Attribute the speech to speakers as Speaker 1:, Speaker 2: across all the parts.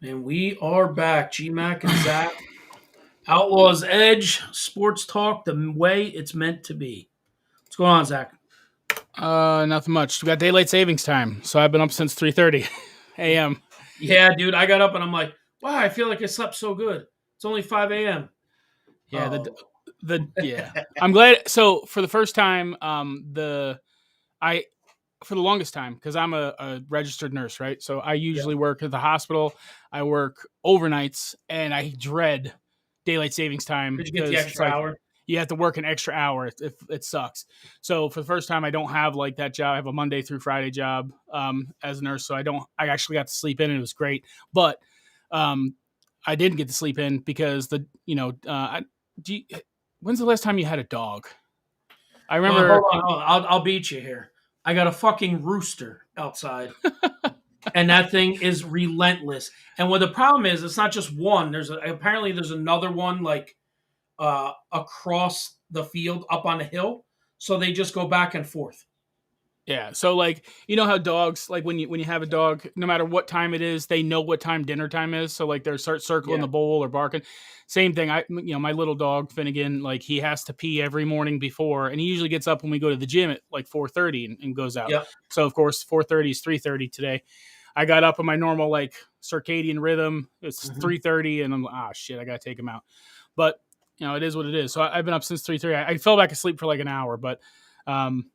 Speaker 1: And we are back. Gmac and Zach. Outlaws Edge. Sports talk the way it's meant to be. What's going on, Zach?
Speaker 2: Nothing much. We got daylight savings time, so I've been up since 3:30 a.m.
Speaker 1: Yeah, dude. I got up and I'm like, wow, I feel like I slept so good. It's only 5 a.m.
Speaker 2: Yeah,
Speaker 1: Oh.
Speaker 2: yeah. I'm glad. So for the first time, I for the longest time, because I'm a registered nurse, right? So I
Speaker 1: Yeah.
Speaker 2: usually work at the hospital. I work overnights, and I dread daylight savings time
Speaker 1: Did you get the
Speaker 2: because it's
Speaker 1: extra
Speaker 2: like
Speaker 1: hour?
Speaker 2: you have to work an extra hour. It sucks. So for the first time, I don't have like that job. I have a Monday through Friday job as a nurse, so I don't. I actually got to sleep in, and it was great. But um, I didn't get to sleep in because do you, when's the last time you had a dog? I
Speaker 1: Hold
Speaker 2: remember.
Speaker 1: on, hold on. I'll beat you here. I got a fucking rooster outside, and that thing is relentless. And what the problem is, it's not just one. Apparently there's another one like across the field up on the hill. So they just go back and forth.
Speaker 2: Yeah. So like you know how dogs like when you have a dog, no matter what time it is, they know what time dinner time is. So like they start circling
Speaker 1: Yeah.
Speaker 2: the bowl or barking. Same thing. My little dog Finnegan, like he has to pee every morning before, and he usually gets up when we go to the gym at like 4:30 and goes out.
Speaker 1: Yep.
Speaker 2: So of course 4:30 is 3:30 today. I got up in my normal like circadian rhythm. It's
Speaker 1: Hmm.
Speaker 2: 3:30, and I'm shit, I gotta take him out. But it is what it is. So I've been up since 3:30. I fell back asleep for like an hour, but um,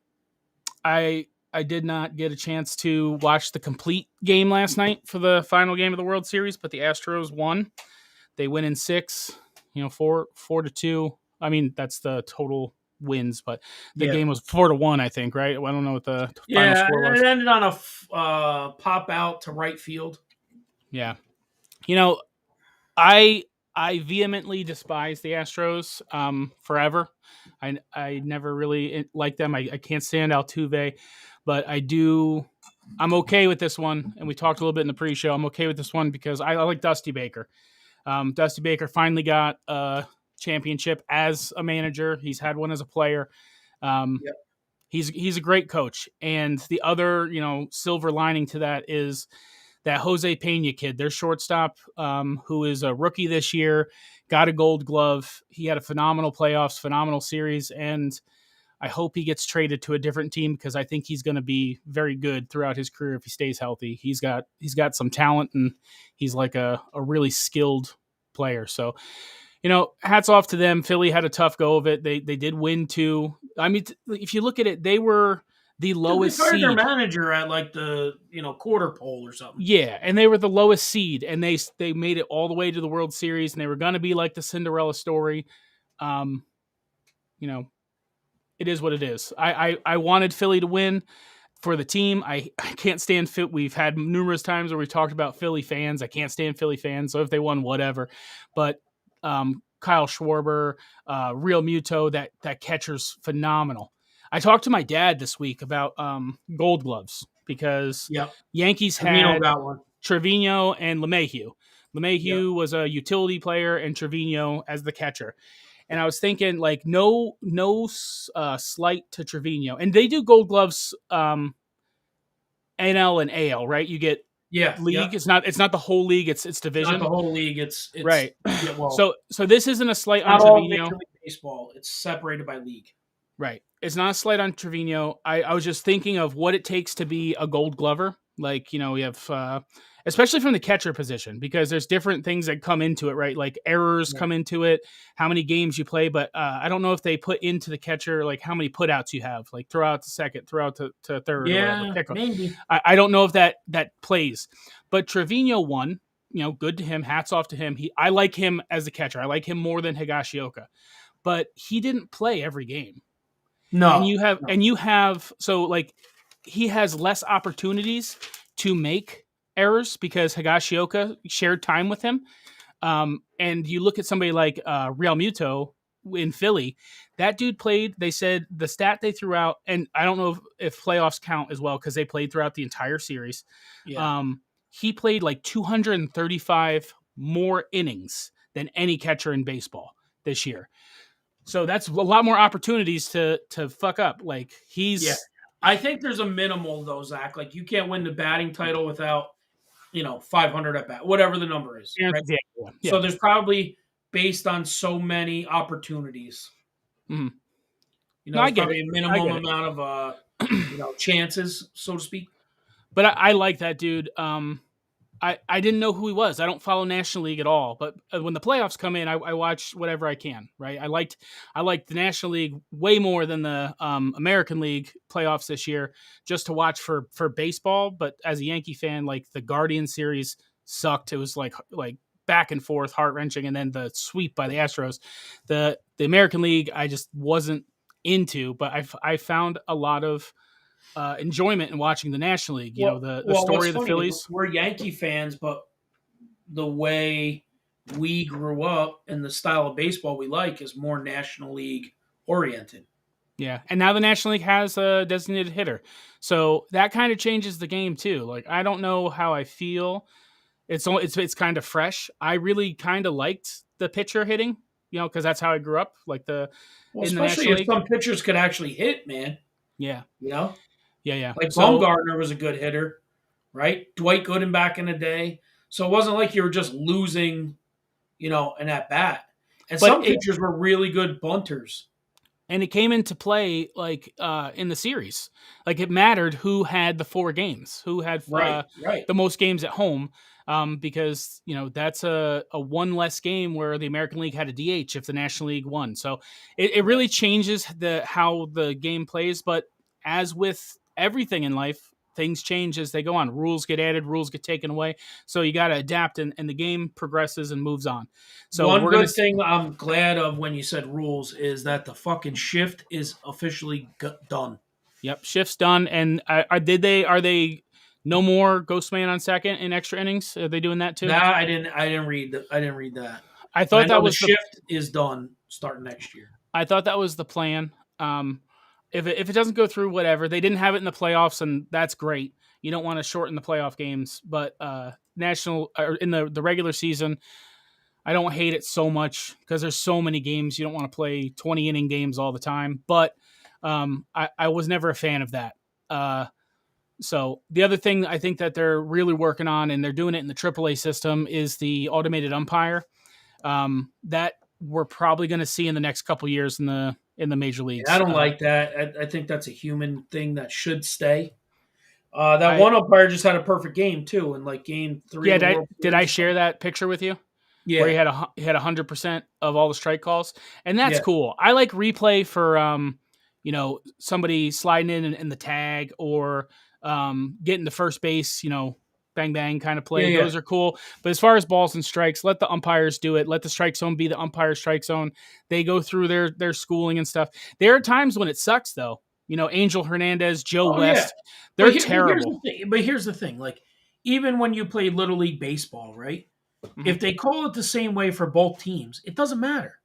Speaker 2: I did not get a chance to watch the complete game last night for the final game of the World Series, but the Astros won. They win in six, 4-2. I mean, that's the total wins, but the
Speaker 1: Yeah.
Speaker 2: game was 4-1, I think, right? I don't know what the final
Speaker 1: Yeah.
Speaker 2: score was.
Speaker 1: It ended on a pop out to right field.
Speaker 2: Yeah. You know, I I vehemently despise the Astros forever. I never really liked them. I can't stand Altuve, but I do. I'm okay with this one, and we talked a little bit in the pre-show. I'm okay with this one because I like Dusty Baker. Dusty Baker finally got a championship as a manager. He's had one as a player. Um,
Speaker 1: Yep.
Speaker 2: he's a great coach, and the other silver lining to that is that Jose Pena kid, their shortstop, who is a rookie this year, got a Gold Glove. He had a phenomenal playoffs, phenomenal series, and I hope he gets traded to a different team because I think he's going to be very good throughout his career if he stays healthy. He's got some talent, and he's like a really skilled player. So, hats off to them. Philly had a tough go of it. They did win too. I mean, if you look at it, they were the
Speaker 1: Dude, they
Speaker 2: lowest
Speaker 1: fired their
Speaker 2: seed.
Speaker 1: manager at like the quarter pole or something.
Speaker 2: Yeah, and they were the lowest seed, and they made it all the way to the World Series, and they were going to be like the Cinderella story. Um, you know, it is what it is. I wanted Philly to win for the team. I can't stand Philly. We've had numerous times where we talked about Philly fans. I can't stand Philly fans. So if they won, whatever. But Kyle Schwarber, Real Muto, that catcher's phenomenal. I talked to my dad this week about Gold Gloves because
Speaker 1: Yep.
Speaker 2: Yankees
Speaker 1: Camino
Speaker 2: had
Speaker 1: got one.
Speaker 2: Trevino and LeMahieu.
Speaker 1: Yep.
Speaker 2: LeMahieu was a utility player and Trevino as the catcher. And I was thinking, like, no slight to Trevino. And they do Gold Gloves NL and AL, right? You get
Speaker 1: Yeah.
Speaker 2: league.
Speaker 1: Yep.
Speaker 2: It's not the whole league. It's
Speaker 1: Not
Speaker 2: division,
Speaker 1: the whole league. It's
Speaker 2: right?
Speaker 1: yeah. Well,
Speaker 2: So this isn't a slight on
Speaker 1: not all Major
Speaker 2: Trevino,
Speaker 1: League Baseball. It's separated by league.
Speaker 2: right? It's not a slight on Trevino. I was just thinking of what it takes to be a Gold Glover. Like we have, especially from the catcher position, because there's different things that come into it, right? Like errors
Speaker 1: Yeah.
Speaker 2: come into it, how many games you play. But I don't know if they put into the catcher like how many putouts you have, like throw out to second, throw out to third, or whatever.
Speaker 1: Yeah,
Speaker 2: Pick up.
Speaker 1: maybe.
Speaker 2: I don't know if that plays, but Trevino won. Good to him. Hats off to him. I like him as a catcher. I like him more than Higashioka, but he didn't play every game. And
Speaker 1: No.
Speaker 2: you have so like he has less opportunities to make errors because Higashioka shared time with him. And you look at somebody like Real Muto in Philly, that dude played. They said the stat they threw out, and I don't know if playoffs count as well because they played throughout the entire series.
Speaker 1: Yeah.
Speaker 2: He played like 235 more innings than any catcher in baseball this year. So that's a lot more opportunities to fuck up. Like
Speaker 1: Yeah. I think there's a minimal though, Zach. Like you can't win the batting title without 500 at bat, whatever the number is,
Speaker 2: Yeah,
Speaker 1: right?
Speaker 2: yeah,
Speaker 1: So
Speaker 2: yeah.
Speaker 1: there's probably based on so many opportunities.
Speaker 2: Mhm. No, I
Speaker 1: There's
Speaker 2: get it.
Speaker 1: probably a
Speaker 2: I
Speaker 1: minimum
Speaker 2: get it.
Speaker 1: amount of chances, so to speak.
Speaker 2: But I like that dude. I didn't know who he was. I don't follow National League at all. But when the playoffs come in, I watch whatever I can. Right? I liked the National League way more than the American League playoffs this year, just to watch for baseball. But as a Yankee fan, like the Guardian series sucked. It was like back and forth, heart wrenching, and then the sweep by the Astros. The American League I just wasn't into, but I found a lot of enjoyment in watching the National League. The
Speaker 1: What's
Speaker 2: story of the
Speaker 1: funny is
Speaker 2: Phillies.
Speaker 1: we're Yankee fans, but the way we grew up and the style of baseball we like is more National League oriented.
Speaker 2: Yeah, and now the National League has a designated hitter, so that kind of changes the game too. Like I don't know how I feel. It's kind of fresh. I really kind of liked the pitcher hitting, because that's how I grew up. Like
Speaker 1: Well,
Speaker 2: in the
Speaker 1: especially
Speaker 2: National
Speaker 1: if
Speaker 2: League.
Speaker 1: some pitchers could actually hit, man.
Speaker 2: Yeah,
Speaker 1: You know,
Speaker 2: yeah, yeah.
Speaker 1: like
Speaker 2: So
Speaker 1: Bumgarner was a good hitter, right? Dwight Gooden back in the day. So it wasn't like you were just losing, an at bat. And
Speaker 2: but
Speaker 1: some
Speaker 2: it
Speaker 1: pitchers were really good bunters.
Speaker 2: and it came into play like in the series. Like it mattered who had the 4 games, who had
Speaker 1: Right, right.
Speaker 2: the most games at home, because that's a one less game where the American League had a DH if the National League won. So it really changes how the game plays. But as with everything in life, things change as they go on. Rules get added, rules get taken away. So you got to adapt, and the game progresses and moves on. So
Speaker 1: One
Speaker 2: we're gonna.
Speaker 1: good thing I'm glad of when you said rules is that the fucking shift is officially done.
Speaker 2: Yep, shift's done. And are they no more Ghost Man on second in extra innings? Are they doing that too?
Speaker 1: That I didn't read that,
Speaker 2: I
Speaker 1: but I
Speaker 2: thought
Speaker 1: know
Speaker 2: that
Speaker 1: the
Speaker 2: was the
Speaker 1: shift is done starting next year.
Speaker 2: I thought that was the plan. If it doesn't go through, whatever. They didn't have it in the playoffs, and that's great. You don't want to shorten the playoff games, but national or in the regular season, I don't hate it so much because there's so many games. You don't want to play 20 inning games all the time. But I was never a fan of that. So the other thing I think that they're really working on, and they're doing it in the AAA system, is the automated umpire. That we're probably going to see in the next couple years in the major leagues.
Speaker 1: I don't like that. I think that's a human thing that should stay. That
Speaker 2: I
Speaker 1: one umpire just had a perfect game too, in like game three
Speaker 2: Yeah,
Speaker 1: of the World
Speaker 2: did I
Speaker 1: Series.
Speaker 2: share that picture with you where
Speaker 1: Yeah,
Speaker 2: he had 100% of all the strike calls, and that's
Speaker 1: yeah,
Speaker 2: cool. I like replay for somebody sliding in the tag, or getting to first base, bang bang kind of
Speaker 1: yeah,
Speaker 2: play.
Speaker 1: yeah.
Speaker 2: Those are cool. But as far as balls and strikes, let the umpires do it. Let the strike zone be the umpire strike zone. They go through their schooling and stuff. There are times when it sucks though. Angel Hernandez, Joe
Speaker 1: Oh yeah.
Speaker 2: West, they're
Speaker 1: But here's the
Speaker 2: terrible.
Speaker 1: thing. But here's the thing. Like, even when you play little league baseball, right?
Speaker 2: Mhm.
Speaker 1: If they call it the same way for both teams, it doesn't matter.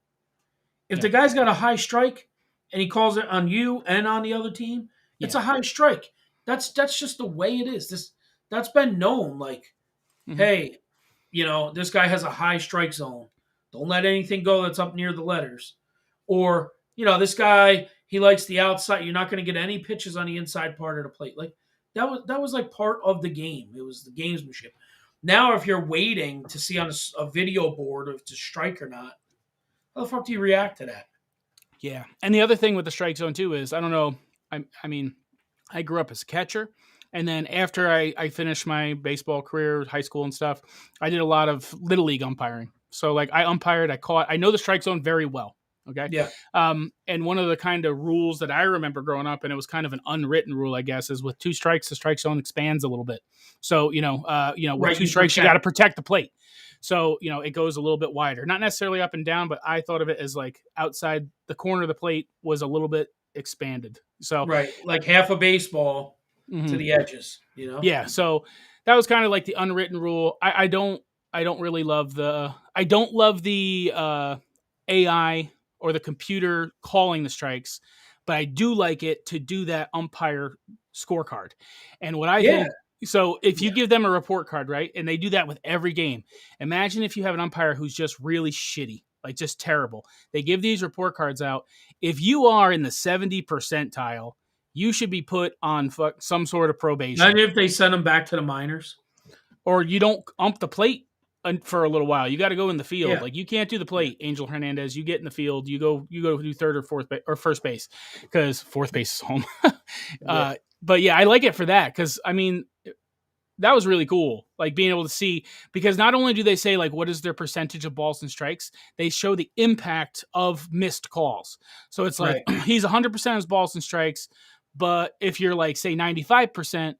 Speaker 1: If
Speaker 2: Yeah,
Speaker 1: the guy's got a high strike and he calls it on you and on the other team, it's
Speaker 2: yeah.
Speaker 1: a high strike. That's just the way it is. That's been known. Like,
Speaker 2: Mhm.
Speaker 1: hey, this guy has a high strike zone. Don't let anything go that's up near the letters. Or, this guy, he likes the outside. You're not going to get any pitches on the inside part of the plate. Like, that was like part of the game. It was the gamesmanship. Now, if you're waiting to see on a video board if it's a strike or not, how the fuck do you react to that?
Speaker 2: Yeah. And the other thing with the strike zone too is, I don't know. I mean, I grew up as a catcher, and then after I finished my baseball career, high school and stuff, I did a lot of little league umpiring. So like I umpired, I caught, I know the strike zone very well. Okay.
Speaker 1: Yeah.
Speaker 2: And one of the kind of rules that I remember growing up, and it was kind of an unwritten rule, I guess, is with 2 strikes, the strike zone expands a little bit. So, with
Speaker 1: Right.
Speaker 2: two
Speaker 1: You
Speaker 2: strikes, you got to
Speaker 1: protect.
Speaker 2: protect the plate. So, it goes a little bit wider, not necessarily up and down, but I thought of it as like outside the corner of the plate was a little bit expanded. So,
Speaker 1: Right. Like half a baseball to
Speaker 2: mhm.
Speaker 1: the edges.
Speaker 2: Yeah. So that was kind of like the unwritten rule. I don't really love the AI or the computer calling the strikes, but I do like it to do that umpire scorecard. And what I
Speaker 1: Yeah.
Speaker 2: think, so if you
Speaker 1: Yeah.
Speaker 2: give them a report card, right, and they do that with every game, imagine if you have an umpire who's just really shitty, like just terrible. They give these report cards out. If you are in the 70 percentile, you should be put on some sort of probation.
Speaker 1: Imagine if they send them back to the minors.
Speaker 2: or you don't ump the plate for a little while. You got to go in the field.
Speaker 1: Yeah.
Speaker 2: Like you can't do the
Speaker 1: Yeah.
Speaker 2: plate, Angel Hernandez. You get in the field. You go do third or fourth or first base because fourth base is home.
Speaker 1: Yeah.
Speaker 2: But yeah, I like it for that because I mean that was really cool. Like being able to see because not only do they say like what is their percentage of balls and strikes, they show the impact of missed calls. So it's like
Speaker 1: Right.
Speaker 2: he's 100% of his balls and strikes, but if you're like say 95%,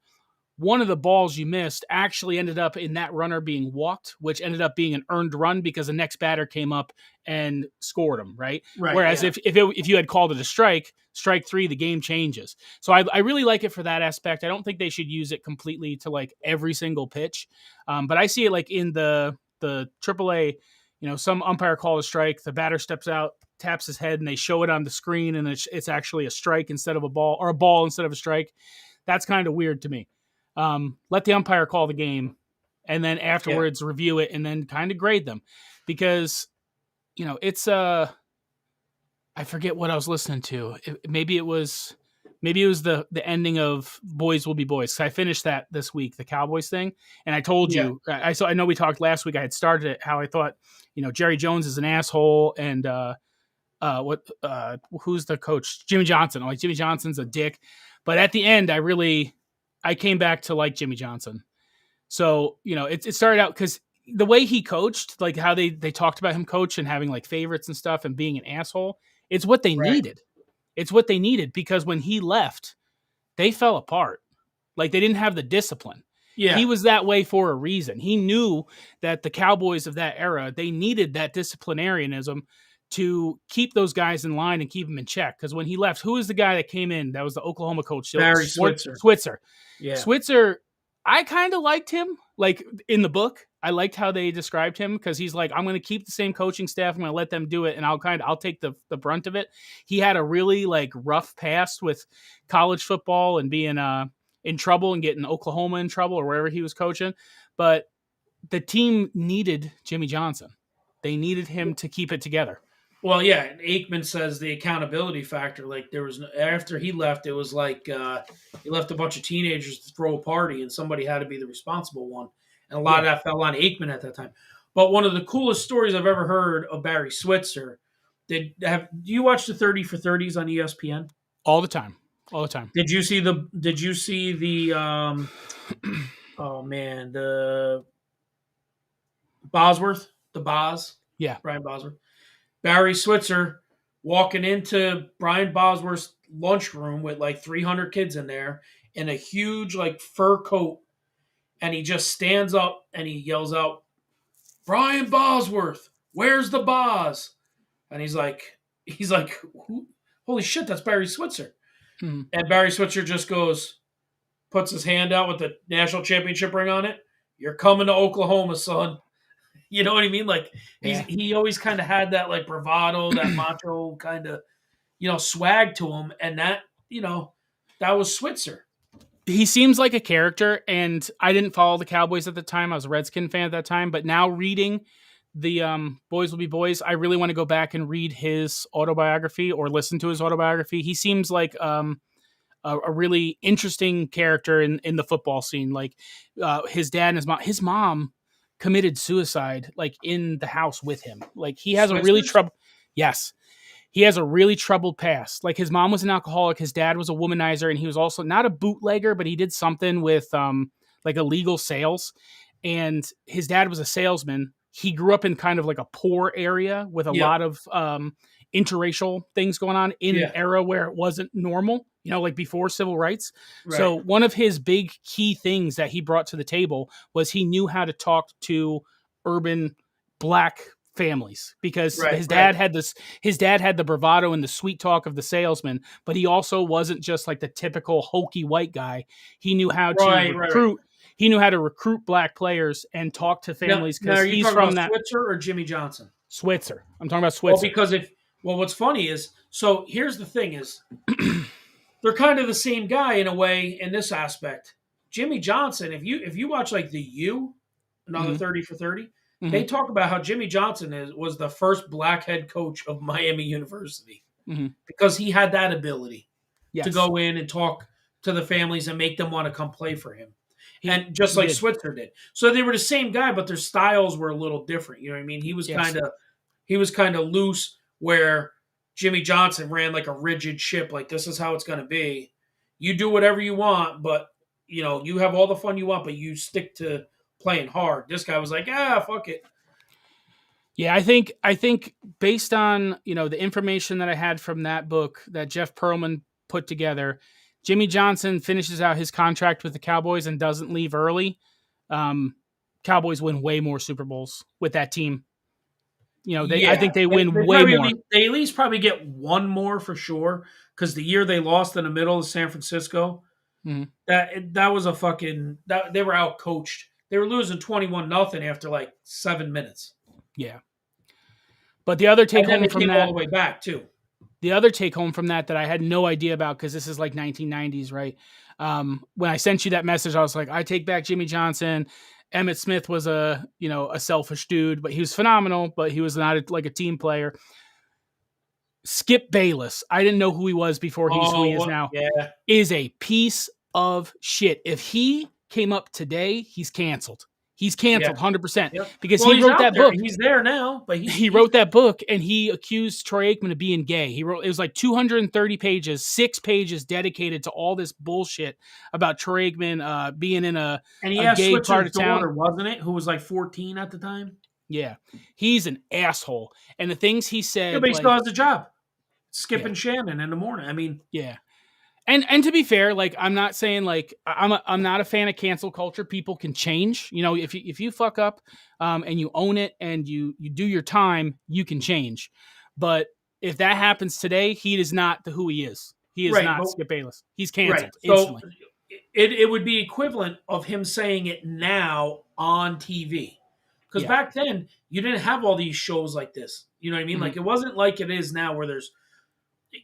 Speaker 2: one of the balls you missed actually ended up in that runner being walked, which ended up being an earned run because the next batter came up and scored him, right?
Speaker 1: Right.
Speaker 2: Whereas
Speaker 1: Yeah.
Speaker 2: if you had called it a strike three, the game changes. So I really like it for that aspect. I don't think they should use it completely to like every single pitch, but I see it like in the AAA. You know, some umpire call a strike, the batter steps out, taps his head, and they show it on the screen, and it's actually a strike instead of a ball, or a ball instead of a strike. That's kind of weird to me. Let the umpire call the game and then afterwards review it and then kind of grade them because, you know, it's, I forget what I was listening to. Maybe it was the ending of Boys Will Be Boys. I finished that this week, the Cowboys thing. And I told you, I know we talked last week. I had started it, how I thought, you know, Jerry Jones is an asshole. And, who's the coach? Jimmy Johnson. I'm like, Jimmy Johnson's a dick. But at the end, I came back to like Jimmy Johnson. So, you know, it started out because the way he coached, like how they talked about him coach and having like favorites and stuff and being an asshole, it's what they
Speaker 1: Right.
Speaker 2: needed. It's what they needed because when he left, they fell apart. Like they didn't have the discipline.
Speaker 1: Yeah.
Speaker 2: He was that way for a reason. He knew that the Cowboys of that era, they needed that disciplinarianism to keep those guys in line and keep them in check. Because when he left, who was the guy that came in? That was the Oklahoma coach.
Speaker 1: Barry Switzer. Yeah.
Speaker 2: Switzer, I kind of liked him. Like in the book, I liked how they described him because he's like, I'm going to keep the same coaching staff. I'm going to let them do it, and I'll take the brunt of it. He had a really like rough past with college football and being in trouble and getting Oklahoma in trouble or wherever he was coaching. But the team needed Jimmy Johnson. They needed him to keep it together.
Speaker 1: Well, yeah, and Aikman says the accountability factor. Like there was after he left, it was like he left a bunch of teenagers to throw a party, and somebody had to be the responsible one. And a lot of that fell on Aikman at that time. But one of the coolest stories I've ever heard of Barry Switzer. Do you watch the 30 for 30s on ESPN?
Speaker 2: All the time.
Speaker 1: Did you see the oh man, the Bosworth, the Boz?
Speaker 2: Yeah.
Speaker 1: Brian Bosworth. Barry Switzer walking into Brian Bosworth's lunchroom with like 300 kids in there in a huge like fur coat, and he just stands up and he yells out, "Brian Bosworth, where's the Boz?" And he's like, "Holy shit, that's Barry Switzer."
Speaker 2: Mm-hmm.
Speaker 1: And Barry Switzer just puts his hand out with the national championship ring on it. "You're coming to Oklahoma, son." You know what I mean? Like he always kind of had that like bravado, that macho kind of, you know, swag to him, and that, you know, that was Switzer.
Speaker 2: He seems like a character, and I didn't follow the Cowboys at the time. I was a Redskin fan at that time, but now reading the Boys Will Be Boys, I really want to go back and read his autobiography or listen to his autobiography. He seems like a really interesting character in the football scene. Like his dad and his mom committed suicide like in the house with him. Like he has a really he has a really troubled past. Like his mom was an alcoholic, his dad was a womanizer, and he was also not a bootlegger, but he did something with like illegal sales. And his dad was a salesman. He grew up in kind of like a poor area with a lot of interracial things going on in an era where it wasn't normal, you know, like before civil rights. Right. So one of his big key things that he brought to the table was he knew how to talk to urban black families because his dad had the bravado and the sweet talk of the salesman, but he also wasn't just like the typical hokey white guy. He knew how to recruit. He knew how to recruit black players and talk to families because he's from that.
Speaker 1: Switzer or Jimmy Johnson?
Speaker 2: Switzer. I'm talking about Switzer.
Speaker 1: Well, what's funny is, so here's the thing is, they're kind of the same guy in a way in this aspect. Jimmy Johnson, if you watch like the U, another 30 for 30, they talk about how Jimmy Johnson was the first black head coach of Miami University because he had that ability to go in and talk to the families and make them want to come play for him. and just
Speaker 2: he
Speaker 1: like
Speaker 2: did.
Speaker 1: Switzer did. So they were the same guy, but their styles were a little different. You know what I mean?
Speaker 2: Yes.
Speaker 1: He was kind of loose, where Jimmy Johnson ran like a rigid ship. Like, this is how it's going to be. You do whatever you want, but you have all the fun you want, but you stick to playing hard. This guy was like, fuck it.
Speaker 2: Yeah, I think based on, the information that I had from that book that Jeff Pearlman put together, Jimmy Johnson finishes out his contract with the Cowboys and doesn't leave early. Cowboys win way more Super Bowls with that team. I think they win way more.
Speaker 1: They at least probably get one more for sure, because the year they lost in the middle of San Francisco, that was a fucking they were out coached. They were losing 21-0 after like 7 minutes.
Speaker 2: Yeah. But the other take
Speaker 1: And then
Speaker 2: home
Speaker 1: they
Speaker 2: from
Speaker 1: came
Speaker 2: that,
Speaker 1: all the way back too.
Speaker 2: the other take home from that I had no idea about, because this is like 1990s, right? When I sent you that message, I was like, I take back Jimmy Johnson. Emmitt Smith was a selfish dude, but he was phenomenal, but he was not like a team player. Skip Bayless, I didn't know who he was before he's who he is now, is a piece of shit. If he came up today, he's canceled. He's canceled 100%, because he wrote that book.
Speaker 1: He's there now, but
Speaker 2: he wrote that book and he accused Troy Aikman of being gay. It was like 230 pages, 6 pages dedicated to all this bullshit about Troy Aikman being in a gay part of town.
Speaker 1: Daughter, wasn't it? Who was like 14 at the time?
Speaker 2: Yeah, he's an asshole. And the things he said,
Speaker 1: but he still has a job, skipping Shannon in the morning. I mean,
Speaker 2: yeah. And to be fair, like, I'm not saying like I'm not a fan of cancel culture. People can change. If you fuck up and you own it and you do your time, you can change. But if that happens today, he is not who he is. He is not Skip Bayless. He's canceled instantly.
Speaker 1: So it would be equivalent of him saying it now on TV. Because back then, you didn't have all these shows like this. You know what I mean? Mm-hmm. Like, it wasn't like it is now, where there's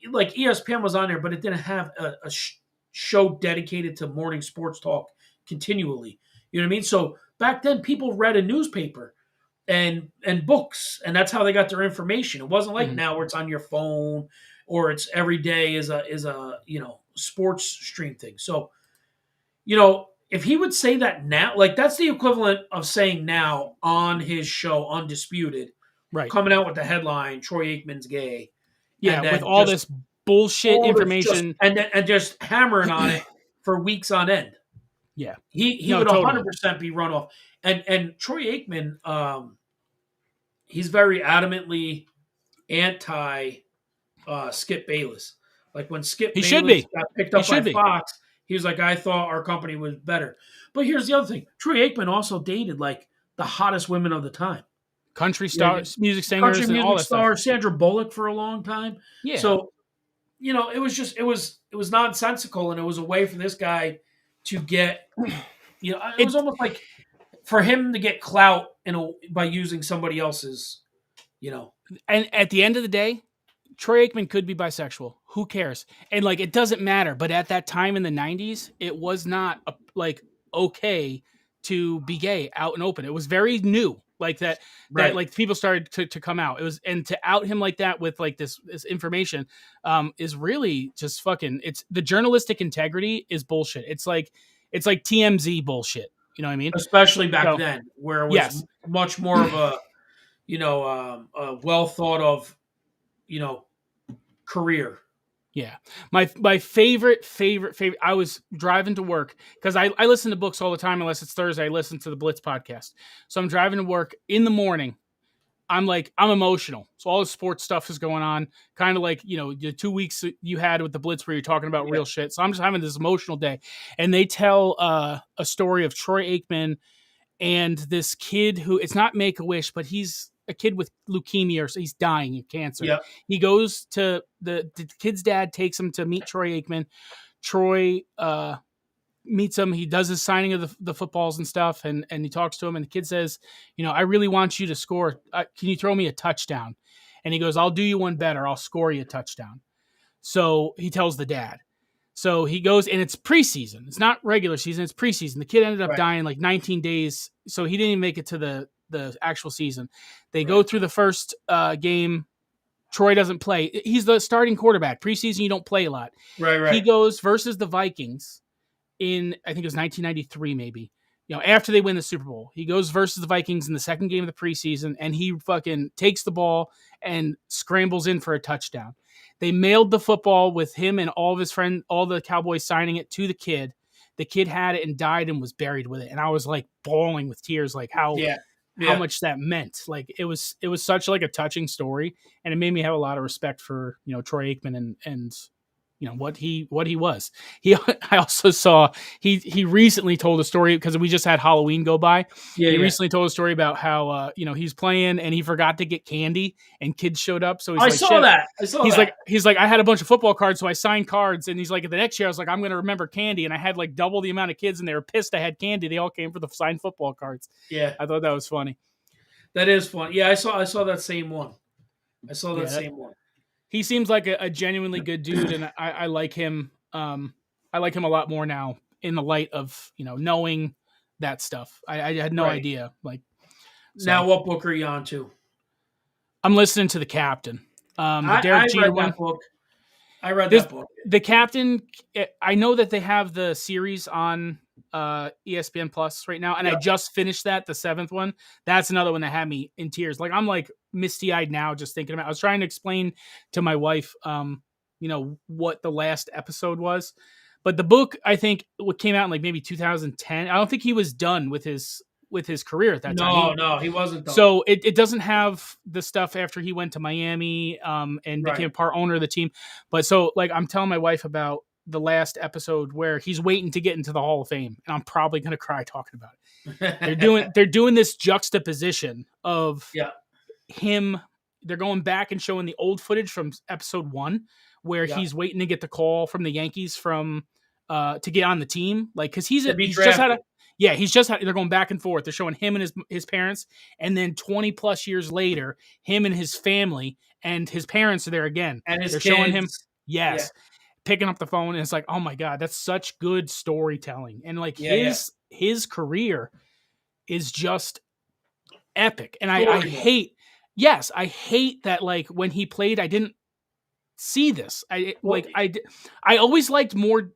Speaker 1: like ESPN was on there, but it didn't have a show dedicated to morning sports talk continually. You know what I mean? So back then, people read a newspaper and books, and that's how they got their information. It wasn't like now, where it's on your phone, or it's every day is a sports stream thing. So, if he would say that now, like, that's the equivalent of saying now on his show, Undisputed, coming out with the headline, Troy Aikman's gay.
Speaker 2: Yeah, with all this bullshit information.
Speaker 1: And just hammering on it for weeks on end.
Speaker 2: Yeah.
Speaker 1: He would 100% be run off. And Troy Aikman, he's very adamantly anti Skip Bayless. Like, when Skip Bayless got picked up by Fox, he was like, I thought our company was better. But here's the other thing. Troy Aikman also dated like the hottest women of the time.
Speaker 2: Country stars, music singers, and all that stuff.
Speaker 1: Sandra Bullock for a long time.
Speaker 2: Yeah.
Speaker 1: So, it was just it was nonsensical, and it was a way for this guy to get, it was almost like for him to get clout by using somebody else's,
Speaker 2: And at the end of the day, Troy Aikman could be bisexual. Who cares? And like, it doesn't matter. But at that time in the 90s, it was not okay to be gay out and open. It was very new. Like that like people started to come out. It was, and to out him like that with like this information is really just fucking, it's the journalistic integrity is bullshit. It's like TMZ bullshit. You know what I mean?
Speaker 1: Especially back then, where it was much more of a, a well thought of, career.
Speaker 2: Yeah. My favorite, I was driving to work because I listen to books all the time. Unless it's Thursday, I listen to the Blitz podcast. So I'm driving to work in the morning. I'm emotional. So all the sports stuff is going on. Kind of like, the 2 weeks you had with the Blitz where you're talking about real shit. So I'm just having this emotional day. And they tell a story of Troy Aikman and this kid who, it's not Make-A-Wish, but he's a kid with leukemia, or so he's dying of cancer.
Speaker 1: Yeah.
Speaker 2: He goes to the kid's dad takes him to meet Troy Aikman. Troy meets him. He does his signing of the footballs and stuff, and he talks to him. And the kid says, I really want you to score. Can you throw me a touchdown? And he goes, I'll do you one better. I'll score you a touchdown. So he tells the dad. So he goes, and it's preseason. It's not regular season. It's preseason. The kid ended up dying like 19 days, so he didn't even make it to the actual season. They go through the first game. Troy doesn't play. He's the starting quarterback. Preseason, you don't play a lot.
Speaker 1: Right.
Speaker 2: He goes versus the Vikings in, I think it was 1993, maybe. After they win the Super Bowl, he goes versus the Vikings in the second game of the preseason, and he fucking takes the ball and scrambles in for a touchdown. They mailed the football with him and all of his friends, all the Cowboys signing it to the kid. The kid had it and died and was buried with it. And I was like bawling with tears, like how much that meant. Like it was such like a touching story, and it made me have a lot of respect for Troy Aikman and what he was. I also saw he recently told a story because we just had Halloween go by. He recently told a story about how he's playing and he forgot to get candy and kids showed up. So he's he's like I had a bunch of football cards, so I signed cards, and he's like, the next year I was like, I'm gonna remember candy, and I had like double the amount of kids and they were pissed I had candy. They all came for the signed football cards.
Speaker 1: Yeah,
Speaker 2: I thought that was funny.
Speaker 1: That is fun. Yeah, I saw that same one. Same one.
Speaker 2: He seems like a genuinely good dude, and I like him. I like him a lot more now in the light of knowing that stuff. I had no idea. Like,
Speaker 1: now, what book are you on to?
Speaker 2: I'm listening to The Captain. The Derek Jeter one.
Speaker 1: I read that book.
Speaker 2: The Captain. I know that they have the series on ESPN Plus right now, and I just finished that, the 7th one. That's another one that had me in tears. Like, I'm like misty-eyed now just thinking about it. I was trying to explain to my wife what the last episode was, but the book, I think, what came out in like maybe 2010. I don't think he was done with his career at that time.
Speaker 1: No, he wasn't done.
Speaker 2: So it doesn't have the stuff after he went to Miami and became part owner of the team. But so, like, I'm telling my wife about the last episode where he's waiting to get into the Hall of Fame, and I'm probably going to cry talking about it. They're doing this juxtaposition of him. They're going back and showing the old footage from episode 1 where he's waiting to get the call from the Yankees to get on the team. Like, cause he's just had they're going back and forth. They're showing him and his parents. And then 20 plus years later, him and his family and his parents are there again.
Speaker 1: And they're
Speaker 2: showing him. Yes. Yeah. Picking up the phone, and it's like, oh my God, that's such good storytelling. And like his career is just epic. And I hate that, like, when he played, I didn't see this. I always liked more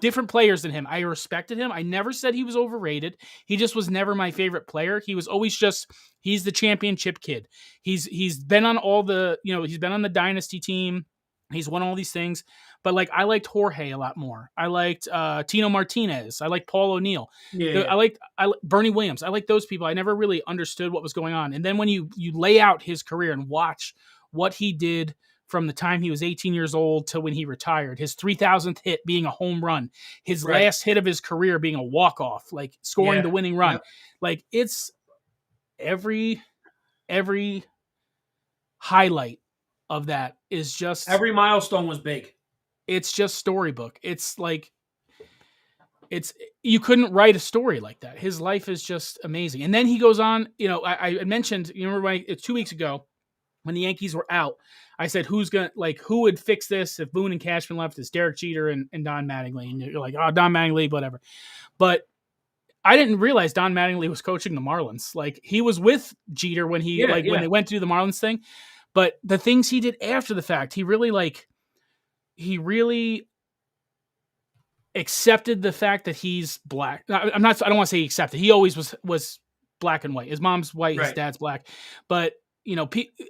Speaker 2: different players than him. I respected him. I never said he was overrated. He just was never my favorite player. He was always he's the championship kid. He's been on all the, he's been on the dynasty team. He's won all these things, but like, I liked Jorge a lot more. I liked Tino Martinez. I liked Paul O'Neill. I liked Bernie Williams. I liked those people. I never really understood what was going on. And then when you lay out his career and watch what he did from the time he was 18 years old to when he retired, his 3,000th hit being a home run, his last hit of his career being a walk-off, like scoring the winning run. Like, it's every highlight of that is just,
Speaker 1: every milestone was big.
Speaker 2: It's just storybook. It's like, you couldn't write a story like that. His life is just amazing. And then he goes on, I mentioned, remember 2 weeks ago when the Yankees were out, I said, who would fix this if Boone and Cashman left? It's Derek Jeter and Don Mattingly. And you're like, oh, Don Mattingly, whatever. But I didn't realize Don Mattingly was coaching the Marlins. Like, he was with Jeter when when they went to do the Marlins thing. But the things he did after the fact, he really accepted the fact that he's black. I don't want to say he accepted. He always was black and white. His mom's white, his dad's black. But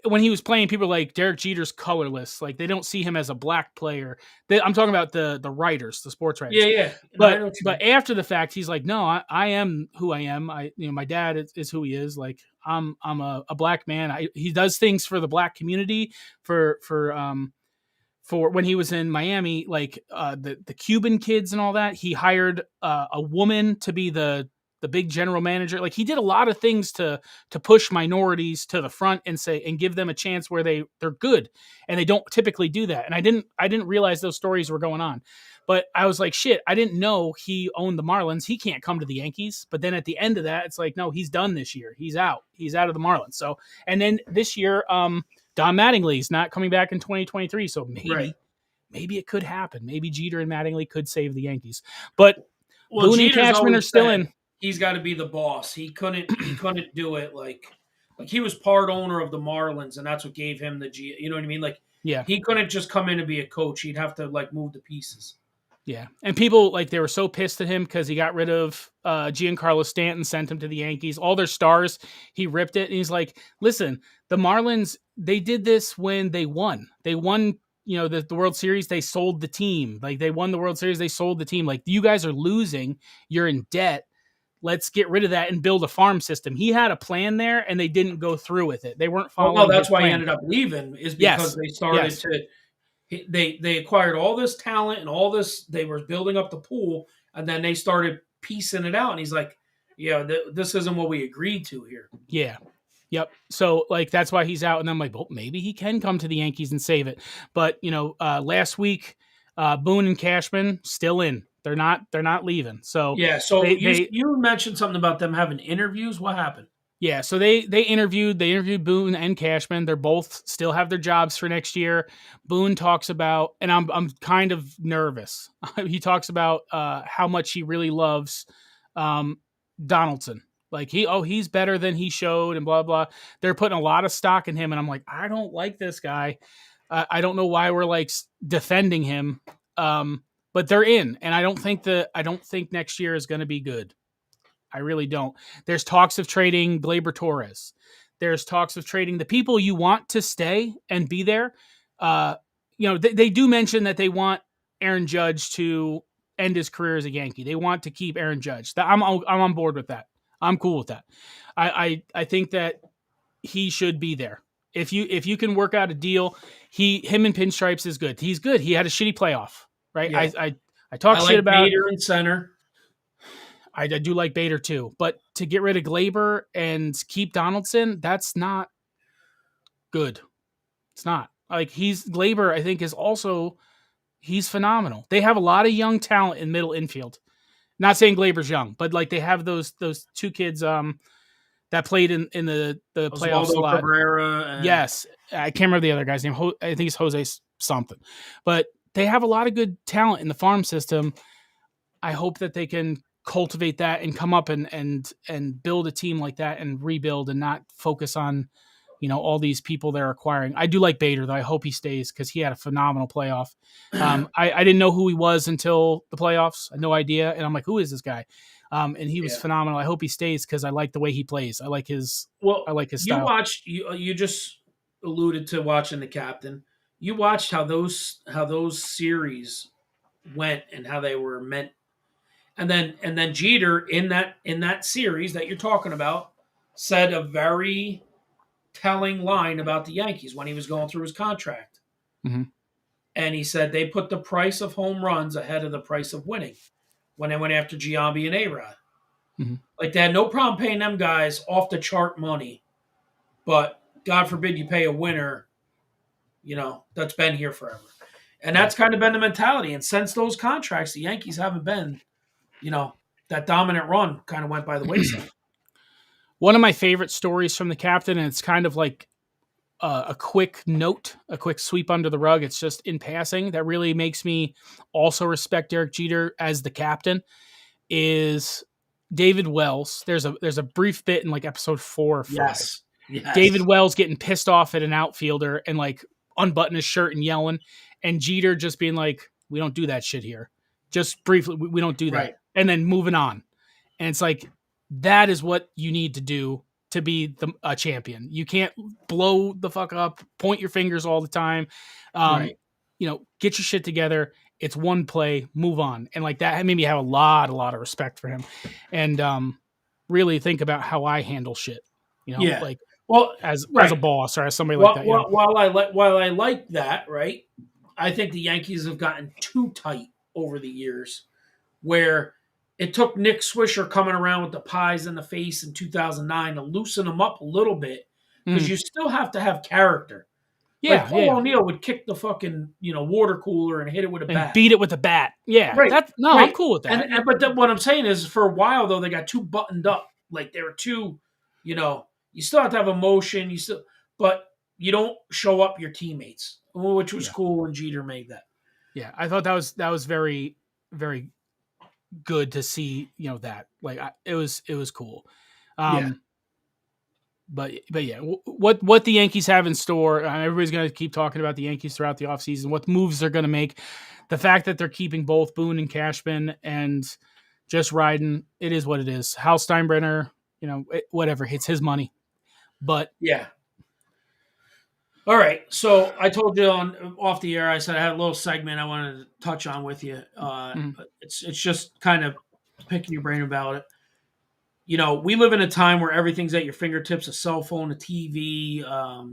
Speaker 2: when he was playing, people were like, Derek Jeter's colorless. Like, they don't see him as a black player. I'm talking about the writers, the sports writers.
Speaker 1: Yeah.
Speaker 2: But after the fact, he's like, no, I am who I am. My dad is who he is. Like, I'm a black man. He does things for the black community, for when he was in Miami, like the Cuban kids and all that. He hired a woman to be the big general manager. Like, he did a lot of things to push minorities to the front and give them a chance where they're good, and they don't typically do that. And I didn't realize those stories were going on, but I was like, shit, I didn't know he owned the Marlins. He can't come to the Yankees. But then at the end of that, it's like, no, he's done this year. He's out of the Marlins. So, and then this year, Don Mattingly's not coming back in 2023. So maybe it could happen. Maybe Jeter and Mattingly could save the Yankees, but Boone and Cashman are still in.
Speaker 1: He's got to be the boss. He couldn't do it like he was part owner of the Marlins, and that's what gave him the G. You know what I mean? Like, he couldn't just come in and be a coach. He'd have to like move the pieces.
Speaker 2: Yeah, and people like they were so pissed at him because he got rid of Giancarlo Stanton, sent him to the Yankees. All their stars, he ripped it, and he's like, "Listen, the Marlins, they did this when they won. They won, the World Series. They sold the team. Like they won the World Series, they sold the team. Like you guys are losing. You're in debt. Let's get rid of that and build a farm system." He had a plan there, and they didn't go through with it. They weren't
Speaker 1: Well, no,
Speaker 2: following his
Speaker 1: that's why he
Speaker 2: plan.
Speaker 1: ended up leaving, is because
Speaker 2: Yes,
Speaker 1: they started
Speaker 2: yes.
Speaker 1: to they acquired all this talent and all this. They were building up the pool, and then they started piecing it out. And he's like, "Yeah, this isn't what we agreed to here."
Speaker 2: Yeah. Yep. So like that's why he's out, and I'm like, well, maybe he can come to the Yankees and save it. But last week, Boone and Cashman still in. They're not leaving. So
Speaker 1: Yeah. So
Speaker 2: they
Speaker 1: you mentioned something about them having interviews. What happened?
Speaker 2: yeah. So they interviewed Boone and Cashman. They're both still have their jobs for next year. Boone talks about, and I'm kind of nervous. He talks about how much he really loves Donaldson. Like he's better than he showed, and blah blah. They're putting a lot of stock in him, and I'm like, I don't like this guy. I don't know why we're like defending him. But they're in, and I don't think next year is going to be good. I really don't. There's talks of trading Gleyber Torres. There's talks of trading the people you want to stay and be there. They do mention that they want Aaron Judge to end his career as a Yankee. They want to keep Aaron Judge. I'm on board with that. I'm cool with that. I think that he should be there. If you can work out a deal, him and Pinstripes is good. He's good. He had a shitty playoff, right?
Speaker 1: Yeah.
Speaker 2: I talk
Speaker 1: I
Speaker 2: shit
Speaker 1: like
Speaker 2: about.
Speaker 1: Bader in center.
Speaker 2: I do like Bader too, but to get rid of Glaber and keep Donaldson, that's not good. It's not. Like Glaber, I think he's phenomenal. They have a lot of young talent in middle infield. Not saying Glaber's young, but like they have those two kids that played in the playoffs a
Speaker 1: Oswaldo
Speaker 2: lot.
Speaker 1: Cabrera.
Speaker 2: Yes, I can't remember the other guy's name. I think it's Jose something, but they have a lot of good talent in the farm system. I hope that they can cultivate that and come up and build a team like that and rebuild and not focus on all these people they're acquiring. I do like Bader though. I hope he stays because he had a phenomenal playoff. I didn't know who he was until the playoffs. I had no idea, and I'm like, who is this guy? And he was phenomenal. I hope he stays because I like the way he plays. I like his style.
Speaker 1: You just alluded to watching the captain. You watched how those series went and how they were meant. And then Jeter in that series that you're talking about said a very telling line about the Yankees when he was going through his contract.
Speaker 2: Mm-hmm.
Speaker 1: And he said they put the price of home runs ahead of the price of winning when they went after Giambi and A-Rod.
Speaker 2: Mm-hmm.
Speaker 1: Like they had no problem paying them guys off the chart money, but God forbid you pay a winner, that's been here forever. And that's kind of been the mentality. And since those contracts, the Yankees haven't been, that dominant run kind of went by the wayside.
Speaker 2: One of my favorite stories from the captain, and it's kind of like a quick note, a quick sweep under the rug. It's just in passing that really makes me also respect Derek Jeter as the captain. Is David Wells? There's a brief bit in like episode 4 or 5.
Speaker 1: Yes.
Speaker 2: David Wells getting pissed off at an outfielder and like unbuttoning his shirt and yelling, and Jeter just being like, "We don't do that shit here." Just briefly, we don't do that,
Speaker 1: Right.
Speaker 2: and then moving on. And it's like that is what you need to do to be a champion. You can't blow the fuck up, point your fingers all the time.
Speaker 1: Right.
Speaker 2: Get your shit together. It's one play, move on. And like that made me have a lot of respect for him. And really think about how I handle shit. Like as a boss or as somebody like that.
Speaker 1: While I like that, right? I think the Yankees have gotten too tight over the years where it took Nick Swisher coming around with the pies in the face in 2009 to loosen them up a little bit because you still have to have character.
Speaker 2: Yeah,
Speaker 1: like Paul O'Neill would kick the fucking water cooler and hit it with a bat,
Speaker 2: beat it with a bat. Yeah,
Speaker 1: right.
Speaker 2: I'm cool with that.
Speaker 1: But what I'm saying is, for a while though, they got too buttoned up. Like they were too, you still have to have emotion. But you don't show up your teammates, which was cool when Jeter made that.
Speaker 2: Yeah, I thought that was very, very good to see. That like it was cool. But yeah, what the Yankees have in store, everybody's going to keep talking about the Yankees throughout the offseason, what moves they're going to make. The fact that they're keeping both Boone and Cashman and just riding, it is what it is. Hal Steinbrenner, whatever, it's his money. But
Speaker 1: yeah. All right. So I told you off the air, I said I had a little segment I wanted to touch on with you. It's just kind of picking your brain about it. We live in a time where everything's at your fingertips, a cell phone, a TV,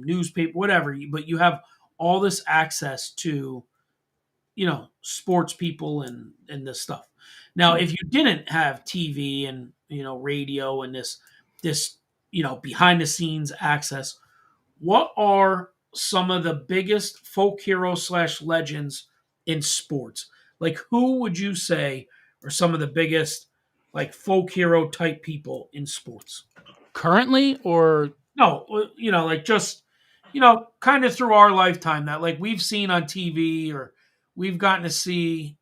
Speaker 1: newspaper, whatever, but you have all this access to, sports people and this stuff. Now, if you didn't have TV and, radio and this, behind the scenes access, what are some of the biggest folk heroes / legends in sports? Like, who would you say are some of the biggest, like, folk hero type people in sports?
Speaker 2: currently, or
Speaker 1: No, like just, kind of through our lifetime that like we've seen on TV or we've gotten to see,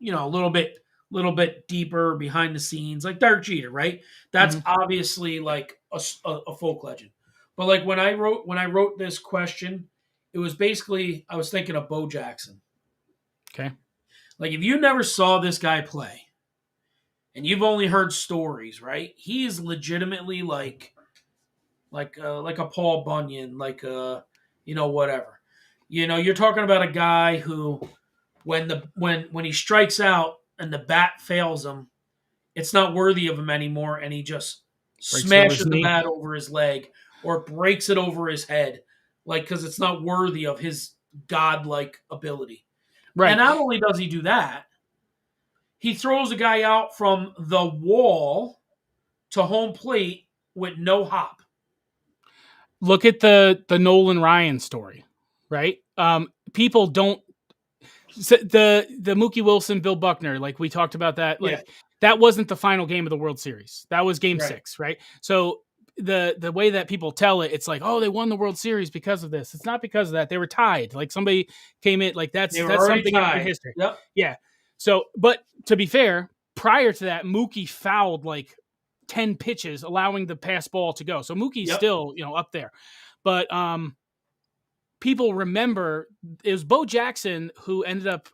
Speaker 1: a little bit deeper behind the scenes, like Derek Jeter, right? That's obviously like a folk legend. But like when I wrote this question, it was basically I was thinking of Bo Jackson.
Speaker 2: okay,
Speaker 1: Like if you never saw this guy play and you've only heard stories, right? He is legitimately like a Paul Bunyan, like a whatever. You're talking about a guy who when he strikes out and the bat fails him, it's not worthy of him anymore, and he just
Speaker 2: breaks it over his
Speaker 1: smashes the
Speaker 2: knee.
Speaker 1: bat over his leg or breaks it over his head, like because it's not worthy of his godlike ability.
Speaker 2: Right.
Speaker 1: And not only does he do that, he throws a guy out from the wall to home plate with no hop.
Speaker 2: Look at the Nolan Ryan story, right? People don't the Mookie Wilson, Bill Buckner, like we talked about that. Like that wasn't the final game of the World Series. That was Game 6, right? So the way that people tell it, it's like, oh, they won the World Series because of this. It's not because of that. They were tied. Like somebody came in, like that's something in history.
Speaker 1: Yep.
Speaker 2: Yeah. So, but to be fair, prior to that, Mookie fouled like 10 pitches, allowing the pass ball to go. So Mookie's still, up there. But people remember it was Bo Jackson who ended up.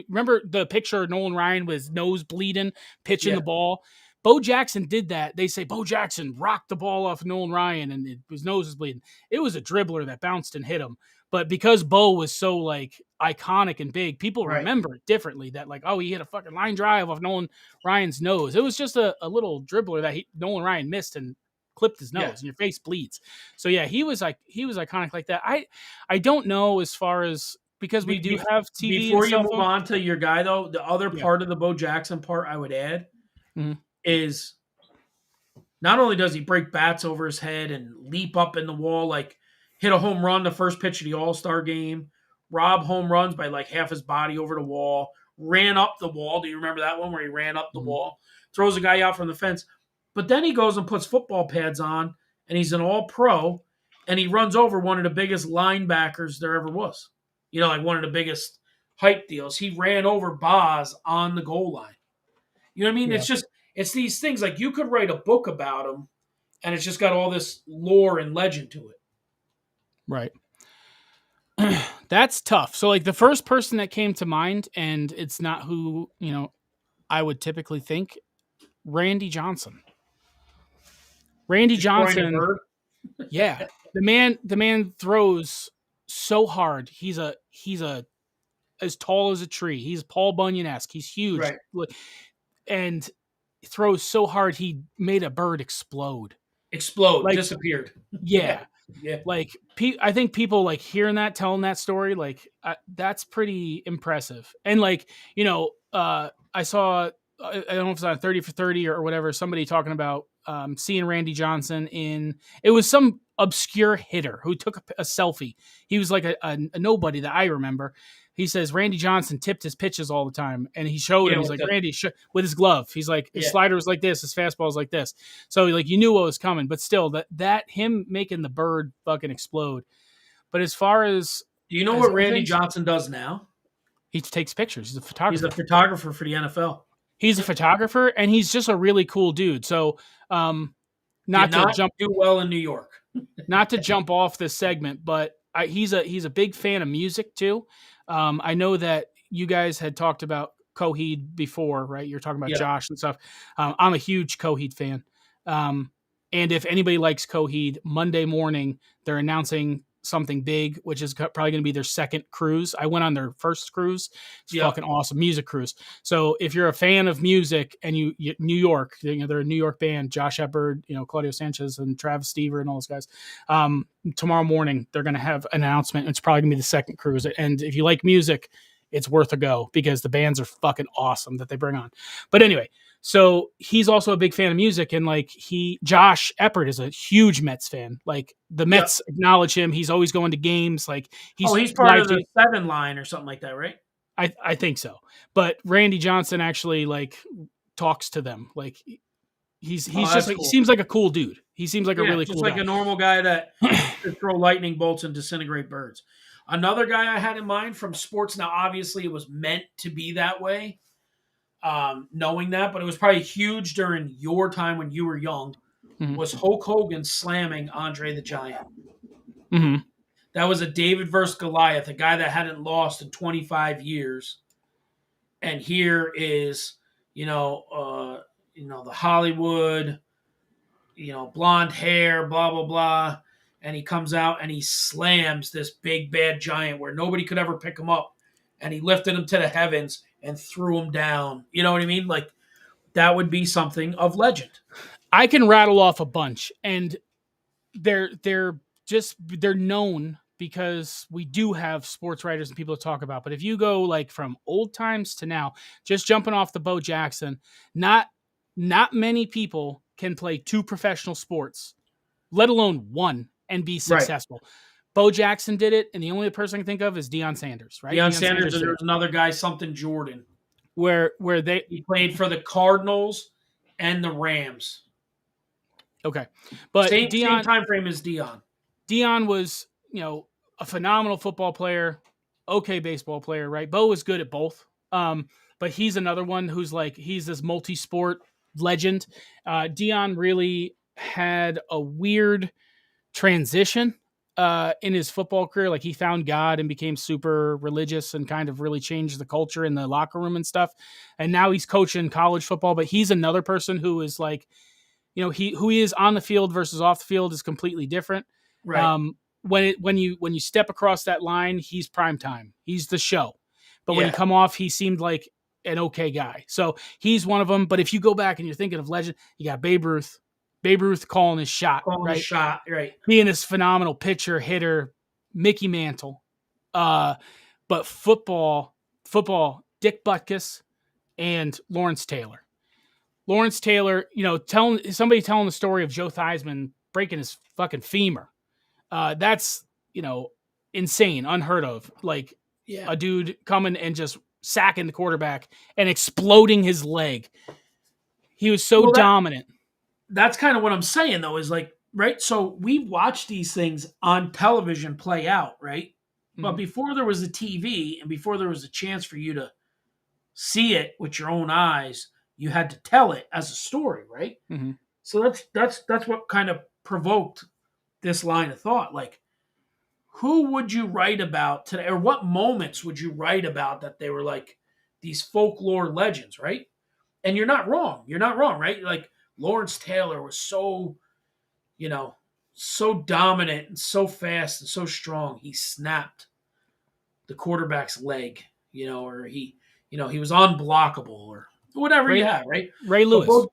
Speaker 2: Remember the picture of Nolan Ryan with his nose bleeding, pitching the ball. Bo Jackson did that. They say Bo Jackson rocked the ball off Nolan Ryan and his nose was bleeding. It was a dribbler that bounced and hit him. But because Bo was so like iconic and big, people remember it differently. That like, oh, he hit a fucking line drive off Nolan Ryan's nose. It was just a little dribbler that Nolan Ryan missed and clipped his nose, and your face bleeds. So yeah, he was iconic like that. I don't know as far as because we do have TV.
Speaker 1: Before you move on to your guy though, the other part of the Bo Jackson part I would add is not only does he break bats over his head and leap up in the wall, like hit a home run the first pitch of the All-Star game, rob home runs by like half his body over the wall, ran up the wall. Do you remember that one where he ran up the wall, throws a guy out from the fence? But then he goes and puts football pads on, and he's an all-pro, and he runs over one of the biggest linebackers there ever was. Like one of the biggest hype deals. He ran over Boz on the goal line. You know what I mean? Yeah. It's these things. Like you could write a book about him, and it's just got all this lore and legend to it.
Speaker 2: Right. That's tough. So like the first person that came to mind, and it's not who, I would typically think, Randy Johnson. Randy Johnson. Yeah. The man throws so hard. He's as tall as a tree. He's Paul Bunyan-esque. He's huge.
Speaker 1: Right.
Speaker 2: And throws so hard he made a bird explode.
Speaker 1: Like, disappeared.
Speaker 2: Yeah.
Speaker 1: Yeah.
Speaker 2: Like I think people like hearing that, telling that story, like that's pretty impressive. And like, I saw, I don't know if it's on 30 for 30 or whatever, somebody talking about seeing Randy Johnson it was some obscure hitter who took a selfie. He was like a nobody that I remember. He says Randy Johnson tipped his pitches all the time, and he showed him. He's like, Randy, with his glove. He's like, his slider was like this, his fastball was like this. So like you knew what was coming, but still, that him making the bird fucking explode. But as far as
Speaker 1: do you know what Randy Johnson does now?
Speaker 2: He takes pictures. He's a photographer.
Speaker 1: He's a photographer for the NFL.
Speaker 2: He's a photographer, and he's just a really cool dude. So,
Speaker 1: Did
Speaker 2: not to
Speaker 1: not
Speaker 2: jump
Speaker 1: do well in New York.
Speaker 2: not to jump off this segment, but he's a big fan of music too. I know that you guys had talked about Coheed before, right? You're talking about
Speaker 1: Yeah.
Speaker 2: Josh and stuff. I'm a huge Coheed fan. And if anybody likes Coheed, Monday morning they're announcing something big, which is probably going to be their second cruise. I went on their first cruise. It's
Speaker 1: Yeah.
Speaker 2: fucking awesome, music cruise. So if you're a fan of music and you New York, they're a New York band, Josh Shepard, Claudio Sanchez and Travis Stever and all those guys. Tomorrow morning they're going to have an announcement. It's probably going to be the second cruise. And if you like music, it's worth a go because the bands are fucking awesome that they bring on. But anyway, so he's also a big fan of music, and Josh Eppert is a huge Mets fan. Like the Mets acknowledge him. He's always going to games. Like
Speaker 1: he's part of the 7 line or something like that, right?
Speaker 2: I think so. But Randy Johnson actually talks to them. Like he's just like, cool. He seems like a cool dude. He seems like a really cool guy.
Speaker 1: A normal guy that could throw lightning bolts and disintegrate birds. Another guy I had in mind from sports. Now, obviously, it was meant to be that way. Knowing that, but it was probably huge during your time when you were young, was Hulk Hogan slamming Andre the Giant.
Speaker 2: Mm-hmm.
Speaker 1: That was a David versus Goliath, a guy that hadn't lost in 25 years. And here is, the Hollywood, blonde hair, blah, blah, blah. And he comes out and he slams this big bad giant where nobody could ever pick him up. And he lifted him to the heavens and threw him down. You know what I mean? Like, that would be something of legend.
Speaker 2: I can rattle off a bunch, and they're known because we do have sports writers and people to talk about. But if you go from old times to now, just jumping off the Bo Jackson, not many people can play 2 professional sports, let alone 1, and be successful. Right. Bo Jackson did it, and the only person I can think of is Deion Sanders, right?
Speaker 1: Deion Sanders, and there's another guy, something Jordan.
Speaker 2: Where he
Speaker 1: played for the Cardinals and the Rams.
Speaker 2: Okay. But
Speaker 1: same time frame as Deion.
Speaker 2: Deion was, a phenomenal football player, okay baseball player, right? Bo was good at both. But he's another one who's he's this multi-sport legend. Deion really had a weird transition in his football career. He found God and became super religious and kind of really changed the culture in the locker room and stuff. And now he's coaching college football, but he's another person who is who he is on the field versus off the field is completely different.
Speaker 1: Right.
Speaker 2: When you step across that line, he's prime time. He's the show. But when you come off, he seemed like an okay guy. So he's one of them. But if you go back and you're thinking of legend, you got Babe Ruth. Babe Ruth calling his shot,
Speaker 1: right?
Speaker 2: Being this phenomenal pitcher, hitter, Mickey Mantle. But football, Dick Butkus and Lawrence Taylor. Lawrence Taylor, telling the story of Joe Theismann breaking his fucking femur. That's, insane, unheard of. A dude coming and just sacking the quarterback and exploding his leg. He was so dominant.
Speaker 1: That's kind of what I'm saying, though, is right? So we watch these things on television play out, right? Mm-hmm. But before there was a TV and before there was a chance for you to see it with your own eyes, you had to tell it as a story, right?
Speaker 2: Mm-hmm.
Speaker 1: So that's what kind of provoked this line of thought. Who would you write about today, or what moments would you write about that they were these folklore legends, right? And you're not wrong. You're not wrong, right? Lawrence Taylor was so, so dominant and so fast and so strong. He snapped the quarterback's leg, or he was unblockable or whatever you have, right?
Speaker 2: Ray Lewis.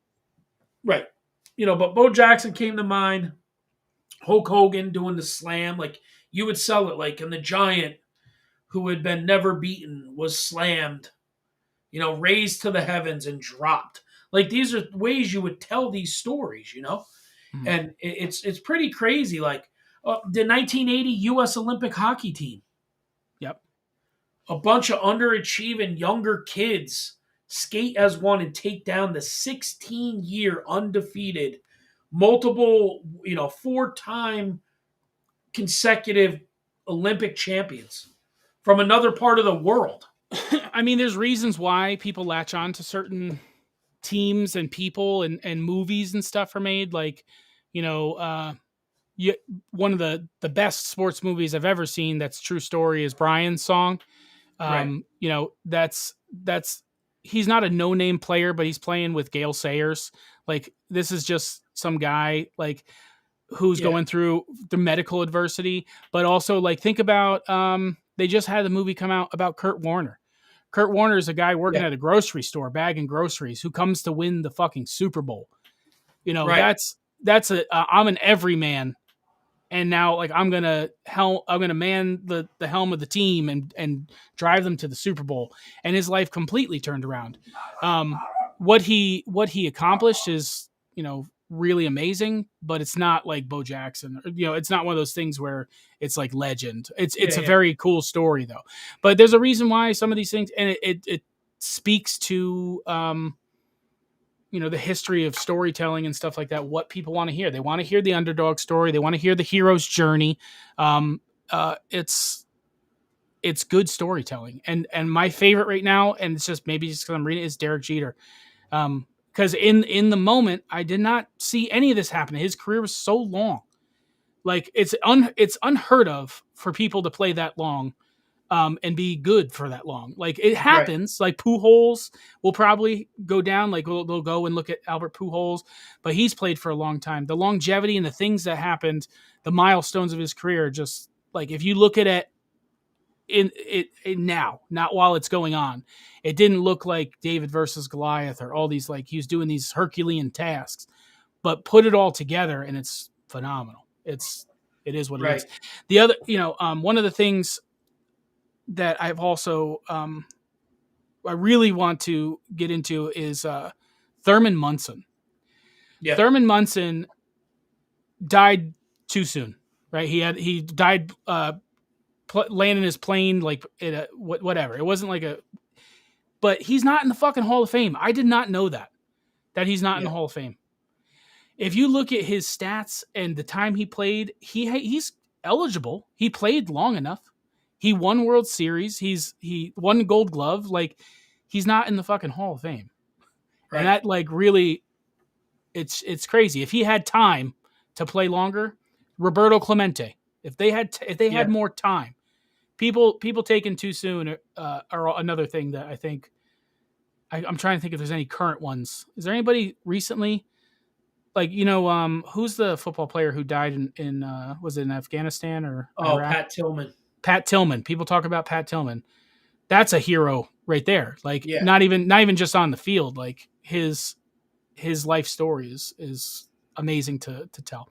Speaker 1: Right. But Bo Jackson came to mind. Hulk Hogan doing the slam. You would sell it and the Giant, who had been never beaten, was slammed, raised to the heavens and dropped. These are ways you would tell these stories, Mm-hmm. And it's pretty crazy. The 1980 U.S. Olympic hockey team.
Speaker 2: Yep.
Speaker 1: A bunch of underachieving younger kids skate as one and take down the 16-year undefeated, multiple, 4-time consecutive Olympic champions from another part of the world.
Speaker 2: I mean, there's reasons why people latch on to certain teams and people and movies and stuff are made. you know, you, one of the best sports movies I've ever seen that's true story is Brian's Song.
Speaker 1: Right.
Speaker 2: You know, that's he's not a no name player, but he's playing with Gale Sayers. Like this is just some guy like who's
Speaker 1: Yeah.
Speaker 2: going through the medical adversity, but also like think about they just had the movie come out about Kurt Warner. Kurt Warner is a guy working
Speaker 1: Yeah.
Speaker 2: at a grocery store bagging groceries who comes to win the fucking Super Bowl. You know,
Speaker 1: Right.
Speaker 2: that's a I'm an everyman, and now like I'm gonna man the helm of the team and drive them to the Super Bowl, and his life completely turned around. What he accomplished is really amazing, but it's not like Bo Jackson. It's not one of those things where it's like legend.
Speaker 1: Yeah.
Speaker 2: It's a
Speaker 1: Yeah.
Speaker 2: very cool story though, but there's a reason why some of these things, and it speaks to the history of storytelling and stuff like that, what people want to hear. They want to hear the underdog story. They want to hear the hero's journey. It's good storytelling. And my favorite right now, and it's just maybe just because I'm reading it, is Derek Jeter. Because in the moment, I did not see any of this happen. His career was so long. Like it's unheard of for people to play that long and be good for that long. Like it
Speaker 1: Right.
Speaker 2: happens. Like Pujols will probably go down. Like they'll go and look at Albert Pujols, but he's played for a long time. The longevity and the things that happened, the milestones of his career, just like if you look at it in now, not while it's going on, it didn't look like David versus Goliath or all these like he was doing these Herculean tasks, but put it all together and it's phenomenal. It is what it is.
Speaker 1: Right.
Speaker 2: The other, one of the things that I've also I really want to get into is Thurman Munson.
Speaker 1: Yeah.
Speaker 2: Thurman Munson died too soon, right? He died landing his plane like in a whatever. It wasn't like but he's not in the fucking Hall of Fame. I did not know that he's not in the
Speaker 1: Yeah.
Speaker 2: Hall of Fame. If you look at his stats and the time he played, he's eligible. He played long enough. He won World Series. He won Gold Glove. Like he's not in the fucking Hall of Fame. And
Speaker 1: Right.
Speaker 2: that like really it's crazy. If he had time to play longer, Roberto Clemente, if they had
Speaker 1: Yeah.
Speaker 2: more time, people taken too soon are another thing that I think I'm trying to think if there's any current ones. Is there anybody recently? Like who's the football player who died in was it in Afghanistan or
Speaker 1: Oh,
Speaker 2: Iraq?
Speaker 1: Pat Tillman.
Speaker 2: Pat Tillman. People talk about Pat Tillman. That's a hero right there. Like
Speaker 1: Yeah.
Speaker 2: not even just on the field. Like his life story is amazing to tell.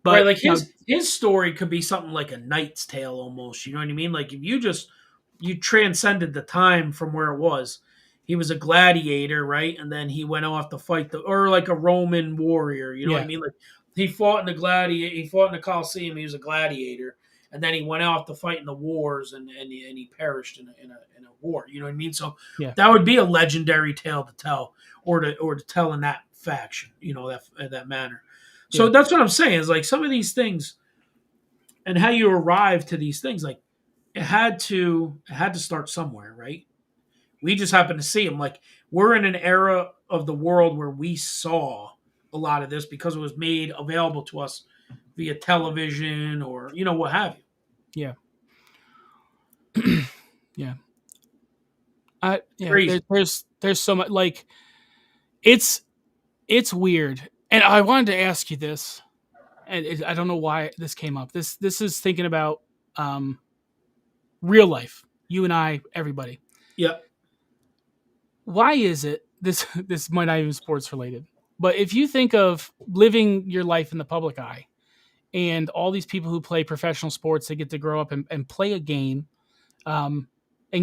Speaker 1: Right.
Speaker 2: But
Speaker 1: Like his story could be something like a Knight's Tale almost. You know what I mean? Like if you transcended the time from where it was. He was a gladiator, right? And then he went off to fight or like a Roman warrior. You know what I
Speaker 2: yeah,
Speaker 1: mean? Like he fought in he fought in the Colosseum. He was a gladiator, and then he went off to fight in the wars, and he perished in a war. You know what I mean? So
Speaker 2: yeah,
Speaker 1: that would be a legendary tale to tell, or to tell in that faction. That manner. So
Speaker 2: yeah,
Speaker 1: that's what I'm saying is like some of these things, and how you arrive to these things. Like it had to start somewhere, right? We just happen to see them. Like we're in an era of the world where we saw a lot of this because it was made available to us via television or what have you.
Speaker 2: yeah, yeah. Yeah.
Speaker 1: Crazy.
Speaker 2: There's so much like it's weird. And I wanted to ask you this, and I don't know why this came up. This is thinking about real life. You and I, everybody.
Speaker 1: Yeah.
Speaker 2: Why is it this might not even sports related, but if you think of living your life in the public eye and all these people who play professional sports, they get to grow up and play a game and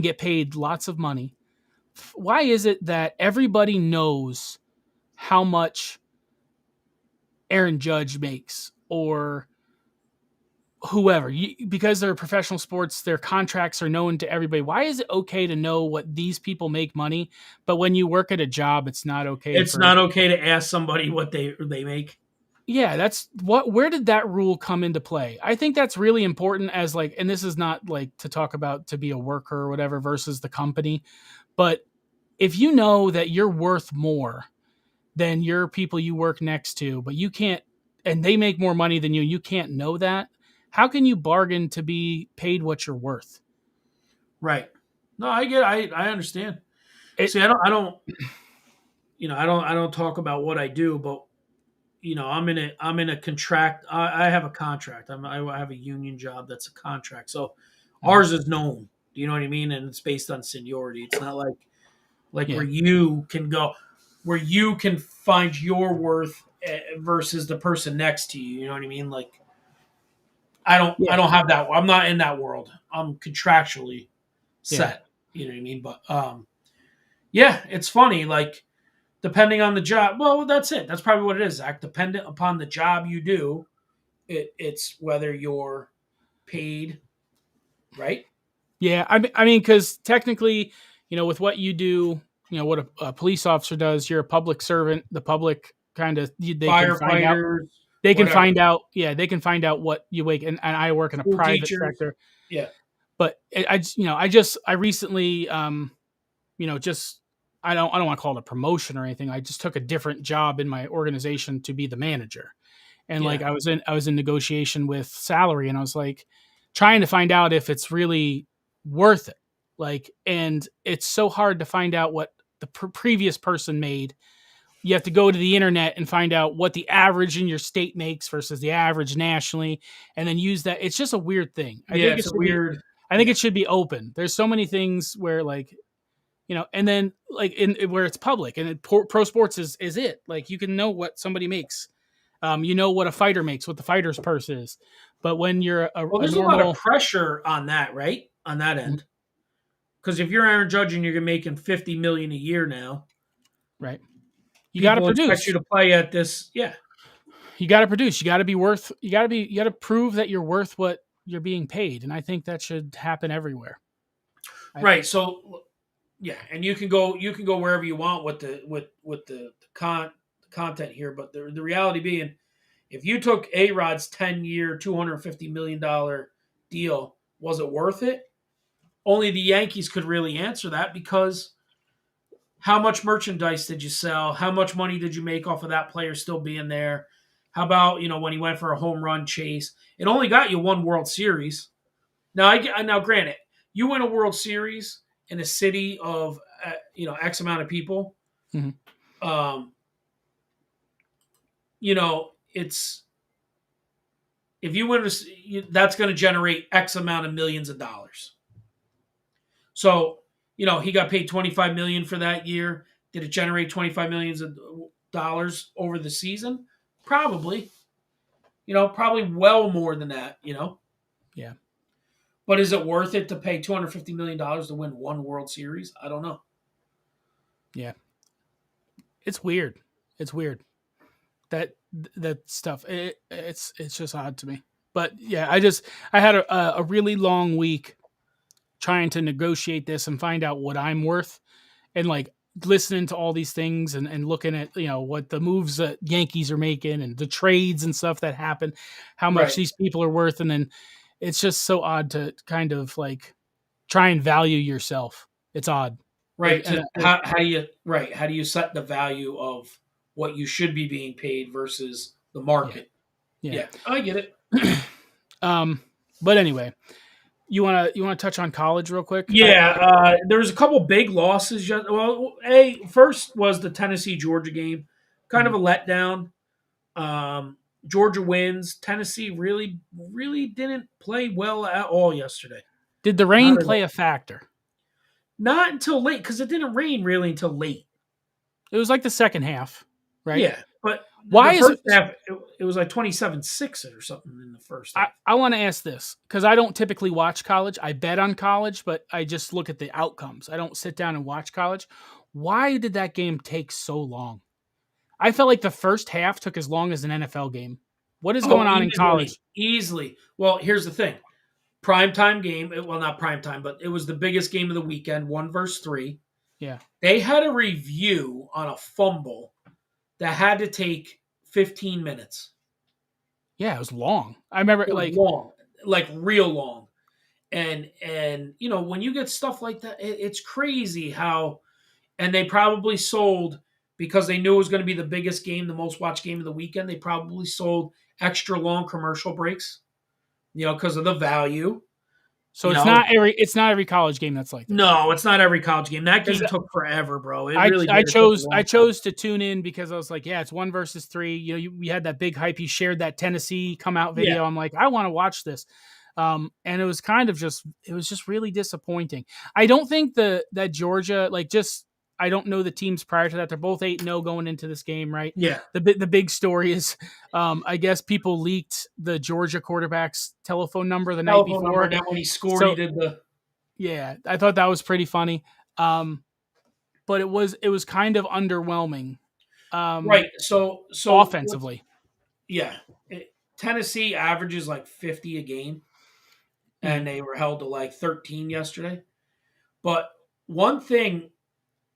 Speaker 2: get paid lots of money. Why is it that everybody knows how much Aaron Judge makes or whoever? Because they're professional sports, their contracts are known to everybody. Why is it okay to know what these people make money, but when you work at a job, it's not okay?
Speaker 1: It's not okay to ask somebody what they make.
Speaker 2: Yeah, where did that rule come into play? I think that's really important as like, and this is not like to talk about to be a worker or whatever versus the company, but if you know that you're worth more than your people you work next to, but you can't and they make more money than you. You can't know that. How can you bargain to be paid what you're worth?
Speaker 1: Right. No, I get. I understand.
Speaker 2: It,
Speaker 1: See, I don't talk about what I do, but I'm in a contract. I have a contract. I have a union job that's a contract. So
Speaker 2: Mhm.
Speaker 1: ours is known. Do you know what I mean? And it's based on seniority. It's not like
Speaker 2: Yeah,
Speaker 1: where you can find your worth versus the person next to you. You know what I mean? Like I
Speaker 2: yeah,
Speaker 1: don't have that. I'm not in that world. I'm contractually
Speaker 2: yeah,
Speaker 1: set. You know what I mean? But yeah, it's funny. Like depending on the job. Well, that's it. That's probably what it is, Zach. Dependent upon the job you do, it's whether you're paid, right?
Speaker 2: yeah. I mean, because technically, with what you do, what a police officer does, you're a public servant. The public kind of they can find out.
Speaker 1: Firefighters,
Speaker 2: They can
Speaker 1: whatever.
Speaker 2: find out. Yeah, they can find out what you wake. And I work in a
Speaker 1: School
Speaker 2: private
Speaker 1: teachers.
Speaker 2: sector,
Speaker 1: Yeah.
Speaker 2: but I recently, just I don't want to call it a promotion or anything. I just took a different job in my organization to be the manager. And like
Speaker 1: Yeah.
Speaker 2: I was in negotiation with salary, and I was like trying to find out if it's really worth it. Like, and it's so hard to find out what the previous person made. You have to go to the internet and find out what the average in your state makes versus the average nationally, and then use that. It's just a weird thing. I
Speaker 1: Yeah.
Speaker 2: think it
Speaker 1: It's a
Speaker 2: should be.
Speaker 1: weird.
Speaker 2: I think
Speaker 1: Yeah.
Speaker 2: it should be open. There's so many things where like, and then like in where it's public, and pro sports is it. Like you can know what somebody makes. You know what a fighter makes, what the fighter's purse is. But when you're
Speaker 1: Well,
Speaker 2: a
Speaker 1: there's a lot of
Speaker 2: normal,
Speaker 1: pressure on that, right? On that end, because if you're Aaron Judge and you're making 50 million a year now,
Speaker 2: right, you got to
Speaker 1: people expect you
Speaker 2: produce.
Speaker 1: to play at this. Yeah.
Speaker 2: You got to produce. You got to be worth. You got to prove that you're worth what you're being paid. And I think that should happen everywhere.
Speaker 1: Right. So yeah, and you can go wherever you want with the content here, but the reality being, if you took A Rod's 10-year, $250 million deal, was it worth it? Only the Yankees could really answer that because how much merchandise did you sell? How much money did you make off of that player still being there? How about when he went for a home run chase? It only got you one World Series. Now, granted, you win a World Series in a city of X amount of people.
Speaker 2: Mm-hmm.
Speaker 1: Um, it's if you win, that's going to generate X amount of millions of dollars. So, he got paid 25 million for that year. Did it generate 25 millions of dollars over the season? Probably. Probably well more than that.
Speaker 2: Yeah.
Speaker 1: But is it worth it to pay $250 million to win one World Series? I don't know.
Speaker 2: Yeah. It's weird. It's weird that stuff. It's just odd to me. But yeah, I had a really long week trying to negotiate this and find out what I'm worth, and like listening to all these things and looking at what the moves that Yankees are making and the trades and stuff that happen, how much
Speaker 1: Right.
Speaker 2: these people are worth, and then it's just so odd to kind of like try and value yourself. It's odd.
Speaker 1: Right. How do you set the value of what you should be being paid versus the
Speaker 2: Yeah,
Speaker 1: market?
Speaker 2: yeah.
Speaker 1: Yeah, I get it.
Speaker 2: But anyway, you wanna touch on college real quick?
Speaker 1: Yeah, there was a couple big losses. Well, first was the Tennessee Georgia game, kind of
Speaker 2: Mhm.
Speaker 1: a letdown. Georgia wins. Tennessee really, really didn't play well at all yesterday.
Speaker 2: Did the
Speaker 1: Not
Speaker 2: rain
Speaker 1: at
Speaker 2: play
Speaker 1: all.
Speaker 2: a factor?
Speaker 1: Not until late because it didn't rain really until late.
Speaker 2: It was like the second half, right?
Speaker 1: Yeah, but the
Speaker 2: Why is
Speaker 1: first
Speaker 2: it?
Speaker 1: half it was like 27-6 or something in the first half.
Speaker 2: I want to ask this because I don't typically watch college. I bet on college, but I just look at the outcomes. I don't sit down and watch college. Why did that game take so long? I felt like the first half took as long as an NFL game. What is
Speaker 1: Oh,
Speaker 2: going on in
Speaker 1: easily,
Speaker 2: college?
Speaker 1: easily. Well, here's the thing: primetime game. Well, not primetime, but it was the biggest game of the weekend. 1 versus 3.
Speaker 2: Yeah.
Speaker 1: They had a review on a fumble that had to take 15 minutes.
Speaker 2: Yeah, it was long. I remember
Speaker 1: It was
Speaker 2: like
Speaker 1: long, like real long. And when you get stuff like that, it's crazy how. And they probably sold because they knew it was going to be the biggest game, the most watched game of the weekend. They probably sold extra long commercial breaks, because of the value.
Speaker 2: So it's not every college game that's like this.
Speaker 1: No, it's not every college game. That
Speaker 2: 'Cause
Speaker 1: game took forever, bro. It
Speaker 2: I
Speaker 1: really did.
Speaker 2: I
Speaker 1: It took a
Speaker 2: chose I
Speaker 1: long time.
Speaker 2: chose to tune in because I was like, yeah, it's 1 versus 3. We had that big hype. You shared that Tennessee come out
Speaker 1: Yeah.
Speaker 2: video. I'm like, I want to watch this. And it was just really disappointing. I don't think that Georgia, I don't know the teams prior to that. They're both 8-0 going into this game, right?
Speaker 1: Yeah.
Speaker 2: The big story is, I guess people leaked the Georgia quarterback's telephone number the night
Speaker 1: Telephone number,
Speaker 2: before.
Speaker 1: and then when he scored,
Speaker 2: So
Speaker 1: he did the
Speaker 2: yeah, I thought that was pretty funny. But it was kind of underwhelming.
Speaker 1: right. So
Speaker 2: Offensively.
Speaker 1: yeah. Tennessee averages like 50 a game, and they were held to like 13 yesterday. But one thing,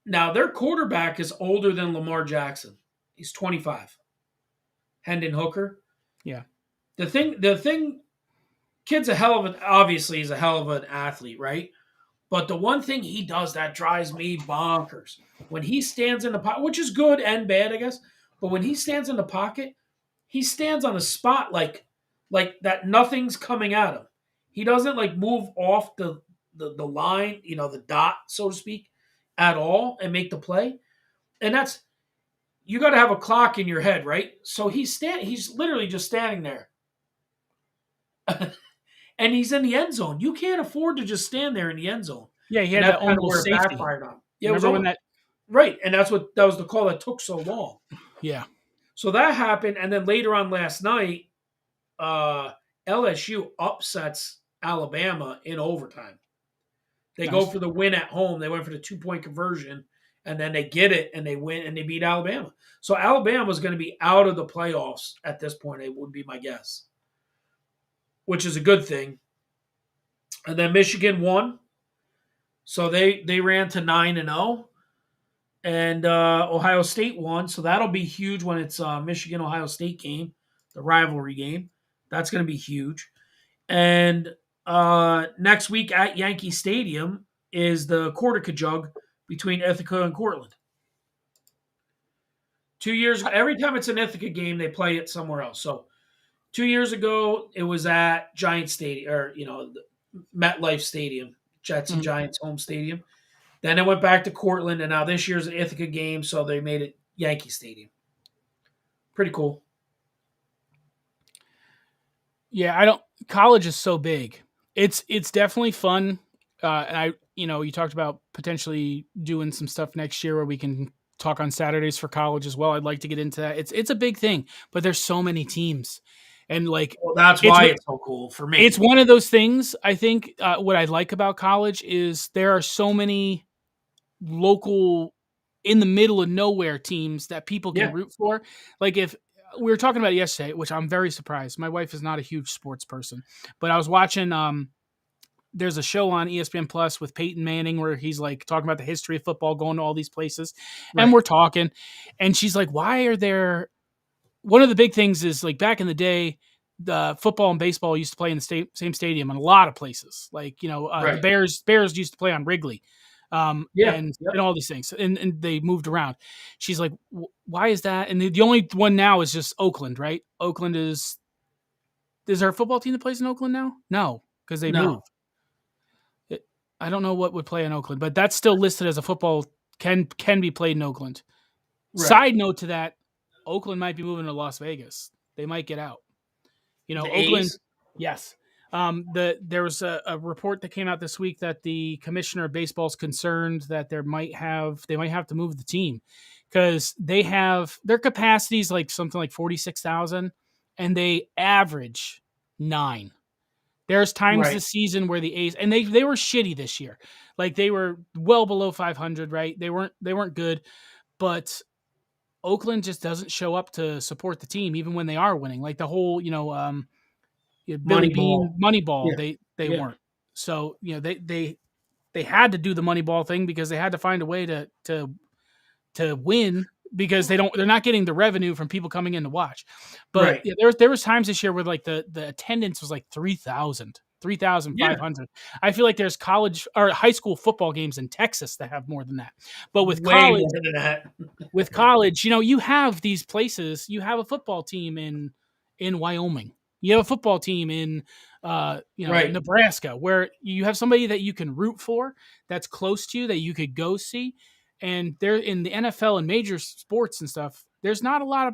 Speaker 1: now their quarterback is older than Lamar Jackson. He's 25. Hendon Hooker.
Speaker 2: Yeah.
Speaker 1: The thing, kid's obviously he's a hell of an athlete, right? But the one thing he does that drives me bonkers, when he stands in the pocket, which is good and bad, I guess, but when he stands in the pocket, he stands on a spot like that nothing's coming at him. He doesn't like move off the line, the dot, so to speak, at all and make the play. And that's, you got to have a clock in your head, right? So he's literally just standing there. And he's in the end zone. You can't afford to just stand there in the end zone.
Speaker 2: Yeah, he had
Speaker 1: And
Speaker 2: that
Speaker 1: that's kind of where
Speaker 2: almost
Speaker 1: it
Speaker 2: safety.
Speaker 1: backfired on him. Yeah,
Speaker 2: Remember when that?
Speaker 1: Right, and that was the call that took so long.
Speaker 2: Yeah.
Speaker 1: So that happened, and then later on last night, LSU upsets Alabama in overtime. They go for the win at home. They went for the 2-point conversion, and then they get it, and they win, and they beat Alabama. So Alabama's going to be out of the playoffs at this point, it would be my guess, which is a good thing. And then Michigan won. So they ran to 9-0. And Ohio State won. So that'll be huge when it's Michigan-Ohio State game, the rivalry game. That's going to be huge. And next week at Yankee Stadium is the Quarter-Jug between Ithaca and Cortland. 2 years ago, every time it's an Ithaca game, they play it somewhere else. So 2 years ago, it was at Giant Stadium, or MetLife Stadium, Jets and Giants home stadium. Then it went back to Cortland, and now this year's an Ithaca game, so they made it Yankee Stadium. Pretty cool.
Speaker 2: Yeah, college is so big. It's definitely fun. And you talked about potentially doing some stuff next year where we can talk on Saturdays for college as well. I'd like to get into that. It's a big thing, but there's so many teams. And
Speaker 1: that's why it's so cool for me.
Speaker 2: It's one of those things. I think what I like about college is there are so many local, in the middle of nowhere teams that people can root for. Like, if we were talking about it yesterday, which I'm very surprised. My wife is not a huge sports person, but I was watching. There's a show on ESPN Plus with Peyton Manning where he's like talking about the history of football, going to all these places, and we're talking, and she's like, "Why are there?" One of the big things is, like, back in the day, the football and baseball used to play in the same stadium in a lot of places. Like, the Bears used to play on Wrigley, and all these things, and they moved around. She's like, why is that? And the only one now is just Oakland, right? Oakland is there a football team that plays in Oakland now? No, because they moved. I don't know what would play in Oakland, but that's still listed as a football can be played in Oakland. Right. Side note to that, Oakland might be moving to Las Vegas. They might get out. Oakland.
Speaker 1: A's?
Speaker 2: Yes. There was a report that came out this week that the commissioner of baseball is concerned that they might have to move the team because they have their capacity is like something like 46,000 and they average 9. There's times this season where the A's, and they were shitty this year. Like, they were well below 500, right? They weren't good, but Oakland just doesn't show up to support the team even when they are winning. Like the whole, Billy Bean Moneyball, they weren't. So, they had to do the Moneyball thing because they had to find a way to win because they're not getting the revenue from people coming in to watch. But there was times this year where like the attendance was like 3,000
Speaker 1: Yeah,
Speaker 2: 3,500. I feel like there's college or high school football games in Texas that have more than that. But
Speaker 1: way more than that.
Speaker 2: with college, you have these places. You have a football team in Wyoming. You have a football team in
Speaker 1: Right.
Speaker 2: Nebraska, where you have somebody that you can root for that's close to you that you could go see. And they're in the NFL and major sports and stuff. There's not a lot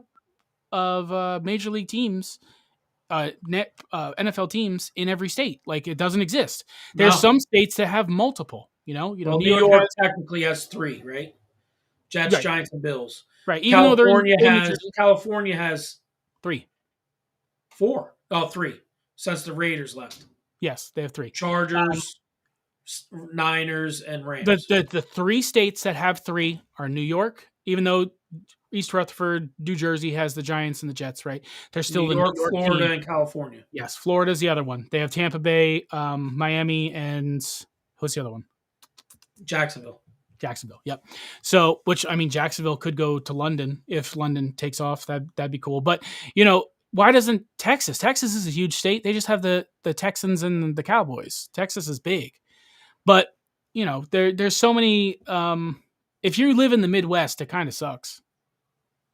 Speaker 2: of major league teams, NFL teams in every state. Like it doesn't exist. There's
Speaker 1: No.
Speaker 2: some states that have multiple.
Speaker 1: Well,
Speaker 2: New
Speaker 1: New
Speaker 2: York
Speaker 1: York
Speaker 2: has
Speaker 1: technically has three, right? Jets,
Speaker 2: right,
Speaker 1: Giants, and Bills.
Speaker 2: right. Even though they're in New Jersey,
Speaker 1: California has
Speaker 2: three.
Speaker 1: four. Oh, three since the Raiders left.
Speaker 2: Yes, they have three.
Speaker 1: Chargers, Niners, and
Speaker 2: The,
Speaker 1: Rams.
Speaker 2: the the three states that have three are New York, even though East Rutherford, New Jersey has the Giants and the Jets, right? They're
Speaker 1: New
Speaker 2: still the New
Speaker 1: York,
Speaker 2: York
Speaker 1: Florida,
Speaker 2: team.
Speaker 1: and California.
Speaker 2: Yes, Florida's the other one. They have Tampa Bay, Miami, and who's the other one?
Speaker 1: Jacksonville.
Speaker 2: Jacksonville. Yep. So, which I mean, Jacksonville could go to London if London takes off. That'd be cool. But why doesn't Texas? Texas is a huge state. They just have the Texans and the Cowboys. Texas is big, but there's so many. If you live in the Midwest, it kind of sucks.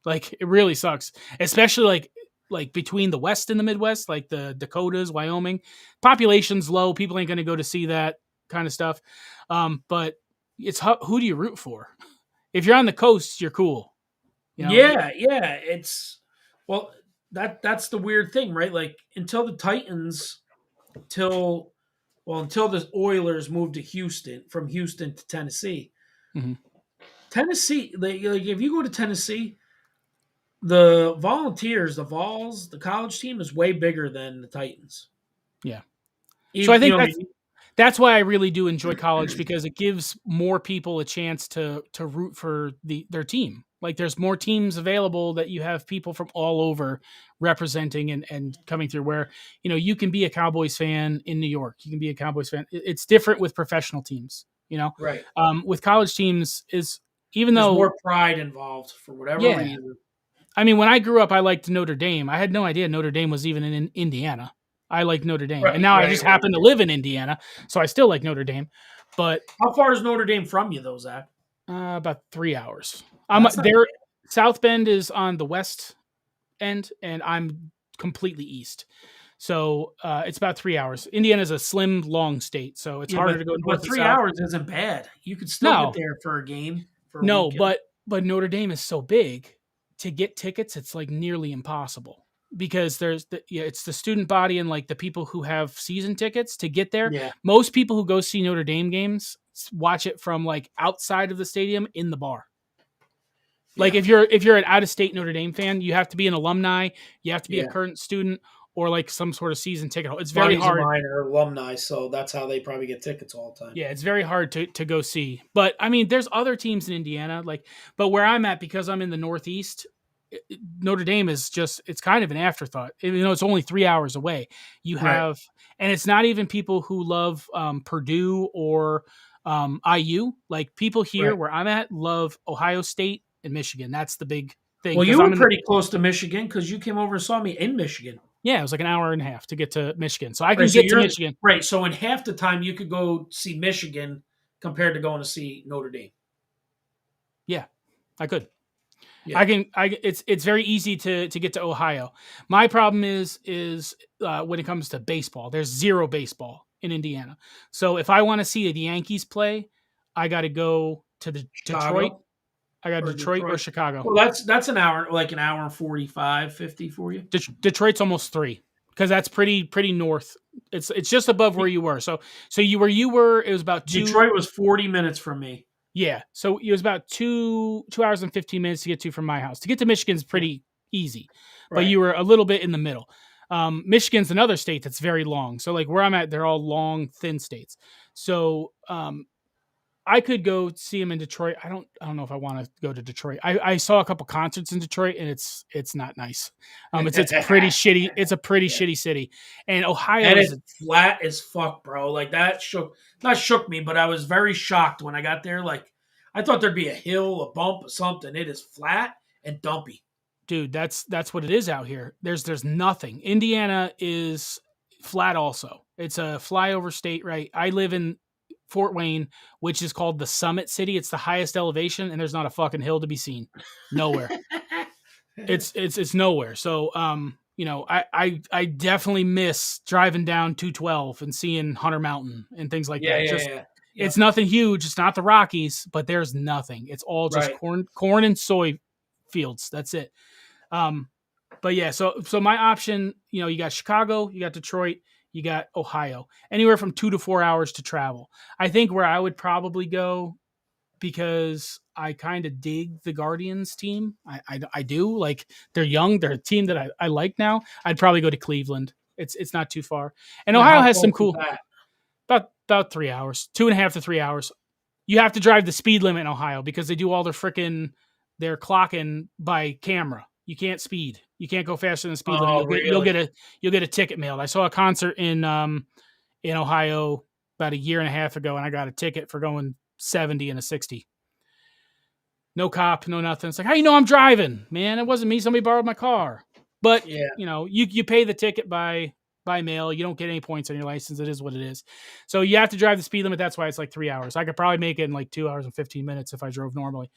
Speaker 2: Like it really sucks, especially like between the West and the Midwest, like the Dakotas, Wyoming. Population's low. People ain't going to go to see that kind of stuff. But it's who do you root for? If you're on the coast, you're cool.
Speaker 1: Yeah, yeah. Well, that's the weird thing, right? Like until the Titans, until the Oilers moved to Houston, from Houston to Tennessee.
Speaker 2: Mm-hmm.
Speaker 1: Tennessee, like if you go to Tennessee, the Volunteers, the Vols, the college team is way bigger than the Titans.
Speaker 2: Yeah. So I
Speaker 1: Even,
Speaker 2: think
Speaker 1: what I mean?
Speaker 2: that's why I really do enjoy college, because it gives more people a chance to root for their team. Like there's more teams available that you have people from all over representing and coming through, where you can be a Cowboys fan in New York, you can be a Cowboys fan. It's different with professional teams.
Speaker 1: Right.
Speaker 2: With college teams is even
Speaker 1: There's
Speaker 2: though
Speaker 1: more pride involved for whatever
Speaker 2: yeah.
Speaker 1: reason.
Speaker 2: I mean, when I grew up, I liked Notre Dame. I had no idea Notre Dame was even in Indiana. I like Notre Dame, and
Speaker 1: Right,
Speaker 2: now I
Speaker 1: right,
Speaker 2: just
Speaker 1: right.
Speaker 2: happen to live in Indiana, so I still like Notre Dame. But
Speaker 1: How far is Notre Dame from you, though, Zach?
Speaker 2: about 3 hours.
Speaker 1: That's not
Speaker 2: There. South Bend is on the west end, and I'm completely east. So it's about 3 hours. Indiana's a slim, long state, so it's
Speaker 1: yeah,
Speaker 2: harder to go north
Speaker 1: but
Speaker 2: and
Speaker 1: three
Speaker 2: south.
Speaker 1: hours isn't bad. You could still get
Speaker 2: No,
Speaker 1: there for a game for a
Speaker 2: no,
Speaker 1: weekend.
Speaker 2: but Notre Dame is so big, to get tickets, it's like nearly impossible, because it's the student body and like the people who have season tickets to get there.
Speaker 1: Yeah,
Speaker 2: Most people who go see Notre Dame games watch it from like outside of the stadium in the bar. Like
Speaker 1: yeah,
Speaker 2: if you're an out of state Notre Dame fan, you have to be an alumni, you have to be a
Speaker 1: yeah.
Speaker 2: current student, or like some sort of season ticket holder. It's very
Speaker 1: Buddies of
Speaker 2: hard.
Speaker 1: mine are alumni, so that's how they probably get tickets all the time.
Speaker 2: Yeah, it's very hard to go see. But I mean, there's other teams in Indiana, but where I'm at, because I'm in the Northeast, Notre Dame is it's kind of an afterthought. It's only 3 hours away. You
Speaker 1: Right.
Speaker 2: have, and it's not even people who love Purdue or IU. Like people here
Speaker 1: Right.
Speaker 2: where I'm at love Ohio State and Michigan. That's the big thing.
Speaker 1: Well,
Speaker 2: Because
Speaker 1: you
Speaker 2: I'm
Speaker 1: were
Speaker 2: in
Speaker 1: pretty close to Michigan because you came over and saw me in Michigan.
Speaker 2: it was like an hour and a half to get to Michigan. So I can
Speaker 1: Right. So
Speaker 2: get to
Speaker 1: you're
Speaker 2: Michigan.
Speaker 1: right. So in half the time you could go see Michigan compared to going to see Notre Dame.
Speaker 2: Yeah, I could.
Speaker 1: Yeah.
Speaker 2: It's very easy to get to Ohio. My problem is when it comes to baseball, there's zero baseball in Indiana. So if I want to see the Yankees play, I got to go to the Detroit.
Speaker 1: Chicago
Speaker 2: I got
Speaker 1: or
Speaker 2: Detroit or
Speaker 1: Detroit.
Speaker 2: Chicago.
Speaker 1: Well, that's an hour, like an hour and 45, 50 for you.
Speaker 2: Detroit's almost 3, because that's pretty north. It's just above where you were. So where you were, it was about 2.
Speaker 1: Detroit was 40 minutes from me.
Speaker 2: Yeah, so it was about 2 hours and 15 minutes to get to from my house. To get to Michigan's pretty easy, but
Speaker 1: Right.
Speaker 2: you were a little bit in the middle. Michigan's another state that's very long. So like where I'm at, they're all long, thin states. So I could go see him in Detroit. I don't know if I want to go to Detroit. I saw a couple concerts in Detroit, and it's not nice. It's pretty shitty. It's a pretty shitty city, and Ohio
Speaker 1: And
Speaker 2: is
Speaker 1: it's flat as fuck, bro. Like that not shook me, but I was very shocked when I got there. Like I thought there'd be a hill, a bump, something. It is flat and dumpy.
Speaker 2: dude. That's what it is out here. There's nothing. Indiana is flat also. It's a flyover state, right? I live in Fort Wayne, which is called the Summit City. It's the highest elevation, and there's not a fucking hill to be seen. Nowhere. It's nowhere. So I definitely miss driving down 212 and seeing Hunter Mountain and things like that. Just
Speaker 1: Yeah.
Speaker 2: it's nothing huge. It's not the Rockies, but there's nothing. It's all just
Speaker 1: Right.
Speaker 2: corn and soy fields. That's it. But yeah, so my option, you got Chicago, you got Detroit, you got Ohio, anywhere from 2 to 4 hours to travel. I think where I would probably go, because I kind of dig the Guardians team. I do. Like, they're young. They're a team that I like now. I'd probably go to Cleveland. It's not too far. And
Speaker 1: Now,
Speaker 2: Ohio
Speaker 1: how
Speaker 2: has some
Speaker 1: close is
Speaker 2: cool,
Speaker 1: that?
Speaker 2: about 3 hours, 2.5 to 3 hours. You have to drive the speed limit in Ohio because they do all their clocking by camera. You can't speed. You can't go faster than the speed limit.
Speaker 1: Oh,
Speaker 2: You'll
Speaker 1: really?
Speaker 2: get a ticket mailed. I saw a concert in Ohio about a year and a half ago, and I got a ticket for going 70 and a 60. No cop, no nothing. It's like, how you know I'm driving? Man, it wasn't me. Somebody borrowed my car. But
Speaker 1: Yeah.
Speaker 2: you pay the ticket by mail. You don't get any points on your license. It is what it is. So you have to drive the speed limit. That's why it's like 3 hours. I could probably make it in like 2 hours and 15 minutes if I drove normally.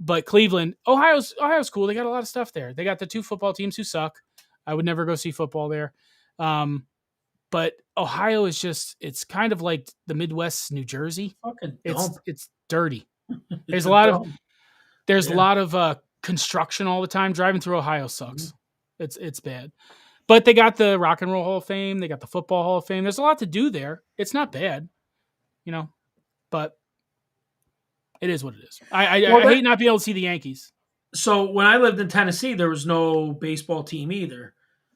Speaker 2: But Cleveland, Ohio's cool. They got a lot of stuff there. They got the 2 football teams who suck. I would never go see football there. But Ohio is it's kind of like the Midwest, New Jersey.
Speaker 1: Fucking dumb.
Speaker 2: It's dirty. There's
Speaker 1: It's
Speaker 2: a lot
Speaker 1: dumb.
Speaker 2: of construction all the time. Driving through Ohio sucks. Mm-hmm. It's bad. But they got the Rock and Roll Hall of Fame. They got the Football Hall of Fame. There's a lot to do there. It's not bad, but it is what it is. I hate not being able to see the Yankees.
Speaker 1: So when I lived in Tennessee, there was no baseball team either.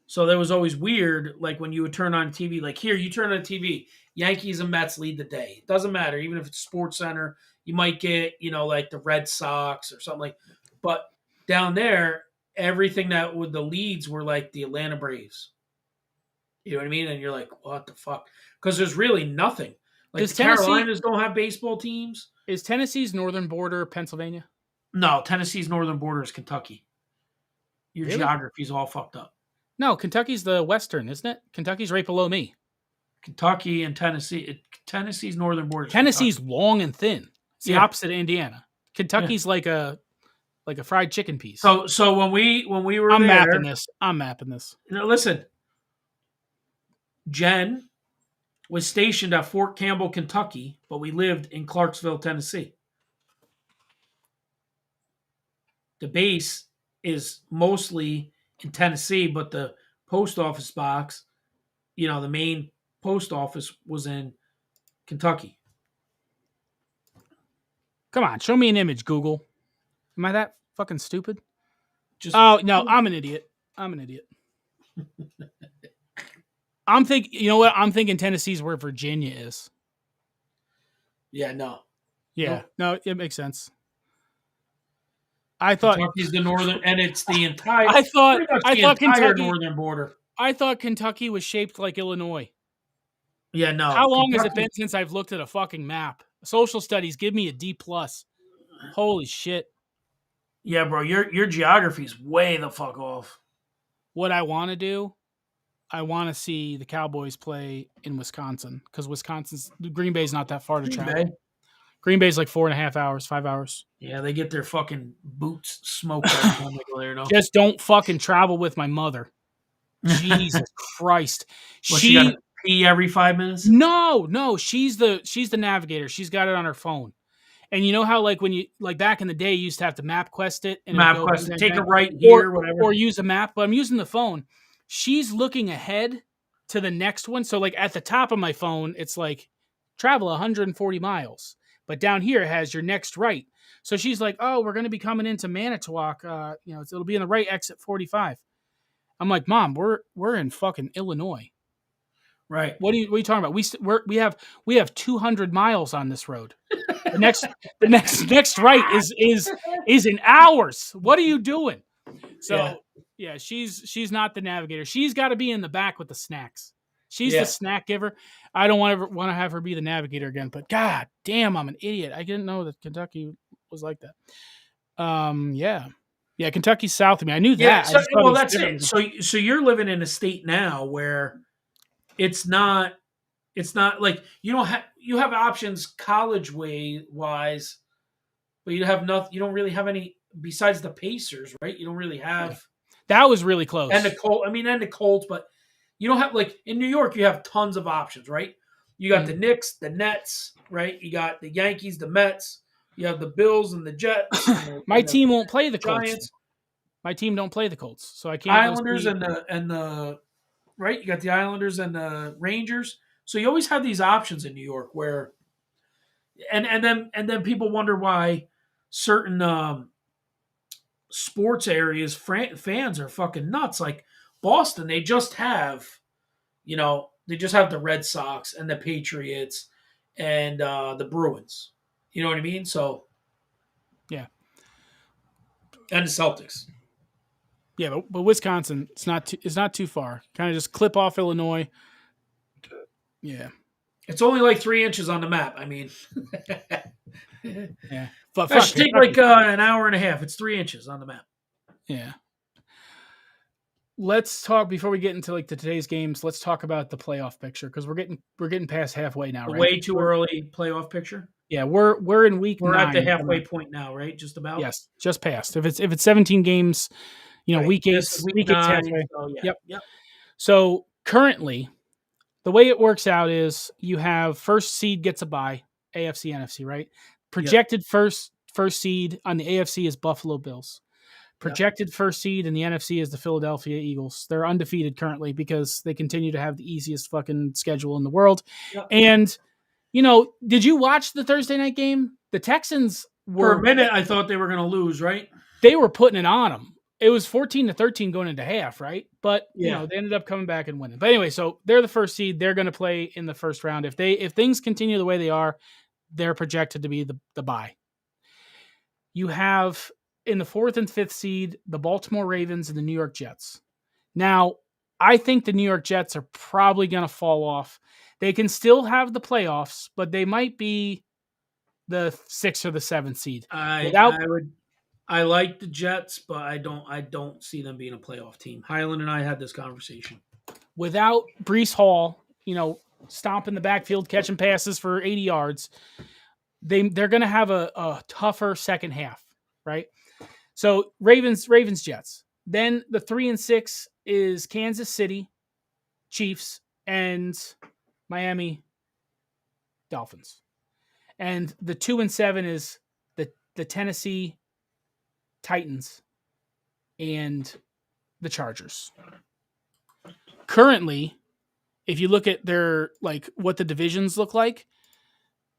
Speaker 1: So that was always weird. Like when you would turn on TV, like here, you turn on TV, Yankees and Mets lead the day. It doesn't matter. Even if it's Sports Center, you might get, like the Red Sox or something like. But down there, everything that the leads were like the Atlanta Braves. You know what I mean? And you're like, what the fuck? Because there's really nothing. Like the Carolinas don't have baseball teams.
Speaker 2: Is Tennessee's northern border Pennsylvania?
Speaker 1: No, Tennessee's northern border is Kentucky. Your geography's all fucked up.
Speaker 2: No, Kentucky's the western, isn't it? Kentucky's right below me.
Speaker 1: Kentucky and Tennessee. Tennessee's northern border.
Speaker 2: Tennessee's long and thin. It's the opposite of Indiana. Kentucky's like a fried chicken piece.
Speaker 1: So when we were
Speaker 2: I'm
Speaker 1: there,
Speaker 2: mapping this.
Speaker 1: Now listen, Jen was stationed at Fort Campbell, Kentucky, but we lived in Clarksville, Tennessee. The base is mostly in Tennessee, but the post office box, the main post office was in Kentucky.
Speaker 2: Come on, show me an image, Google. Am I that fucking stupid? Oh, no, I'm an idiot. I'm thinking, you know what? I'm thinking Tennessee's where Virginia is.
Speaker 1: Yeah, no.
Speaker 2: Yeah, no, it makes sense. I thought
Speaker 1: Kentucky's the northern, and it's the entire.
Speaker 2: I thought Kentucky
Speaker 1: northern border.
Speaker 2: I thought Kentucky was shaped like Illinois.
Speaker 1: Yeah, no.
Speaker 2: How long has it been since I've looked at a fucking map? Social studies, give me a D+. Holy shit.
Speaker 1: Yeah, bro, your geography's way the fuck off.
Speaker 2: What I want to do, I want to see the Cowboys play in Wisconsin, because Green Bay's not that far to travel. Green Bay's like 4.5 hours, 5 hours.
Speaker 1: Yeah, they get their fucking boots smoked every time they go there. No,
Speaker 2: just don't fucking travel with my mother. Jesus Christ,
Speaker 1: she gotta pee every 5 minutes.
Speaker 2: No, she's the navigator. She's got it on her phone. And you know how when you back in the day, you used to have to MapQuest it and
Speaker 1: take a right here, whatever,
Speaker 2: or use a map. But I'm using the phone. She's looking ahead to the next one. So at the top of my phone, it's like travel 140 miles. But down here it has your next right. So she's like, oh, we're going to be coming into Manitowoc. It'll be in the right exit 45. I'm like, Mom, we're in fucking Illinois.
Speaker 1: Right.
Speaker 2: What are you talking about? We have 200 miles on this road. The next right is in hours. What are you doing? So yeah, she's not the navigator. She's got to be in the back with the snacks. She's the snack giver. I don't want to have her be the navigator again. But god damn, I'm an idiot. I didn't know that Kentucky was like that. Yeah, Kentucky's south of me. I knew that.
Speaker 1: That's it. So you're living in a state now where it's not like you have options college wise, but you have nothing. You don't really have any besides the Pacers, right? You don't really
Speaker 2: Yeah.
Speaker 1: have
Speaker 2: That was really
Speaker 1: and the
Speaker 2: close.
Speaker 1: Colt. I mean, and the Colts, but you don't have like in New York. You have tons of options, right? You got the
Speaker 2: Mm.
Speaker 1: Knicks, the Nets, right? You got the Yankees, the Mets. You have the Bills and the Jets
Speaker 2: My
Speaker 1: and the
Speaker 2: team won't play the Colts.
Speaker 1: Giants,
Speaker 2: My team don't play the Colts, so I can't go
Speaker 1: Islanders,
Speaker 2: see.
Speaker 1: and the right. You got the Islanders and the Rangers. So you always have these options in New York where and then people wonder why certain sports areas fans are fucking nuts. Like Boston, they just have the Red Sox and the Patriots and the Bruins. You know what I mean? So
Speaker 2: Yeah,
Speaker 1: and the Celtics.
Speaker 2: yeah, but Wisconsin, it's not too far. Kind of just clip off Illinois. Yeah,
Speaker 1: It's only like 3 inches on the map. I mean,
Speaker 2: yeah. But
Speaker 1: that
Speaker 2: fuck
Speaker 1: should take like
Speaker 2: Kentucky.
Speaker 1: an hour and a half. It's 3 inches on the map.
Speaker 2: Yeah. Let's talk before we get into like today's games. Let's talk about the playoff picture because we're getting past halfway now, right?
Speaker 1: Way too early playoff picture.
Speaker 2: Yeah, we're in week
Speaker 1: We're at the
Speaker 2: 9.
Speaker 1: halfway point now, right? Just about.
Speaker 2: Yes, just passed. If it's 17 games,
Speaker 1: Right.
Speaker 2: week
Speaker 1: This is
Speaker 2: eight's
Speaker 1: week
Speaker 2: week eight's
Speaker 1: 9.
Speaker 2: halfway.
Speaker 1: So yeah.
Speaker 2: Yep.
Speaker 1: Yep.
Speaker 2: So currently, the way it works out is you have first seed gets a bye, AFC, NFC, right?
Speaker 1: Yep.
Speaker 2: Projected first seed on the AFC is Buffalo Bills.
Speaker 1: Yep.
Speaker 2: Projected first seed in the NFC is the Philadelphia Eagles. They're undefeated currently because they continue to have the easiest fucking schedule in the world.
Speaker 1: Yep.
Speaker 2: And did you watch the Thursday night game? The Texans
Speaker 1: For a
Speaker 2: were
Speaker 1: minute, I thought they were going to lose, right?
Speaker 2: they were putting it on them. It was 14-13 going into half, right? But
Speaker 1: Yeah.
Speaker 2: they ended up coming back and winning. But anyway, so they're the first seed. They're going to play in the first round. If things continue the way they are, they're projected to be the bye. You have in the 4th and 5th seed the Baltimore Ravens and the New York Jets. Now, I think the New York Jets are probably going to fall off. They can still have the playoffs, but they might be the 6th or the 7th seed.
Speaker 1: I like the Jets, but I don't see them being a playoff team. Highland and I had this conversation.
Speaker 2: Without Brees Hall, stomping the backfield, catching passes for 80 yards, they're going to have a tougher second half, right? So Ravens, Jets. Then the 3 and 6 is Kansas City, Chiefs, and Miami Dolphins. And the 2 and 7 is the Tennessee Titans and the Chargers. Currently, if you look at their what the divisions look like,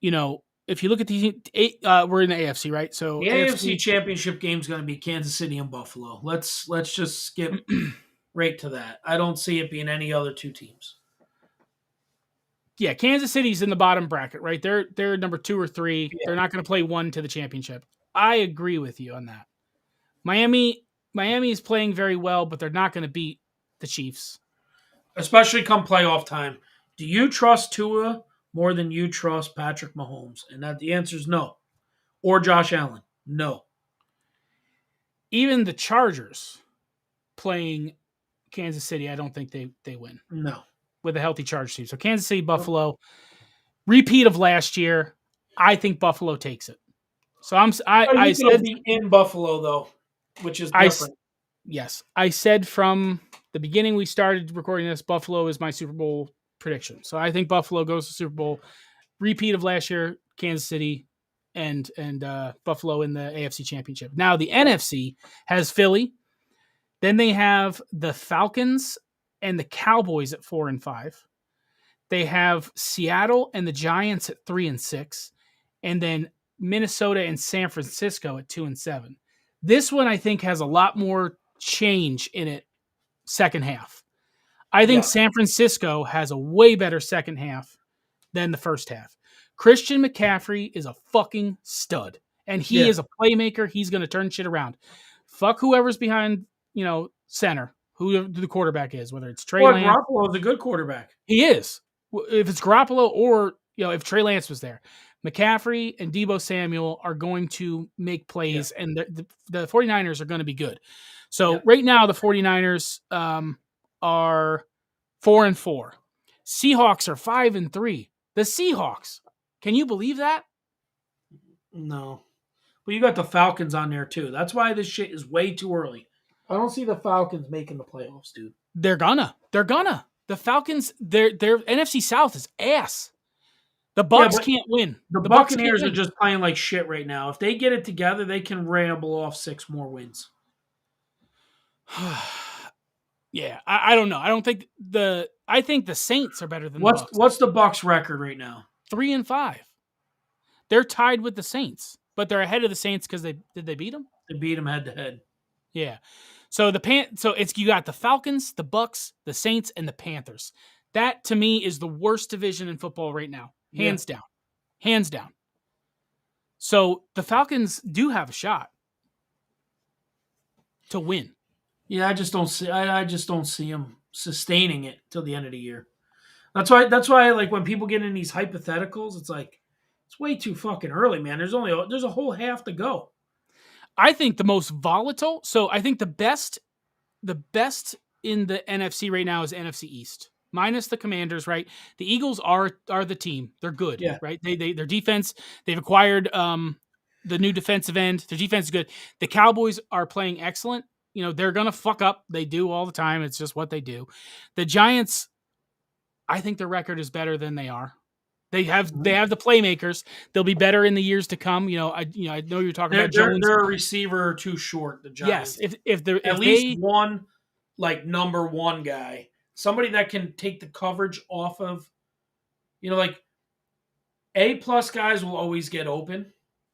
Speaker 2: if you look at these, we're in the AFC, right? So
Speaker 1: The AFC Championship game is going to be Kansas City and Buffalo. Let's just skip right to that. I don't see it being any other two teams.
Speaker 2: Yeah, Kansas City's in the bottom bracket, right? They're number 2 or 3. Yeah. They're not going to play one to the championship. I agree with you on that. Miami is playing very well, but they're not going to beat the Chiefs.
Speaker 1: Especially come playoff time. Do you trust Tua more than you trust Patrick Mahomes? And the answer is no. Or Josh Allen? No.
Speaker 2: Even the Chargers playing Kansas City, I don't think they win.
Speaker 1: No.
Speaker 2: With a healthy Chargers team. So Kansas City, Buffalo, repeat of last year. I think Buffalo takes it. So I said
Speaker 1: be in Buffalo though, which is different.
Speaker 2: Yes, I said from the beginning we started recording this, Buffalo is my Super Bowl prediction. So I think Buffalo goes to Super Bowl. Repeat of last year, Kansas City and Buffalo in the AFC Championship. Now the NFC has Philly. Then they have the Falcons and the Cowboys at 4 and 5. They have Seattle and the Giants at 3 and 6, and then Minnesota and San Francisco at 2 and 7. This one I think has a lot more change in it second half. I think San Francisco has a way better second half than the first half. Christian McCaffrey is a fucking stud, and he is a playmaker. He's going to turn shit around. Fuck whoever's behind, center, who the quarterback is, whether it's Trey Lance.
Speaker 1: Garoppolo is a good quarterback.
Speaker 2: He is. If it's Garoppolo or, if Trey Lance was there. McCaffrey and Deebo Samuel are going to make plays, and the 49ers are going to be good. So right now the 49ers are 4 and 4. Seahawks are 5-3. The Seahawks. Can you believe that?
Speaker 1: No. But you got the Falcons on there too. That's why this shit is way too early. I don't see the Falcons making the playoffs, dude.
Speaker 2: They're gonna. The Falcons, their NFC South is ass. The Bucks can't win.
Speaker 1: The
Speaker 2: Bucks
Speaker 1: Buccaneers
Speaker 2: can't
Speaker 1: are just playing like shit right now. If they get it together, they can ramble off 6 more wins.
Speaker 2: Yeah, I don't know. I think the Saints are better than the Bucks.
Speaker 1: What's the Bucks record right now?
Speaker 2: 3-5. They're tied with the Saints, but they're ahead of the Saints because did they beat them?
Speaker 1: They beat them head to head.
Speaker 2: Yeah. So you got the Falcons, the Bucks, the Saints, and the Panthers. That to me is the worst division in football right now, hands down. So the Falcons do have a shot to win.
Speaker 1: Yeah, I just don't see them sustaining it till the end of the year. That's why like when people get in these hypotheticals, it's like it's way too fucking early, man. There's a whole half to go.
Speaker 2: I think the most volatile. So I think the best in the NFC right now is NFC East, minus the Commanders. Right, the Eagles are the team. They're good.
Speaker 1: Yeah.
Speaker 2: Right. Their defense. They've acquired the new defensive end. Their defense is good. The Cowboys are playing excellent. You know they're gonna fuck up. They do all the time. It's just what they do. The Giants. I think their record is better than they are. They have the playmakers. They'll be better in the years to come. I know you're talking about Jones.
Speaker 1: They're a receiver too short. The Giants.
Speaker 2: Yes, if they're
Speaker 1: at least one like number one guy, somebody that can take the coverage off of, like A+ guys will always get open,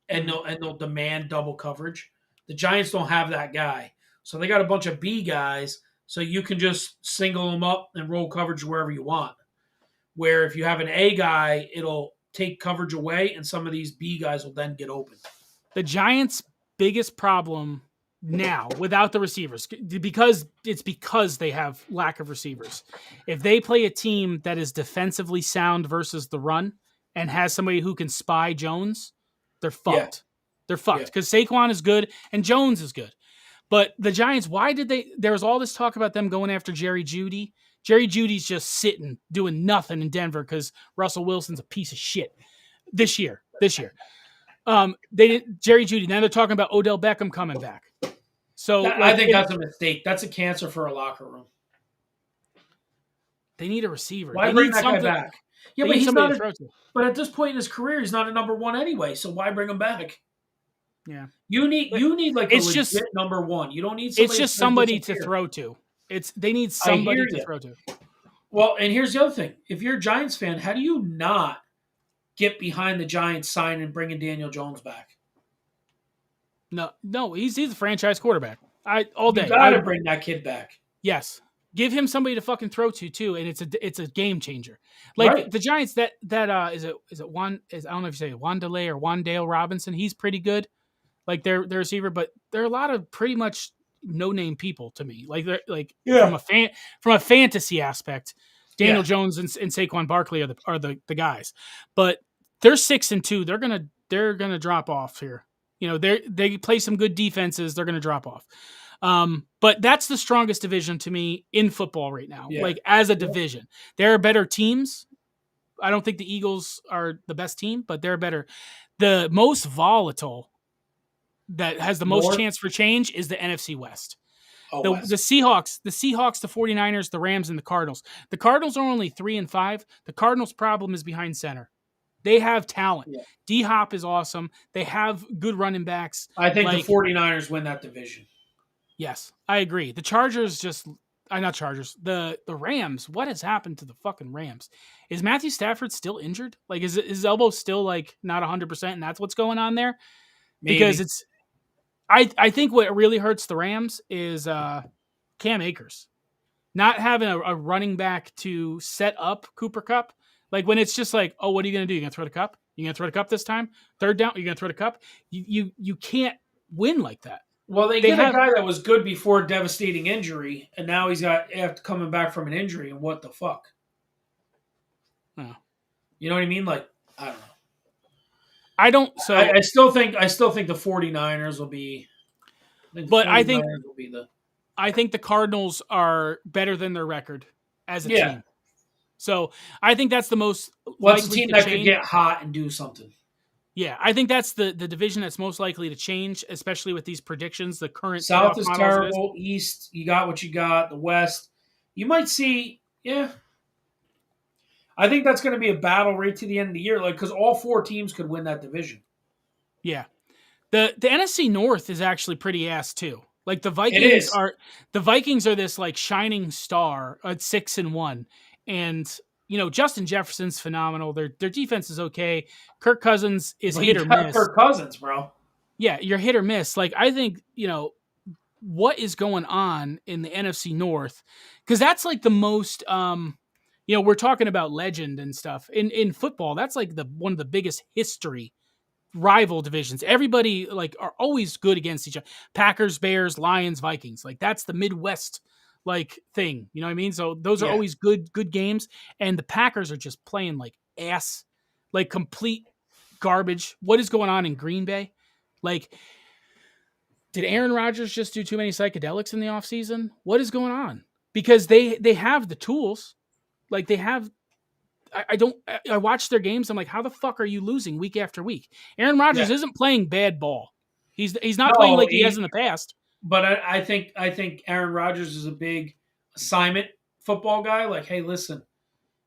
Speaker 1: and they'll demand double coverage. The Giants don't have that guy, so they got a bunch of B guys, so you can just single them up and roll coverage wherever you want. Where if you have an A guy, it'll take coverage away, and some of these B guys will then get open.
Speaker 2: The Giants' biggest problem now, without the receivers, because they have lack of receivers. If they play a team that is defensively sound versus the run and has somebody who can spy Jones, they're fucked. Yeah. They're fucked because Saquon is good and Jones is good. But the Giants, there was all this talk about them going after Jerry Jeudy. Jerry Judy's just sitting, doing nothing in Denver because Russell Wilson's a piece of shit this year. They didn't Jerry Jeudy. Now they're talking about Odell Beckham coming back. So
Speaker 1: I think that's a mistake. That's a cancer for a locker room.
Speaker 2: They need a receiver.
Speaker 1: Why
Speaker 2: they
Speaker 1: bring
Speaker 2: need
Speaker 1: that guy back? Yeah, but he's not. But at this point in his career, he's not a number one anyway. So why bring him back?
Speaker 2: Yeah,
Speaker 1: you need like a legit number one. You don't need.
Speaker 2: It's just somebody to throw to. They need somebody to throw to.
Speaker 1: Well, and here's the other thing. If you're a Giants fan, how do you not get behind the Giants sign and bringing Daniel Jones back?
Speaker 2: No, he's a franchise quarterback. All day.
Speaker 1: You got to bring that kid back.
Speaker 2: Yes. Give him somebody to fucking throw to too, and it's a game changer. Like the Giants, I don't know if you say Wan'Dale or Wan'Dale Robinson. He's pretty good, like their receiver, but there are a lot of pretty much no-name people to me. From a fantasy aspect, Daniel Jones and Saquon Barkley are the guys, but they're 6-2. They're gonna drop off here. They play some good defenses. They're gonna drop off. But that's the strongest division to me in football right now. Yeah. Like as a division, there are better teams. I don't think the Eagles are the best team, but they're better. The most volatile that has the most chance for change is the NFC West. The Seahawks, the 49ers, the Rams, and the Cardinals. The Cardinals are only 3-5. The Cardinals' problem is behind center. They have talent. Yeah. D-Hop is awesome. They have good running backs.
Speaker 1: I think the 49ers win that division.
Speaker 2: Yes, I agree. The Chargers not Chargers. The Rams. What has happened to the fucking Rams? Is Matthew Stafford still injured? Like, is his elbow still like not 100%, and that's what's going on there? Maybe. Because I think what really hurts the Rams is Cam Akers not having a running back to set up Cooper Kupp. Like when it's just like, oh, what are you going to do? You going to throw the cup? You going to throw the cup this time? Third down? You going to throw the cup? You can't win like that.
Speaker 1: Well, they get a guy that was good before a devastating injury, and now he's after coming back from an injury, and what the fuck?
Speaker 2: Oh.
Speaker 1: You know what I mean? Like, I don't know.
Speaker 2: I don't. So
Speaker 1: I still think the 49ers will be.
Speaker 2: I think the Cardinals are better than their record as a team. So I think that's the most
Speaker 1: What's a
Speaker 2: likely
Speaker 1: team
Speaker 2: to
Speaker 1: that could
Speaker 2: change.
Speaker 1: get hot and do something?
Speaker 2: Yeah, I think that's the division that's most likely to change, especially with these predictions, the current
Speaker 1: South
Speaker 2: playoff
Speaker 1: is
Speaker 2: model as it is.
Speaker 1: terrible. East, you got what you got. The West, you might see. Yeah, I think that's going to be a battle right to the end of the year, like because all four teams could win that division.
Speaker 2: Yeah. The NFC North is actually pretty ass too. Like
Speaker 1: It is.
Speaker 2: the Vikings are this like shining star at 6-1. And Justin Jefferson's phenomenal. Their defense is okay. Kirk Cousins is
Speaker 1: But
Speaker 2: hit
Speaker 1: you
Speaker 2: or
Speaker 1: got
Speaker 2: miss.
Speaker 1: Kirk Cousins, bro.
Speaker 2: Yeah, you're hit or miss. Like I think, what is going on in the NFC North, because that's like the most we're talking about legend and stuff. In football, that's like the one of the biggest history rival divisions. Everybody like are always good against each other. Packers, Bears, Lions, Vikings. Like that's the Midwest like thing. You know what I mean? So those are
Speaker 1: Yeah.
Speaker 2: always good games. And the Packers are just playing like ass, like complete garbage. What is going on in Green Bay? Like, did Aaron Rodgers just do too many psychedelics in the offseason? What is going on? Because they have the tools. Like they have I watch their games. I'm like, how the fuck are you losing week after week? Aaron
Speaker 1: Yeah.
Speaker 2: Rodgers isn't playing bad ball. He's not playing
Speaker 1: No,
Speaker 2: like he has in the past.
Speaker 1: but I think Aaron Rodgers is a big assignment football guy. Like, hey, listen,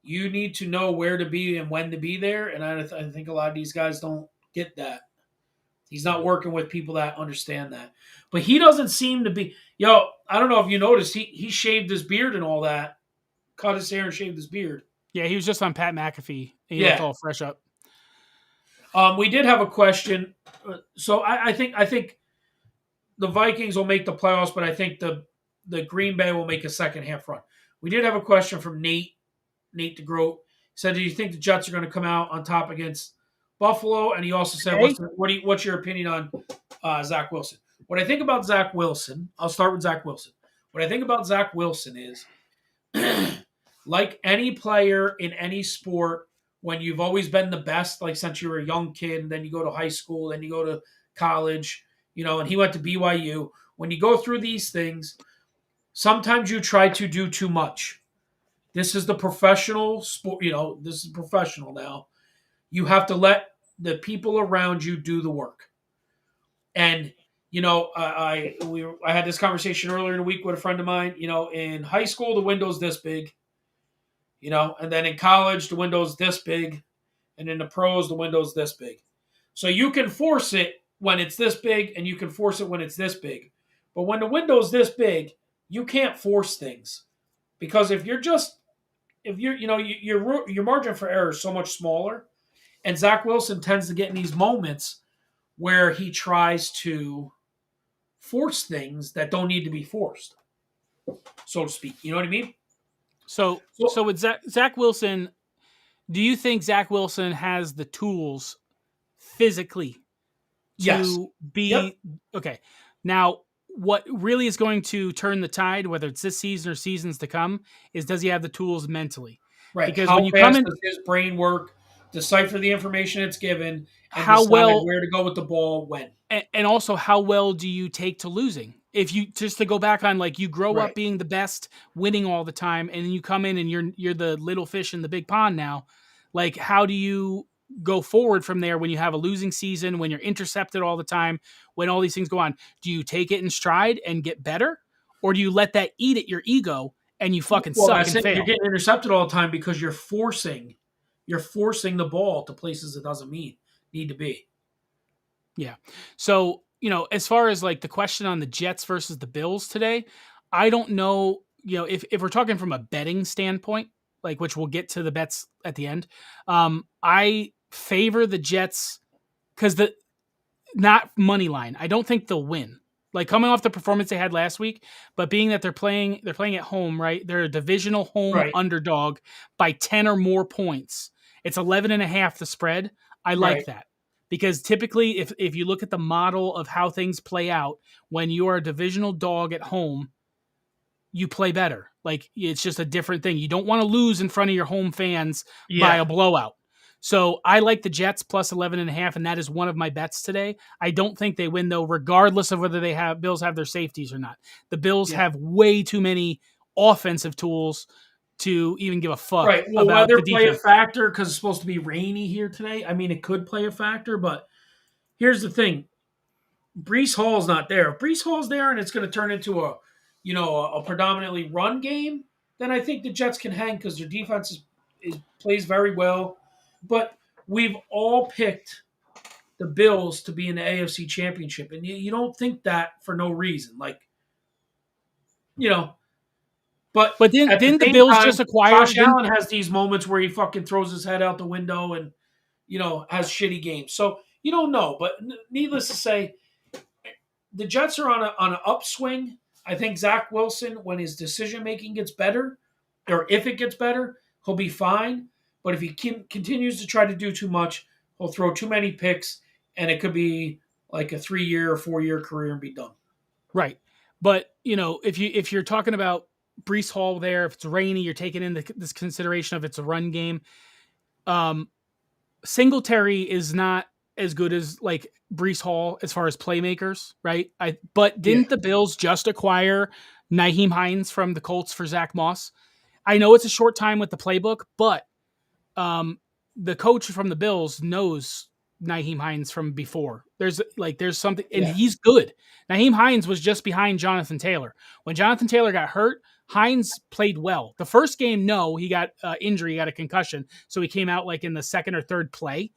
Speaker 1: you need to know where to be and when to be there. And I think a lot of these guys don't get that. He's not working with people that understand that. But he doesn't seem to be. Yo, I don't know if you noticed, he shaved his beard and all that, cut his hair and shaved his beard.
Speaker 2: Yeah, he was just on Pat McAfee. And he looked
Speaker 1: Yeah.
Speaker 2: all fresh up.
Speaker 1: We did have a question. So I think the Vikings will make the playoffs, but I think the Green Bay will make a second half run. We did have a question from Nate DeGroat. He said, "Do you think the Jets are going to come out on top against Buffalo?" And he also said,
Speaker 2: Hey?
Speaker 1: "What's your opinion on Zach Wilson?" What I think about Zach Wilson, I'll start with Zach Wilson. What I think about Zach Wilson is, like any player in any sport, when you've always been the best, like since you were a young kid, and then you go to high school, then you go to college, and he went to BYU. When you go through these things, sometimes you try to do too much. This is the professional sport, this is professional now. You have to let the people around you do the work. And I had this conversation earlier in the week with a friend of mine. In high school, the window's this big, and then in college, the window's this big, and in the pros, the window's this big. So you can force it when it's this big, and you can force it when it's this big. But when the window's this big, you can't force things, because if you're your margin for error is so much smaller, and Zach Wilson tends to get in these moments where he tries to force things that don't need to be forced, so to speak. You know what I mean?
Speaker 2: So with Zach Wilson, do you think Zach Wilson has the tools physically
Speaker 1: Yes.
Speaker 2: to be
Speaker 1: Yep.
Speaker 2: okay? Now, what really is going to turn the tide, whether it's this season or seasons to come, is does he have the tools mentally?
Speaker 1: Right.
Speaker 2: Because
Speaker 1: How
Speaker 2: when you come
Speaker 1: fast
Speaker 2: in,
Speaker 1: does his brain work, decipher the information it's given, and
Speaker 2: how
Speaker 1: decide
Speaker 2: well
Speaker 1: where to go with the ball when?
Speaker 2: and also how well do you take to losing? If you just to go back on, like, you grow
Speaker 1: Right.
Speaker 2: up being the best, winning all the time, and then you come in and you're the little fish in the big pond now. Like, how do you go forward from there when you have a losing season, when you're intercepted all the time, when all these things go on? Do you take it in stride and get better, or do you let that eat at your ego and you fucking
Speaker 1: Well,
Speaker 2: suck
Speaker 1: that's
Speaker 2: and
Speaker 1: it.
Speaker 2: fail?
Speaker 1: You're getting intercepted all the time because you're forcing the ball to places it doesn't need to be.
Speaker 2: Yeah. So, as far as like the question on the Jets versus the Bills today, I don't know, if we're talking from a betting standpoint, like, which we'll get to the bets at the end. I favor the Jets because not money line. I don't think they'll win. Like, coming off the performance they had last week, but being that they're playing at home, right? They're a divisional home
Speaker 1: Right.
Speaker 2: underdog by 10 or more points. It's 11.5 the spread. I like
Speaker 1: Right.
Speaker 2: that. Because typically, if you look at the model of how things play out, when you are a divisional dog at home, you play better. Like, it's just a different thing. You don't want to lose in front of your home fans by
Speaker 1: Yeah.
Speaker 2: a blowout. So I like the Jets plus 11.5, and that is one of my bets today. I don't think they win, though, regardless of whether Bills have their safeties or not. The Bills
Speaker 1: Yeah.
Speaker 2: have way too many offensive tools to even give a fuck
Speaker 1: Right. Well,
Speaker 2: about
Speaker 1: weather
Speaker 2: the
Speaker 1: play a
Speaker 2: defense.
Speaker 1: factor because it's supposed to be rainy here today. I mean, it could play a factor, but here's the thing: Brees Hall's not there. If Brees Hall's there and it's going to turn into a predominantly run game, then I think the Jets can hang because their defense plays very well. But we've all picked the Bills to be in the AFC Championship, and you don't think that for no reason. Like, you know, but
Speaker 2: But
Speaker 1: at the
Speaker 2: didn't the
Speaker 1: same
Speaker 2: Bills
Speaker 1: time,
Speaker 2: just acquire?
Speaker 1: Josh
Speaker 2: Didn't
Speaker 1: Allen has these moments where he fucking throws his head out the window and has shitty games. So you don't know. But needless to say, the Jets are on an upswing. I think Zach Wilson, when his decision making gets better, or if it gets better, he'll be fine. But if he continues to try to do too much, he'll throw too many picks, and it could be like a 3-year or 4-year career and be done.
Speaker 2: right? But if you're talking about Brees Hall there, if it's rainy, you're taking into this consideration of it's a run game. Singletary is not as good as like Brees Hall as far as playmakers, right? But
Speaker 1: Yeah,
Speaker 2: didn't the Bills just acquire Nyheim Hines from the Colts for Zach Moss? I know it's a short time with the playbook, but the coach from the Bills knows Nyheim Hines from before. There's something, and
Speaker 1: yeah,
Speaker 2: he's good. Nyheim Hines was just behind Jonathan Taylor. When Jonathan Taylor got hurt, Hines played well. The first game, no, he got injury, he got a concussion, so he came out like in the second or third play.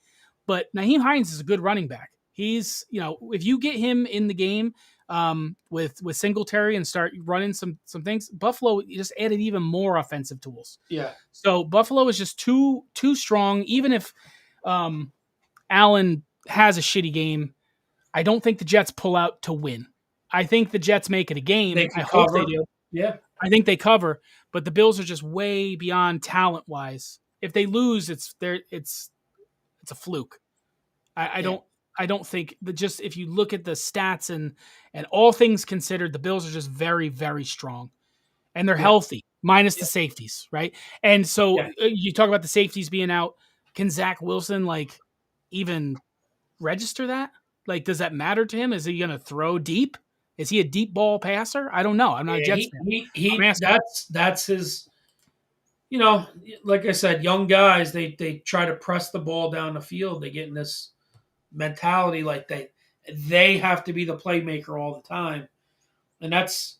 Speaker 2: But Nyheim Hines is a good running back. He's, if you get him in the game with Singletary and start running some things, Buffalo just added even more offensive tools.
Speaker 1: yeah.
Speaker 2: So Buffalo is just too strong. Even if Allen has a shitty game, I don't think the Jets pull out to win. I think the Jets make it a game.
Speaker 1: They
Speaker 2: I
Speaker 1: could
Speaker 2: hope
Speaker 1: cover.
Speaker 2: they do.
Speaker 1: Yeah,
Speaker 2: I think they cover, but the Bills are just way beyond talent wise. If they lose, it's a fluke. I
Speaker 1: yeah,
Speaker 2: don't think that, just if you look at the stats and all things considered, the Bills are just very, very strong. And they're
Speaker 1: yeah,
Speaker 2: healthy, minus
Speaker 1: yeah,
Speaker 2: the safeties, right? And so
Speaker 1: yeah.
Speaker 2: you talk about the safeties being out. Can Zach Wilson like even register that? Like, does that matter to him? Is he going to throw deep? Is he a deep ball passer? I don't know. I'm not a
Speaker 1: Yeah,
Speaker 2: Jets fan. I'm
Speaker 1: he
Speaker 2: asking.
Speaker 1: that's his. Like I said, young guys they try to press the ball down the field. They get in this mentality like they have to be the playmaker all the time, and that's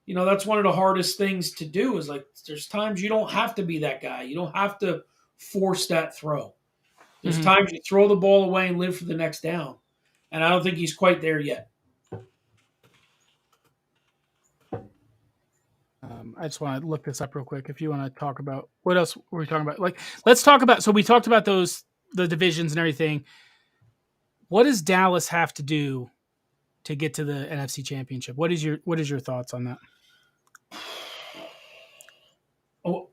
Speaker 1: one of the hardest things to do. Is like there's times you don't have to be that guy. You don't have to force that throw. There's
Speaker 2: Mhm.
Speaker 1: times you throw the ball away and live for the next down, and I don't think he's quite there yet.
Speaker 2: I just want to look this up real quick. If you want to talk about what else were we talking about? Like, let's talk about. So we talked about the divisions and everything. What does Dallas have to do to get to the NFC Championship? What is your thoughts on that?
Speaker 1: Oh,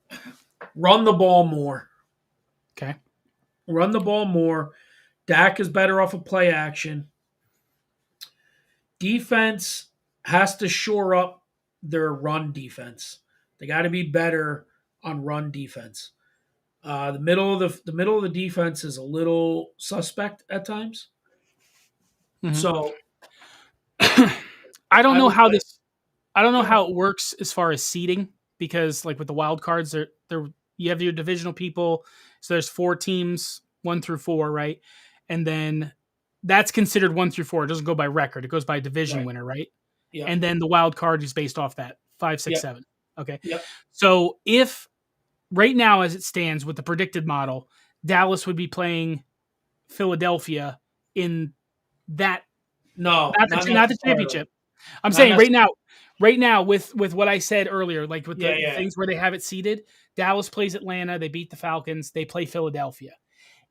Speaker 1: run the ball more.
Speaker 2: Okay.
Speaker 1: Run the ball more. Dak is better off of play action. Defense has to shore up their run defense. They got to be better on run defense. The middle of the defense is a little suspect at times.
Speaker 2: Mhm.
Speaker 1: So
Speaker 2: I don't
Speaker 1: I
Speaker 2: know
Speaker 1: would
Speaker 2: how
Speaker 1: say,
Speaker 2: this. I don't know
Speaker 1: go ahead.
Speaker 2: how it works as far as seeding, because like with the wild cards, there you have your divisional people. So there's 4 teams, 1 through 4, right? And then that's considered 1 through 4. It doesn't go by record; it goes by division
Speaker 1: Right.
Speaker 2: winner, right?
Speaker 1: Yep.
Speaker 2: And then the wild card is based off that 5, 6,
Speaker 1: Yep.
Speaker 2: 7. Okay.
Speaker 1: Yep.
Speaker 2: So if right now, as it stands with the predicted model, Dallas would be playing Philadelphia in that,
Speaker 1: No, not
Speaker 2: not the
Speaker 1: necessarily.
Speaker 2: championship. I'm
Speaker 1: Not
Speaker 2: saying
Speaker 1: necessarily.
Speaker 2: right now with what I said earlier, like with
Speaker 1: Yeah,
Speaker 2: the
Speaker 1: yeah.
Speaker 2: things where they have it seeded, Dallas plays Atlanta, they beat the Falcons, they play Philadelphia.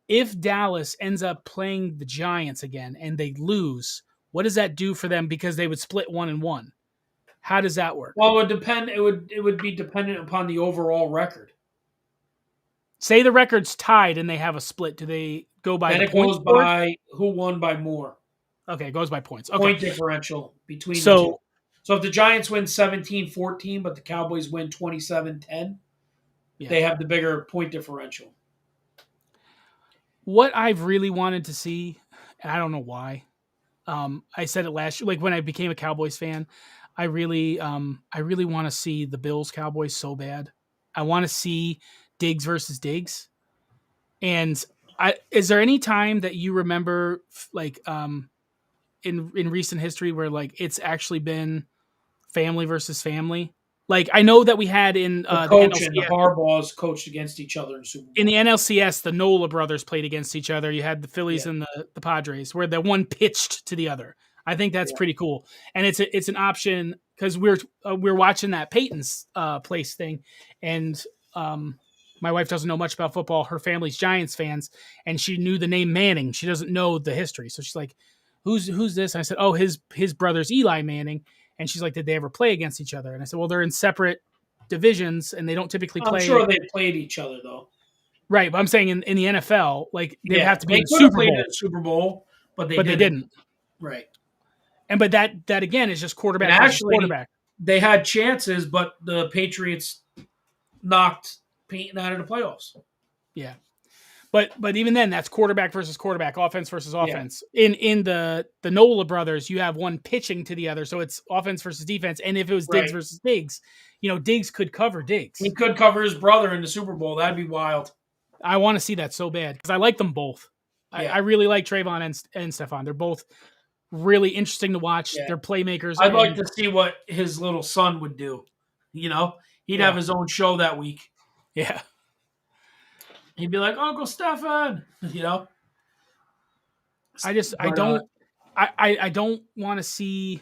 Speaker 2: If Dallas ends up playing the Giants again and they lose, what does that do for them? Because they would split 1-1. How does that work?
Speaker 1: Well, it would depend. It would be dependent upon the overall record.
Speaker 2: Say the record's tied and they have a split. Do they go by
Speaker 1: Then
Speaker 2: the
Speaker 1: it
Speaker 2: points
Speaker 1: goes
Speaker 2: scored?
Speaker 1: by who won by more.
Speaker 2: Okay, it goes by points. Okay.
Speaker 1: Point differential between the two.
Speaker 2: So,
Speaker 1: So if the Giants win 17-14, but the Cowboys win 27-10,
Speaker 2: yeah.
Speaker 1: they have the bigger point differential.
Speaker 2: What I've really wanted to see, and I don't know why, I said it last year, like when I became a Cowboys fan, I really want to see the Bills Cowboys so bad. I want to see Diggs versus Diggs. And is there any time that you remember like in recent history where like it's actually been family versus family? Like I know that we had in
Speaker 1: The
Speaker 2: the
Speaker 1: coach and the
Speaker 2: NLCS.
Speaker 1: Harbaughs coached against each other in the Super
Speaker 2: In the
Speaker 1: Bowl.
Speaker 2: NLCS, the Nola brothers played against each other. You had the Phillies
Speaker 1: Yeah,
Speaker 2: and the Padres, where the one pitched to the other. I think that's
Speaker 1: yeah.
Speaker 2: pretty cool, and it's an option because we're watching that Peyton's place thing, and my wife doesn't know much about football. Her family's Giants fans, and she knew the name Manning. She doesn't know the history, so she's like, "Who's this?" And I said, "Oh, his brother's Eli Manning." And she's like, "Did they ever play against each other?" And I said, "Well, they're in separate divisions, and they don't typically
Speaker 1: I'm
Speaker 2: play."
Speaker 1: sure they played each other though.
Speaker 2: Right, but I'm saying in the NFL, like they would
Speaker 1: Yeah,
Speaker 2: have to be
Speaker 1: they
Speaker 2: in the
Speaker 1: could have
Speaker 2: Super
Speaker 1: played in
Speaker 2: Bowl,
Speaker 1: the Super Bowl, but they
Speaker 2: but they
Speaker 1: didn't.
Speaker 2: didn't.
Speaker 1: Right.
Speaker 2: And but that again is just
Speaker 1: And
Speaker 2: quarterback versus
Speaker 1: actually,
Speaker 2: quarterback.
Speaker 1: they had chances, but the Patriots knocked Peyton out of the playoffs.
Speaker 2: Yeah. But even then, that's quarterback versus quarterback, offense versus
Speaker 1: Yeah.
Speaker 2: offense. In the Nola brothers, you have one pitching to the other, so it's offense versus defense. And if it was Diggs
Speaker 1: Right.
Speaker 2: versus Diggs, Diggs could cover
Speaker 1: He
Speaker 2: Diggs.
Speaker 1: could cover his brother in the Super Bowl. That'd be wild.
Speaker 2: I want to see that so bad because I like them both. I
Speaker 1: Yeah.
Speaker 2: really like Trayvon and Stephon. They're both really interesting to watch.
Speaker 1: Yeah.
Speaker 2: They're playmakers,
Speaker 1: I'd like
Speaker 2: and
Speaker 1: to see what his little son would do. He'd have
Speaker 2: yeah,
Speaker 1: his own show that week.
Speaker 2: yeah.
Speaker 1: He'd be like, Uncle Stefan,
Speaker 2: I
Speaker 1: But
Speaker 2: don't I don't want to see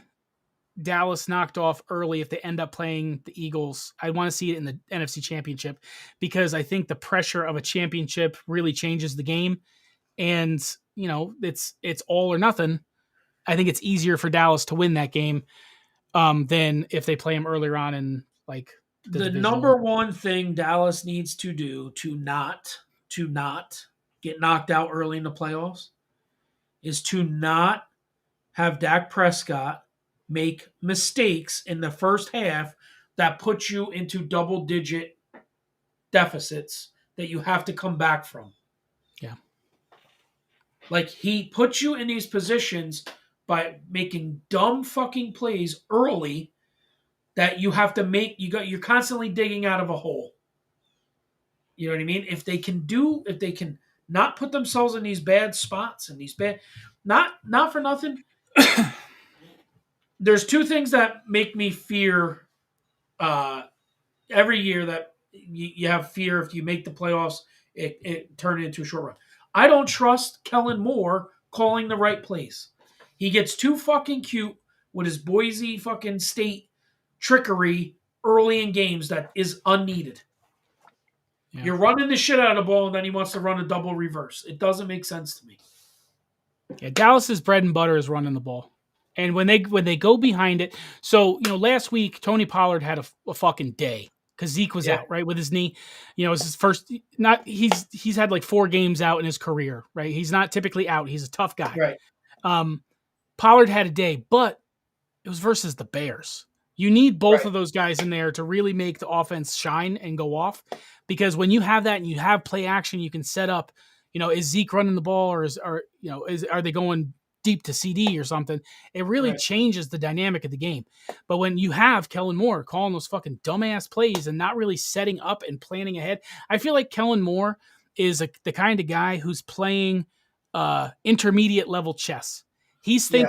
Speaker 2: Dallas knocked off early if they end up playing the Eagles. I want to see it in the NFC Championship because I think the pressure of a championship really changes the game. And, it's all or nothing. I think it's easier for Dallas to win that game than if they play them earlier on in like the
Speaker 1: the
Speaker 2: divisional.
Speaker 1: number one thing Dallas needs to do to not get knocked out early in the playoffs is to not have Dak Prescott make mistakes in the first half that put you into double digit deficits that you have to come back from.
Speaker 2: Yeah.
Speaker 1: Like he puts you in these positions by making dumb fucking plays early that you have to make you're constantly digging out of a hole. You know what I mean? If they can not put themselves in these bad spots and these bad not for nothing. There's two things that make me fear every year that you have fear if you make the playoffs, it turn it into a short run. I don't trust Kellen Moore calling the right plays. He gets too fucking cute with his Boise fucking State trickery early in games that is unneeded.
Speaker 2: Yeah.
Speaker 1: You're running the shit out of the ball, and then he wants to run a double reverse. It doesn't make sense to me.
Speaker 2: Yeah, Dallas's bread and butter is running the ball. And when they go behind it, so last week Tony Pollard had a fucking day because Zeke was out, right, with his knee. It's his first. Not he's had like 4 games out in his career, right? He's not typically out. He's a tough guy.
Speaker 1: Right.
Speaker 2: Pollard had a day, but it was versus the Bears. You need both
Speaker 1: Right.
Speaker 2: of those guys in there to really make the offense shine and go off. Because when you have that and you have play action, you can set up. Is Zeke running the ball, or are they going deep to CD or something? It really
Speaker 1: Right.
Speaker 2: changes the dynamic of the game. But when you have Kellen Moore calling those fucking dumbass plays and not really setting up and planning ahead, I feel like Kellen Moore is the kind of guy who's playing intermediate level chess. He's
Speaker 1: Yeah.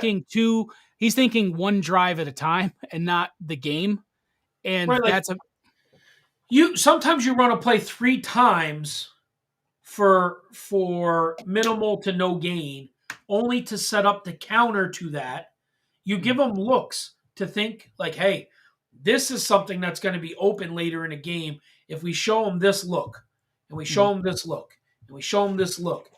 Speaker 2: he's thinking one drive at a time and not the game. And
Speaker 1: Right. Like sometimes you run a play 3 times for minimal to no gain, only to set up the counter to that. You give them looks to think like, hey, this is something that's going to be open later in a game if we show them this look, and we show them this look, and we show them this look,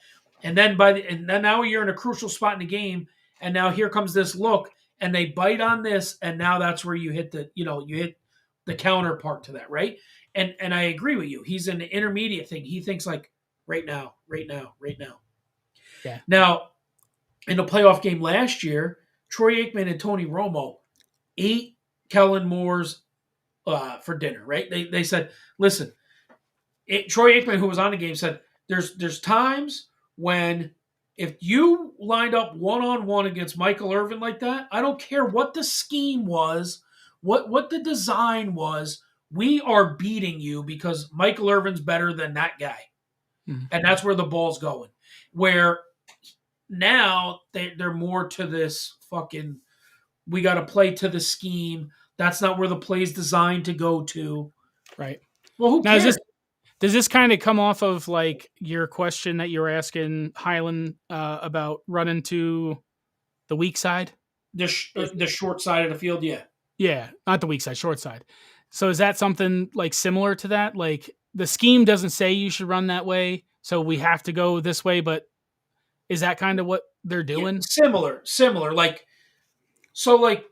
Speaker 1: and then now you're in a crucial spot in the game, and now here comes this look, and they bite on this, and now that's where you hit the counterpart to that, right? And I agree with you. He's an intermediate thing. He thinks like right now, right now, right now.
Speaker 2: Yeah.
Speaker 1: Now, in the playoff game last year, Troy Aikman and Tony Romo ate Kellen Moore's for dinner, right? They said, listen, Troy Aikman, who was on the game, said, there's times when if you lined up one-on-one against Michael Irvin like that, I don't care what the scheme was, what the design was, We are beating you because Michael Irvin's better than that guy.
Speaker 2: Mhm.
Speaker 1: And that's where the ball's going. Where now they're more to this fucking, we got to play to the scheme. That's not where the play's designed to go to.
Speaker 2: Right.
Speaker 1: Well, who
Speaker 2: Now,
Speaker 1: cares?
Speaker 2: does this kind of come off of like your question that you were asking Highland about running to the weak side?
Speaker 1: The short side of the field, yeah.
Speaker 2: Yeah, not the weak side, short side. So is that something like similar to that? Like the scheme doesn't say you should run that way, so we have to go this way, but is that kind of what they're
Speaker 1: Yeah,
Speaker 2: doing?
Speaker 1: similar. Like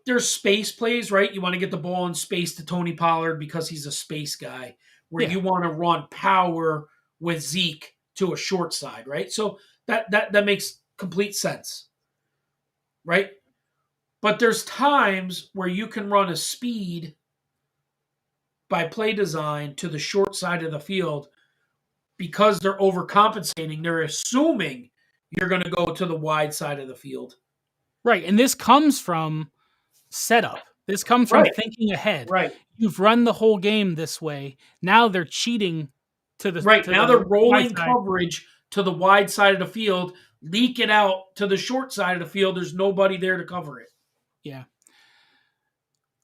Speaker 1: there's space plays, right? You want to get the ball in space to Tony Pollard because he's a space guy, where
Speaker 2: Yeah.
Speaker 1: you want to run power with Zeke to a short side, right? So that makes complete sense, right? But there's times where you can run a speed by play design to the short side of the field because they're overcompensating. They're assuming you're going to go to the wide side of the field.
Speaker 2: Right. And this comes from setup. This comes from
Speaker 1: Right,
Speaker 2: thinking ahead.
Speaker 1: right,
Speaker 2: You've run the whole game this way. Now they're cheating to
Speaker 1: right. Now they're
Speaker 2: the wide
Speaker 1: rolling
Speaker 2: side.
Speaker 1: coverage to the wide side of the field, leak it out to the short side of the field. There's nobody there to cover it.
Speaker 2: Yeah.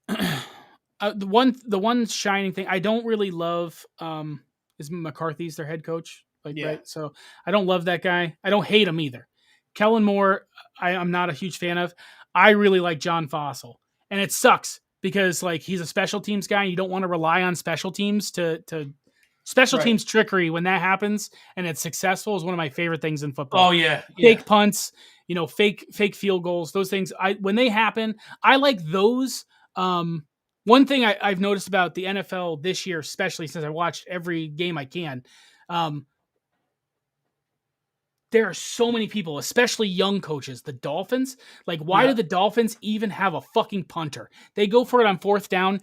Speaker 2: The one shining thing I don't really love is McCarthy's their head coach. Like,
Speaker 1: Yeah.
Speaker 2: right. So I don't love that guy. I don't hate him either. Kellen Moore, I'm not a huge fan of. I really like John Fossil. And it sucks because like he's a special teams guy and you don't want to rely on special teams to special
Speaker 1: Right.
Speaker 2: teams trickery when that happens and it's successful is one of my favorite things in football.
Speaker 1: Oh yeah,
Speaker 2: Fake punts, fake field goals, those things. When they happen, I like those. One thing I've noticed about the NFL this year, especially since I watched every game I can, there are so many people, especially young coaches. The Dolphins, like, why do the Dolphins even have a fucking punter? They go for it on fourth down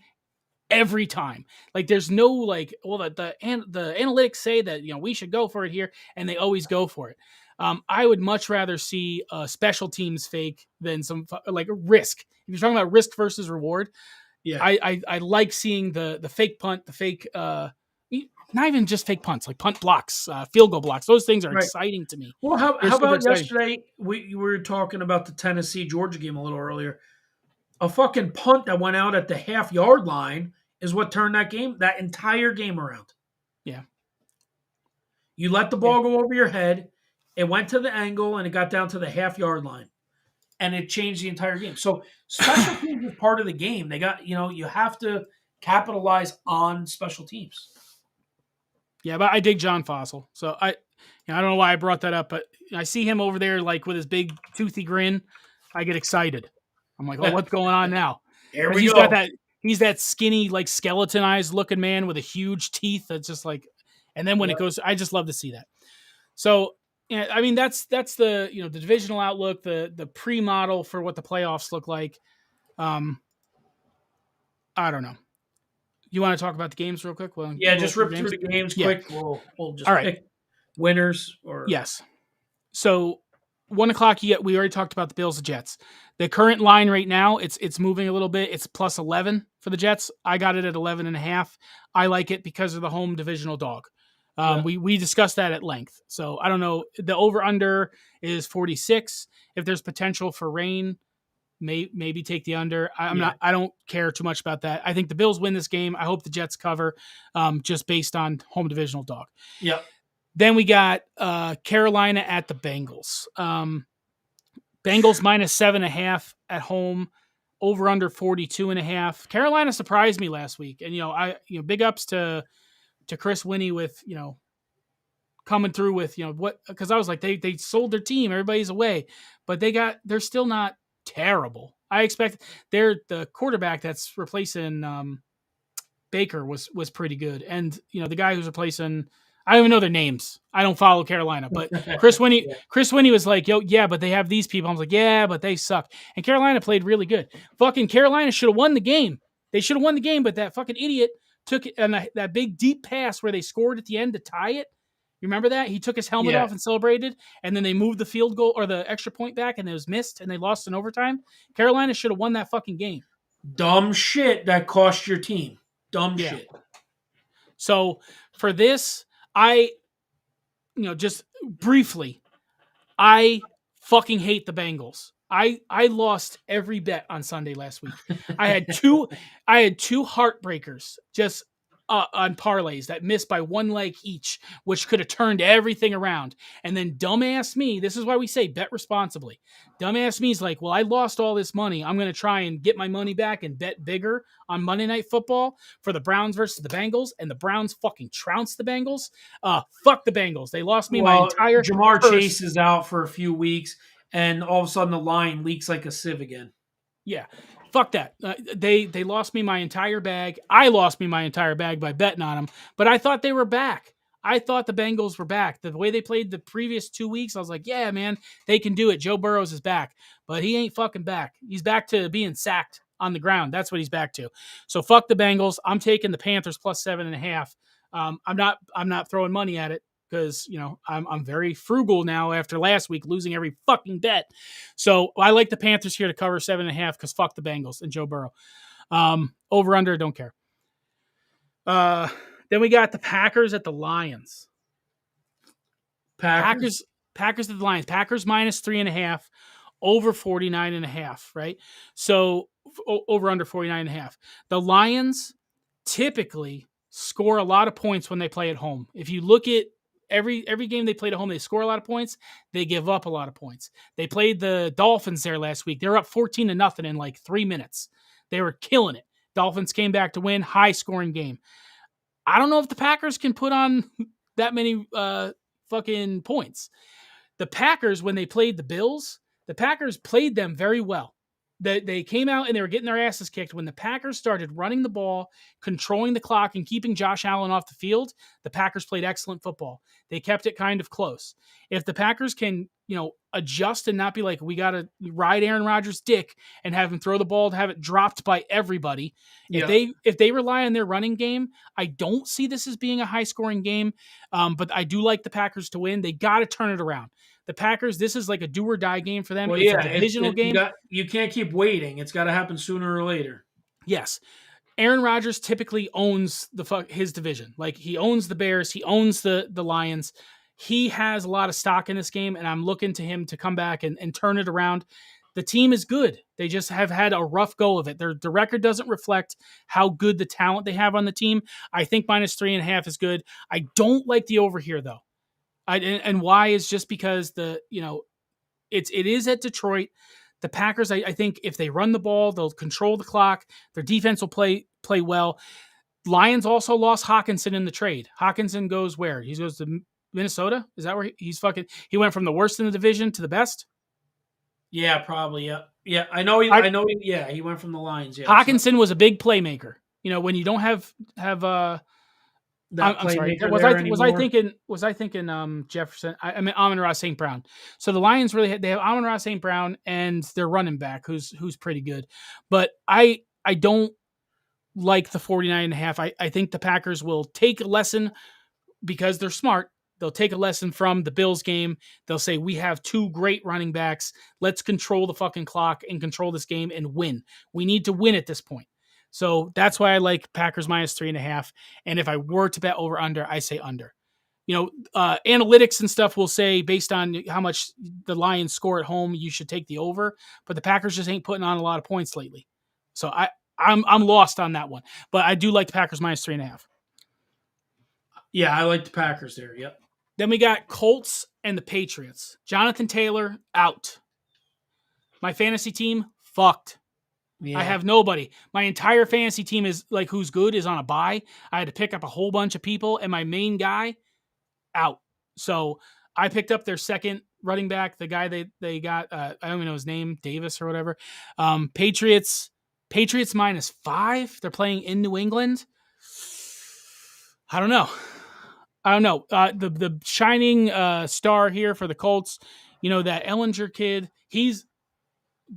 Speaker 2: every time. Like, there's no like, well, the analytics say that we should go for it here, and they always go for it. I would much rather see a special teams fake than some like a risk. If you're talking about risk versus reward,
Speaker 1: yeah.
Speaker 2: I like seeing the fake punt, the fake not even just fake punts, like punt blocks, field goal blocks. Those things are exciting to me.
Speaker 1: Well, how
Speaker 2: They're super
Speaker 1: about
Speaker 2: exciting.
Speaker 1: yesterday? We were talking about the Tennessee Georgia game a little earlier. A fucking punt that went out at the half-yard line is what turned that entire game around.
Speaker 2: Yeah.
Speaker 1: You let the ball go over your head. It went to the angle and it got down to the half-yard line, and it changed the entire game. So special teams is part of the game. They got you have to capitalize on special teams.
Speaker 2: Yeah, but I dig John Fossil. So I don't know why I brought that up, but I see him over there like with his big toothy grin. I get excited. I'm like, oh, what's going on now?
Speaker 1: Here we
Speaker 2: He's
Speaker 1: go.
Speaker 2: got he's that skinny, like skeletonized looking man with a huge teeth that's just like, and then when it goes, I just love to see that. So yeah, I mean that's the the divisional outlook, the pre-model for what the playoffs look like. I don't know. You want to talk about the games real quick? Well,
Speaker 1: Just rip through the games quick. We'll just pick winners. Or
Speaker 2: yes. So 1 o'clock. We already talked about the Bills, the Jets. The current line right now, it's moving a little bit. It's plus 11 for the Jets. I got it at 11.5. I like it because of the home divisional dog. We discussed that at length. So I don't know. The over under is 46. If there's potential for rain, maybe take the under. I don't care too much about that. I think the Bills win this game. I hope the Jets cover, just based on home divisional dog.
Speaker 1: Yeah.
Speaker 2: Then we got Carolina at the Bengals. Bengals minus 7.5 at home. Over under 42.5. Carolina surprised me last week, and big ups to Chris Winnie with coming through with what, because I was like they sold their team, everybody's away, but they're still not terrible. I expect the quarterback that's replacing Baker was pretty good, and the guy who's replacing, I don't even know their names. I don't follow Carolina, but Chris Winnie was like, yo, yeah, but they have these people. I was like, yeah, but they suck. And Carolina played really good. Fucking Carolina should have won the game. They should have won the game, but that fucking idiot took it, and that big deep pass where they scored at the end to tie it. You remember that? He took his helmet off and celebrated, and then they moved the field goal or the extra point back, and it was missed, and they lost in overtime. Carolina should have won that fucking game.
Speaker 1: Dumb shit that cost your team. Dumb
Speaker 2: Yeah.
Speaker 1: shit.
Speaker 2: So for this, I, just briefly, I fucking hate the Bengals. I lost every bet on Sunday last week. I had two heartbreakers just on parlays that missed by one leg each, which could have turned everything around. And then dumbass me, this is why we say bet responsibly. Dumbass me is like, well, I lost all this money. I'm going to try and get my money back and bet bigger on Monday Night Football for the Browns versus the Bengals, and the Browns fucking trounced the Bengals. Fuck the Bengals. They lost me my
Speaker 1: Well,
Speaker 2: entire
Speaker 1: Jamar
Speaker 2: purse.
Speaker 1: Chase is out for a few weeks, and all of a sudden the line leaks like a sieve again.
Speaker 2: Yeah, fuck that. They lost me my entire bag. I lost me my entire bag by betting on them, but I thought they were back. I thought the Bengals were back. The way they played the previous 2 weeks, I was like, yeah, man, they can do it. Joe Burrows is back, but he ain't fucking back. He's back to being sacked on the ground. That's what he's back to. So fuck the Bengals. I'm taking the Panthers plus 7.5. I'm not throwing money at it because I'm very frugal now after last week losing every fucking bet. So I like the Panthers here to cover 7.5 because fuck the Bengals and Joe Burrow. Over under, don't care. Then we got the Packers at the Lions. Packers at the Lions. Packers minus 3.5, over 49.5, right? So over under 49.5. The Lions typically score a lot of points when they play at home. If you look at every game they played at home, they score a lot of points. They give up a lot of points. They played the Dolphins there last week. They were up 14-0 in like 3 minutes. They were killing it. Dolphins came back to win, high scoring game. I don't know if the Packers can put on that many fucking points. The Packers, when they played the Bills, the Packers played them very well. They came out and they were getting their asses kicked. When the Packers started running the ball, controlling the clock, and keeping Josh Allen off the field, the Packers played excellent football. They kept it kind of close. If the Packers can, adjust and not be like, we got to ride Aaron Rodgers' dick and have him throw the ball to have it dropped by everybody. If they rely on their running game, I don't see this as being a high-scoring game, but I do like the Packers to win. They got to turn it around. The Packers, this is like a do-or-die game for them.
Speaker 1: Well,
Speaker 2: it's a divisional game.
Speaker 1: You can't keep waiting. It's got to happen sooner or later.
Speaker 2: Yes. Aaron Rodgers typically owns his division. Like, he owns the Bears. He owns the Lions. He has a lot of stock in this game, and I'm looking to him to come back and turn it around. The team is good. They just have had a rough go of it. The record doesn't reflect how good the talent they have on the team. I think minus 3.5 is good. I don't like the over here, though. And why is just because it is at Detroit. The Packers, I think if they run the ball, they'll control the clock. Their defense will play well. Lions also lost Hawkinson in the trade. Hawkinson goes where? He goes to Minnesota? Is that where he's fucking? He went from the worst in the division to the best?
Speaker 1: Yeah, probably. Yeah. I know. He went from the Lions. Yeah.
Speaker 2: Hawkinson was a big playmaker. When you don't have I'm sorry. Was I thinking Jefferson? I mean Amon-Ra St. Brown. So the Lions they have Amon-Ra St. Brown and their running back who's pretty good. But I don't like the 49.5. I think the Packers will take a lesson because they're smart. They'll take a lesson from the Bills game. They'll say, we have two great running backs. Let's control the fucking clock and control this game and win. We need to win at this point. So that's why I like Packers minus 3.5. And if I were to bet over under, I say under. Analytics and stuff will say based on how much the Lions score at home, you should take the over. But the Packers just ain't putting on a lot of points lately. So I'm lost on that one. But I do like the Packers minus 3.5.
Speaker 1: Yeah, I like the Packers there. Yep.
Speaker 2: Then we got Colts and the Patriots. Jonathan Taylor out. My fantasy team fucked. Yeah. I have nobody. My entire fantasy team is like who's good is on a bye. I had to pick up a whole bunch of people, and my main guy out. So I picked up their second running back, the guy they got. I don't even know his name, Davis or whatever. Patriots minus 5. They're playing in New England. I don't know. The shining star here for the Colts, that Ellinger kid, he's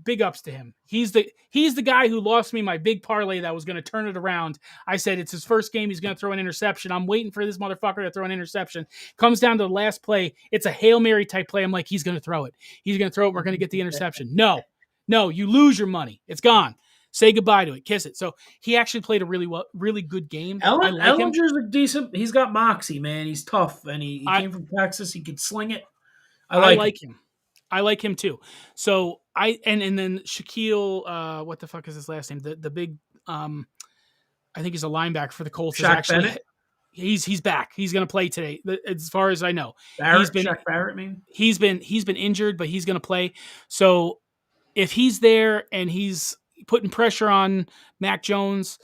Speaker 2: big ups to him. He's the guy who lost me my big parlay that was going to turn it around. I said it's his first game. He's going to throw an interception. I'm waiting for this motherfucker to throw an interception. Comes down to the last play. It's a Hail Mary type play. I'm like, he's going to throw it. We're going to get the interception. No, you lose your money. It's gone. Say goodbye to it. Kiss it. So he actually played a really good game. I like him.
Speaker 1: Ellinger's a decent. He's got moxie, man. He's tough, and he came from Texas. He could sling it. I like him.
Speaker 2: I like him too. So and then Shaquille, what the fuck is his last name? The big, I think he's a linebacker for the Colts.
Speaker 1: Shaq Bennett.
Speaker 2: He's back. He's going to play today, as far as I know.
Speaker 1: Shaq Barrett, maybe.
Speaker 2: He's been injured, but he's going to play. So if he's there and he's putting pressure on Mac Jones,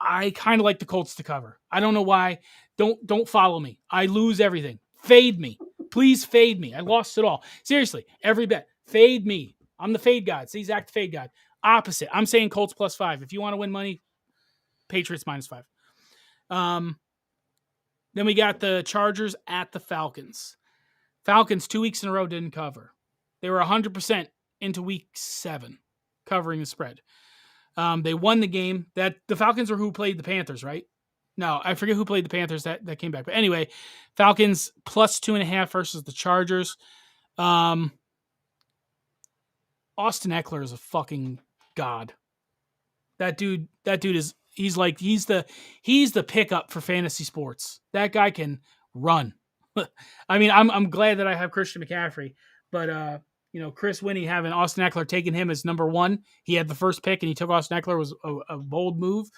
Speaker 2: I kind of like the Colts to cover. I don't know why. Don't follow me. I lose everything. Fade me. Please fade me. I lost it all. Seriously, every bet. Fade me. I'm the fade god. See, Zach the fade god. Opposite. I'm saying Colts +5. If you want to win money, Patriots -5. Then we got the Chargers at the Falcons. Falcons 2 weeks in a row didn't cover. They were 100% into week 7 covering the spread. They won the game. That the Falcons were who played the Panthers, right? No, I forget who played the Panthers that came back. But anyway, Falcons +2.5 versus the Chargers. Austin Eckler is a fucking god. That dude is he's the pickup for fantasy sports. That guy can run. I mean, I'm glad that I have Christian McCaffrey, but Chris Winnie having Austin Eckler, taking him as number 1. He had the first pick and he took Austin Eckler was a bold move.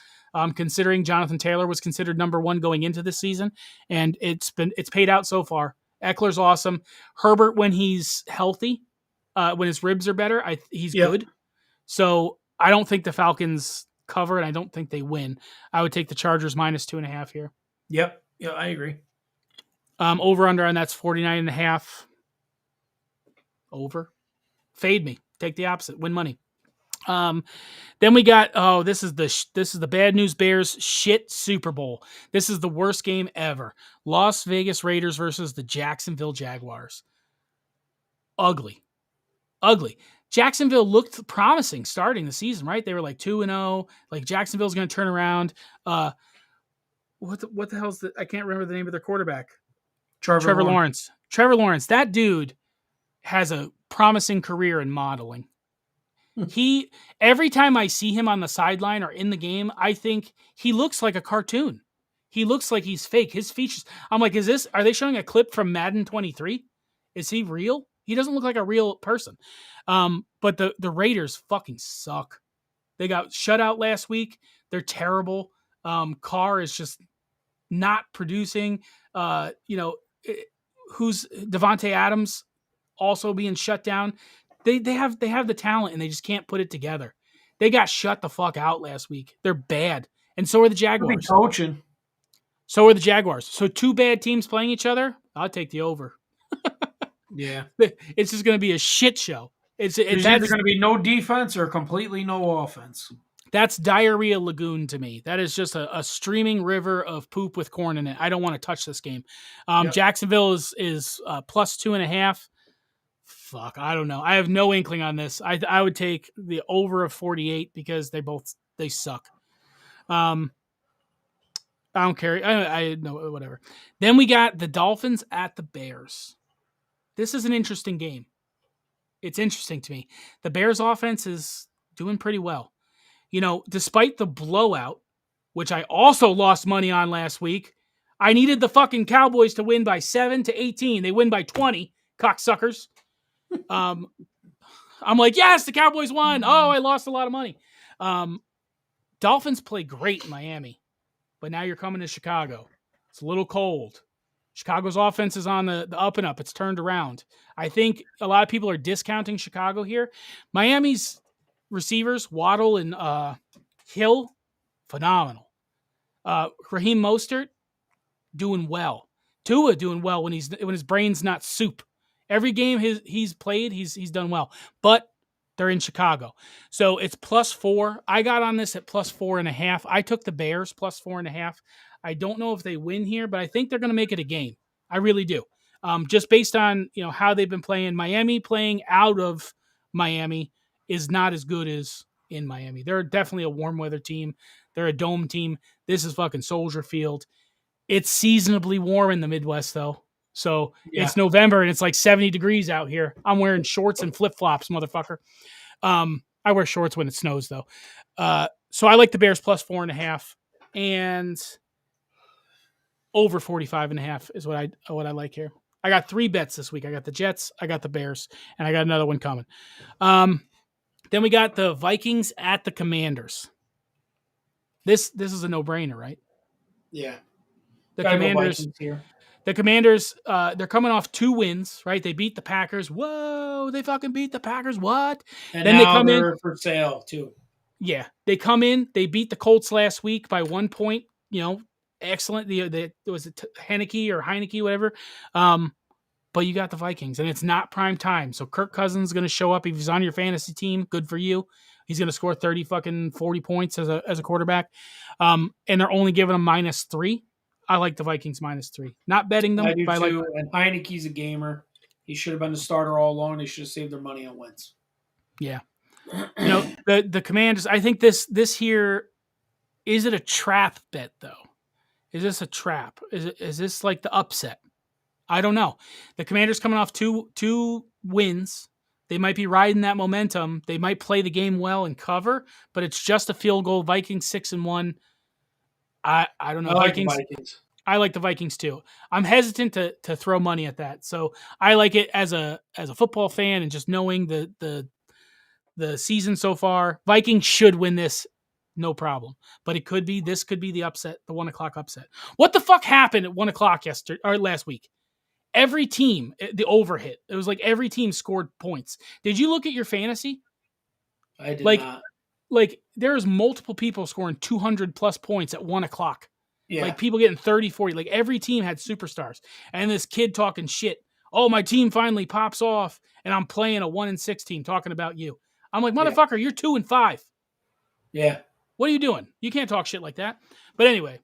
Speaker 2: Considering Jonathan Taylor was considered number 1 going into this season, and it's paid out so far. Eckler's awesome. Herbert, when he's healthy, when his ribs are better, he's good. So I don't think the Falcons cover, and I don't think they win. I would take the Chargers -2.5 here.
Speaker 1: Yep. Yeah, I agree.
Speaker 2: Over under on that's 49.5. Over. Fade me. Take the opposite. Win money. Then we got this is the bad news Bears shit Super Bowl. This is the worst game ever. Las Vegas Raiders versus the Jacksonville Jaguars. Ugly. Jacksonville looked promising starting the season, right? They were like 2-0. Like Jacksonville's going to turn around. What the hell's I can't remember the name of their quarterback. Trevor Lawrence. Trevor Lawrence. That dude has a promising career in modeling. Every time I see him on the sideline or in the game, I think he looks like a cartoon. He looks like he's fake. His features. I'm like, are they showing a clip from Madden 23? Is he real? He doesn't look like a real person. But the Raiders fucking suck. They got shut out last week. They're terrible. Carr is just not producing. Who's Devontae Adams also being shut down. They have the talent and they just can't put it together. They got shut the fuck out last week. They're bad. And so are the Jaguars.
Speaker 1: Coaching.
Speaker 2: So are the Jaguars. So 2 bad teams playing each other, I'll take the over.
Speaker 1: Yeah.
Speaker 2: It's just going to be a shit show. It's
Speaker 1: either going to be no defense or completely no offense.
Speaker 2: That's diarrhea lagoon to me. That is just a streaming river of poop with corn in it. I don't want to touch this game. Jacksonville is +2.5. Fuck, I don't know. I have no inkling on this. I would take the over of 48 because they suck. I don't care. I know, whatever. Then we got the Dolphins at the Bears. This is an interesting game. It's interesting to me. The Bears offense is doing pretty well. Despite the blowout, which I also lost money on last week, I needed the fucking Cowboys to win by 7-18. They win by 20, cocksuckers. I'm like, yes, the Cowboys won. Oh, I lost a lot of money. Dolphins play great in Miami, but now you're coming to Chicago. It's a little cold. Chicago's offense is on the up and up. It's turned around. I think a lot of people are discounting Chicago here. Miami's receivers, Waddle and Hill, phenomenal. Raheem Mostert, doing well. Tua doing well when his brain's not soup. Every game he's played, he's done well. But they're in Chicago. So it's +4. I got on this at +4.5. I took the Bears +4.5. I don't know if they win here, but I think they're going to make it a game. I really do. Just based on how they've been playing. Miami playing out of Miami is not as good as in Miami. They're definitely a warm weather team. They're a dome team. This is fucking Soldier Field. It's seasonably warm in the Midwest, though. So It's November and it's like 70 degrees out here. I'm wearing shorts and flip-flops, motherfucker. I wear shorts when it snows though. So I like the Bears plus 4.5 and over 45.5 is what I like here. I got 3 bets this week. I got the Jets, I got the Bears, and I got another one coming. Then we got the Vikings at the Commanders. This is a no-brainer, right?
Speaker 1: Yeah.
Speaker 2: The
Speaker 1: Gotta go
Speaker 2: Commanders
Speaker 1: Vikings here.
Speaker 2: The Commanders, they're coming off 2 wins, right? They beat the Packers. Whoa, they fucking beat the Packers. What?
Speaker 1: And
Speaker 2: Then they
Speaker 1: now
Speaker 2: come in.
Speaker 1: they're for sale too.
Speaker 2: Yeah, they come in. They beat the Colts last week by 1 point. Excellent. The was it Heineke, whatever. But you got the Vikings, and it's not prime time. So Kirk Cousins is going to show up if he's on your fantasy team. Good for you. He's going to score 40 points as a quarterback. And they're only giving him -3. I like the Vikings -3. Not betting them.
Speaker 1: I do
Speaker 2: but
Speaker 1: too. And Heineke's a gamer. He should have been the starter all along. They should have saved their money on Wentz.
Speaker 2: Yeah. The Commanders, I think this here, is it a trap bet though? Is this a trap? Is this like the upset? I don't know. The Commanders coming off two wins. They might be riding that momentum. They might play the game well and cover, but it's just a field goal. Vikings 6-1. I don't know.
Speaker 1: I like the Vikings.
Speaker 2: I like the Vikings too. I'm hesitant to throw money at that. So I like it as a football fan and just knowing the season so far. Vikings should win this, no problem. But this could be the upset, the 1 o'clock upset. What the fuck happened at 1 o'clock last week? Every team, the overhit. It was like every team scored points. Did you look at your fantasy?
Speaker 1: I did not.
Speaker 2: Like there's multiple people scoring 200 plus points at 1 o'clock.
Speaker 1: Yeah.
Speaker 2: Like people getting 30, 40. Like every team had superstars. And this kid talking shit. Oh, my team finally pops off, and I'm playing a 1-6 team talking about you. I'm like, motherfucker, you're 2-5.
Speaker 1: Yeah.
Speaker 2: What are you doing? You can't talk shit like that. But anyway,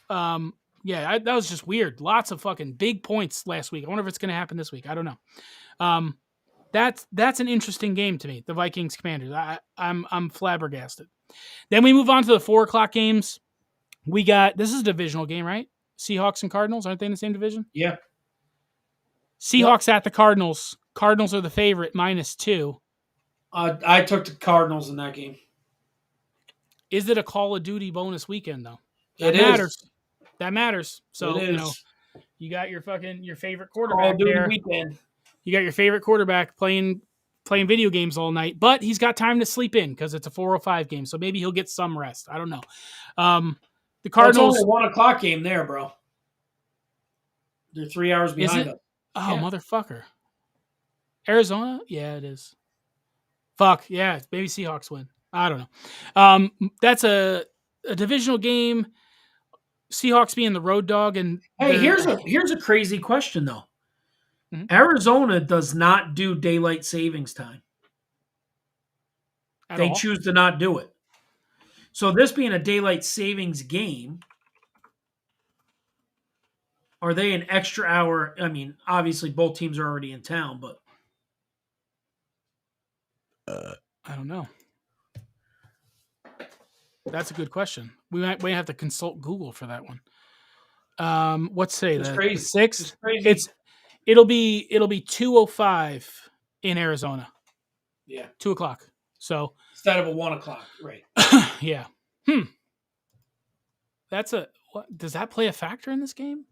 Speaker 2: that was just weird. Lots of fucking big points last week. I wonder if it's going to happen this week. I don't know. That's an interesting game to me. The Vikings Commanders. I'm flabbergasted. Then we move on to the 4 o'clock games. This is a divisional game, right? Seahawks and Cardinals, aren't they in the same division?
Speaker 1: Yeah.
Speaker 2: Seahawks at the Cardinals. Cardinals are the favorite, -2.
Speaker 1: I took the Cardinals in that game.
Speaker 2: Is it a Call of Duty bonus weekend though?
Speaker 1: That matters.
Speaker 2: That matters. So you got your favorite quarterback
Speaker 1: Call of Duty
Speaker 2: there.
Speaker 1: weekend.
Speaker 2: You got your favorite quarterback playing video games all night, but he's got time to sleep in because it's a 4:05 game. So maybe he'll get some rest. I don't know. The Cardinals.
Speaker 1: It's only a 1 o'clock game there, bro. They're 3 hours behind us.
Speaker 2: Oh, yeah. Motherfucker. Arizona? Yeah, it is. Fuck, yeah. Maybe Seahawks win. I don't know. That's a divisional game. Seahawks being the road dog. And
Speaker 1: hey, here's a crazy question, though.
Speaker 2: Mm-hmm.
Speaker 1: Arizona does not do daylight savings time. They choose to not do it. So this being a daylight savings game, are they an extra hour? I mean, obviously both teams are already in town, but
Speaker 2: I don't know. That's a good question. We might have to consult Google for that one. What's today?
Speaker 1: It's
Speaker 2: the
Speaker 1: crazy.
Speaker 2: 6th?
Speaker 1: It's crazy.
Speaker 2: It'll be 2:05 in Arizona.
Speaker 1: Yeah.
Speaker 2: 2 o'clock. So
Speaker 1: instead of a 1 o'clock, right?
Speaker 2: Yeah. That's what does that play a factor in this game?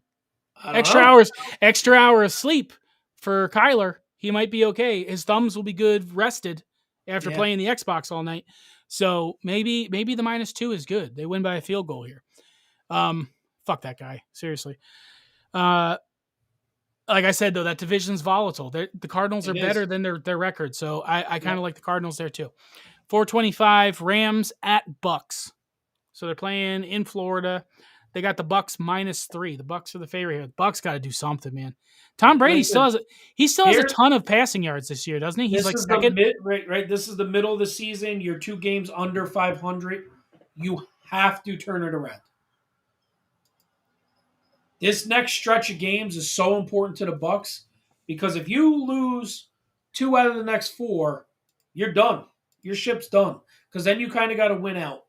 Speaker 2: Extra hour of sleep for Kyler. He might be okay. His thumbs will be good, rested after playing the Xbox all night. So maybe the -2 is good. They win by a field goal here. Fuck that guy. Seriously. Like I said, though, that division's volatile. The Cardinals are better than their record. So I kind of like the Cardinals there too. 4:25 Rams at Bucks. So they're playing in Florida. They got the Bucks -3. The Bucks are the favorite here. The Bucks got to do something, man. Tom Brady still has a ton of passing yards this year, doesn't he? He's like second.
Speaker 1: Right. This is the middle of the season. You're 2 games under 500. You have to turn it around. This next stretch of games is so important to the Bucks because if you lose 2 out of the next 4, you're done. Your ship's done because then you kind of got to win out.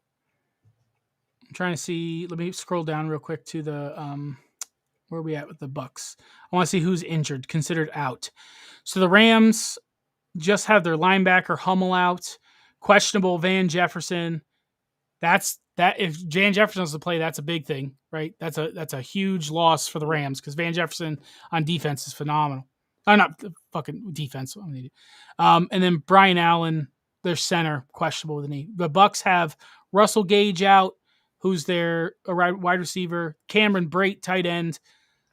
Speaker 2: I'm trying to see. Let me scroll down real quick to the where are we at with the Bucks? I want to see who's injured, considered out. So the Rams just have their linebacker Hummel out. Questionable Van Jefferson. If Van Jefferson doesn't play, that's a big thing, right? That's a huge loss for the Rams because Van Jefferson on defense is phenomenal. Not the fucking defense. And then Brian Allen, their center, questionable with a knee. The Bucks have Russell Gage out, who's their wide receiver, Cameron Brate, tight end,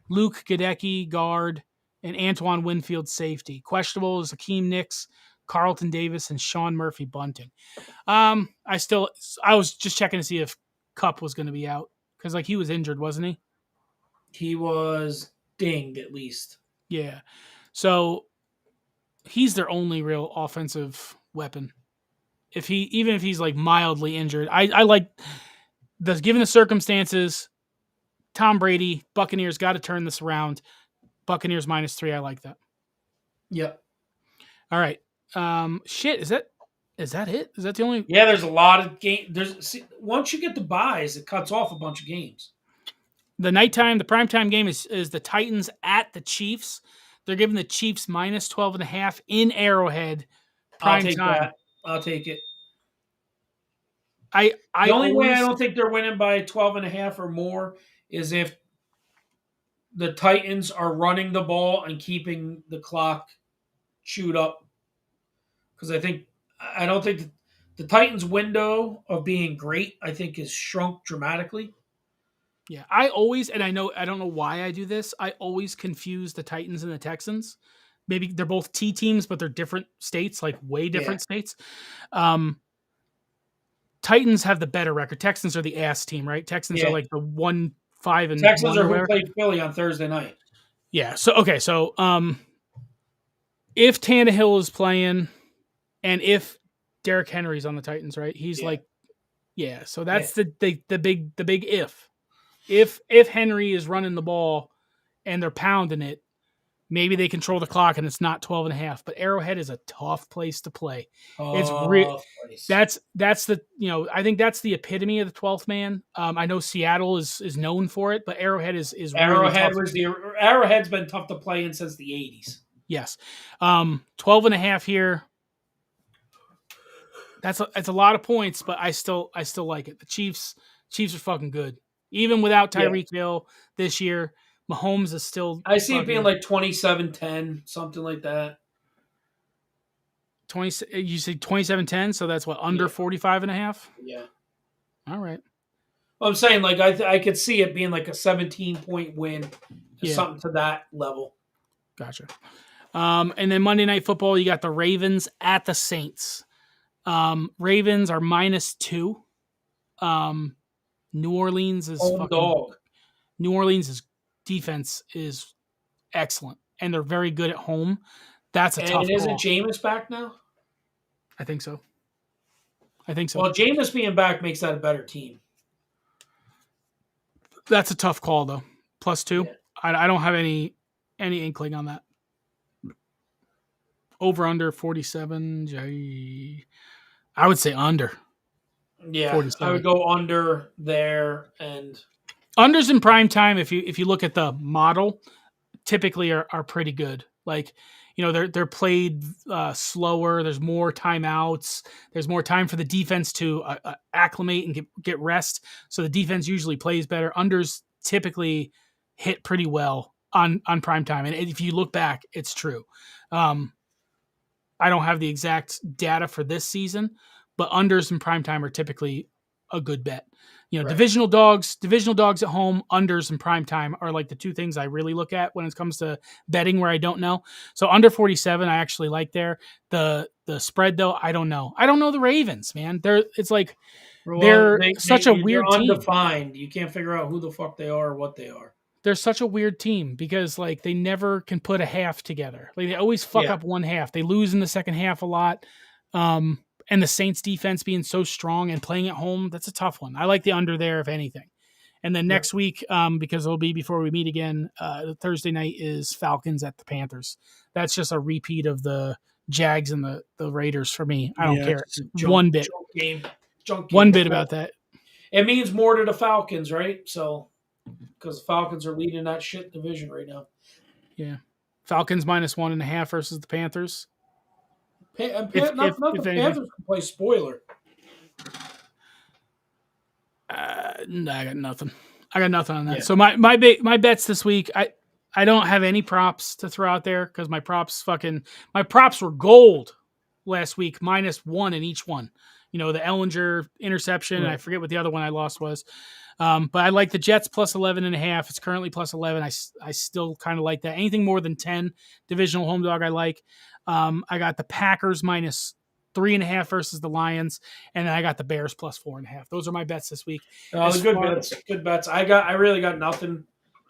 Speaker 2: Luke Gadecki, guard, and Antoine Winfield, safety. Questionable is Akeem Nicks, Carlton Davis, and Sean Murphy Bunting. I was just checking to see if Cup was going to be out because he was injured, wasn't he?
Speaker 1: He was dinged at least.
Speaker 2: Yeah. So he's their only real offensive weapon. Even if he's mildly injured, I like given the circumstances, Tom Brady, Buccaneers got to turn this around. Buccaneers -3. I like that.
Speaker 1: Yep.
Speaker 2: All right. Shit. Is that it? Is that the only?
Speaker 1: Yeah, there's a lot of games. Once you get the buys, it cuts off a bunch of games.
Speaker 2: The primetime game is the Titans at the Chiefs. They're giving the Chiefs -12.5 in Arrowhead.
Speaker 1: I'll take that. I'll take it.
Speaker 2: The
Speaker 1: only way I don't think they're winning by 12.5 or more is if the Titans are running the ball and keeping the clock chewed up. Because I don't think the Titans' window of being great, I think, is shrunk dramatically.
Speaker 2: Yeah, I don't know why I do this. I always confuse the Titans and the Texans. Maybe they're both T teams, but they're different states, way different states. Titans have the better record. Texans are the ass team, right? Texans are the 1-5 and
Speaker 1: Texans are who played Philly on Thursday night.
Speaker 2: Yeah. So if Tannehill is playing, and if Derrick Henry's on the Titans, right? He's So that's the big if. If Henry is running the ball and they're pounding it, maybe they control the clock and it's not 12.5. But Arrowhead is a tough place to play. It's that's the I think that's the epitome of the 12th man. I know Seattle is known for it, but Arrowhead is
Speaker 1: Arrowhead
Speaker 2: really tough.
Speaker 1: Arrowhead's been tough to play in since the 80s.
Speaker 2: Yes, 12.5 here. That's a lot of points, but I still like it. The Chiefs are fucking good. Even without Tyreek Hill this year, Mahomes is still...
Speaker 1: I see it being 27-10, something like that.
Speaker 2: You say 27-10, so that's what, under 45.5?
Speaker 1: Yeah.
Speaker 2: All right.
Speaker 1: Well, I'm saying, I could see it being a 17-point win, something to that level.
Speaker 2: Gotcha. And then Monday Night Football, you got the Ravens at the Saints. Ravens are -2. New Orleans is
Speaker 1: dog.
Speaker 2: New Orleans' defense is excellent, and they're very good at home. That's a tough call.
Speaker 1: And isn't Jameis back now?
Speaker 2: I think so.
Speaker 1: Well, Jameis being back makes that a better team.
Speaker 2: That's a tough call, though. +2. Yeah. I don't have any inkling on that. Over under 47. I would say under.
Speaker 1: Yeah, 47. I would go under there, and
Speaker 2: unders in prime time. If you look at the model, typically are pretty good. They're played slower. There's more timeouts. There's more time for the defense to acclimate and get rest. So the defense usually plays better. Unders typically hit pretty well on prime time, and if you look back, it's true. I don't have the exact data for this season, but unders in primetime are typically a good bet. Right. Divisional dogs at home, unders in primetime are the two things I really look at when it comes to betting where I don't know. So under 47, I actually like there. The spread though, I don't know. I don't know the Ravens, man. They're such a weird team.
Speaker 1: Undefined. You can't figure out who the fuck they are or what they are.
Speaker 2: They're such a weird team because they never can put a half together. They always fuck up one half. They lose in the second half a lot. And the Saints defense being so strong and playing at home, that's a tough one. I like the under there, if anything. And then next week, because it'll be before we meet again, the Thursday night is Falcons at the Panthers. That's just a repeat of the Jags and the Raiders for me. I don't care one bit.
Speaker 1: Junk game.
Speaker 2: One bit about that.
Speaker 1: It means more to the Falcons, right? So... because the Falcons are leading that shit division right now.
Speaker 2: Yeah. Falcons -1.5 versus the Panthers.
Speaker 1: Not
Speaker 2: if
Speaker 1: the
Speaker 2: anything.
Speaker 1: Panthers can play spoiler.
Speaker 2: No, I got nothing. I got nothing on that.
Speaker 1: Yeah.
Speaker 2: So my bets this week, I don't have any props to throw out there because my props were gold last week, -1 in each one. You know, the Ellinger interception, and I
Speaker 1: Right.
Speaker 2: forget what the other one I lost was. But I like the Jets +11.5. It's currently +11. I still kind of like that. Anything more than 10 divisional home dog, I like. I got the Packers -3.5 versus the Lions, and then I got the Bears +4.5. Those are my bets this week. As
Speaker 1: Good
Speaker 2: far-
Speaker 1: bets. Good bets. I really got nothing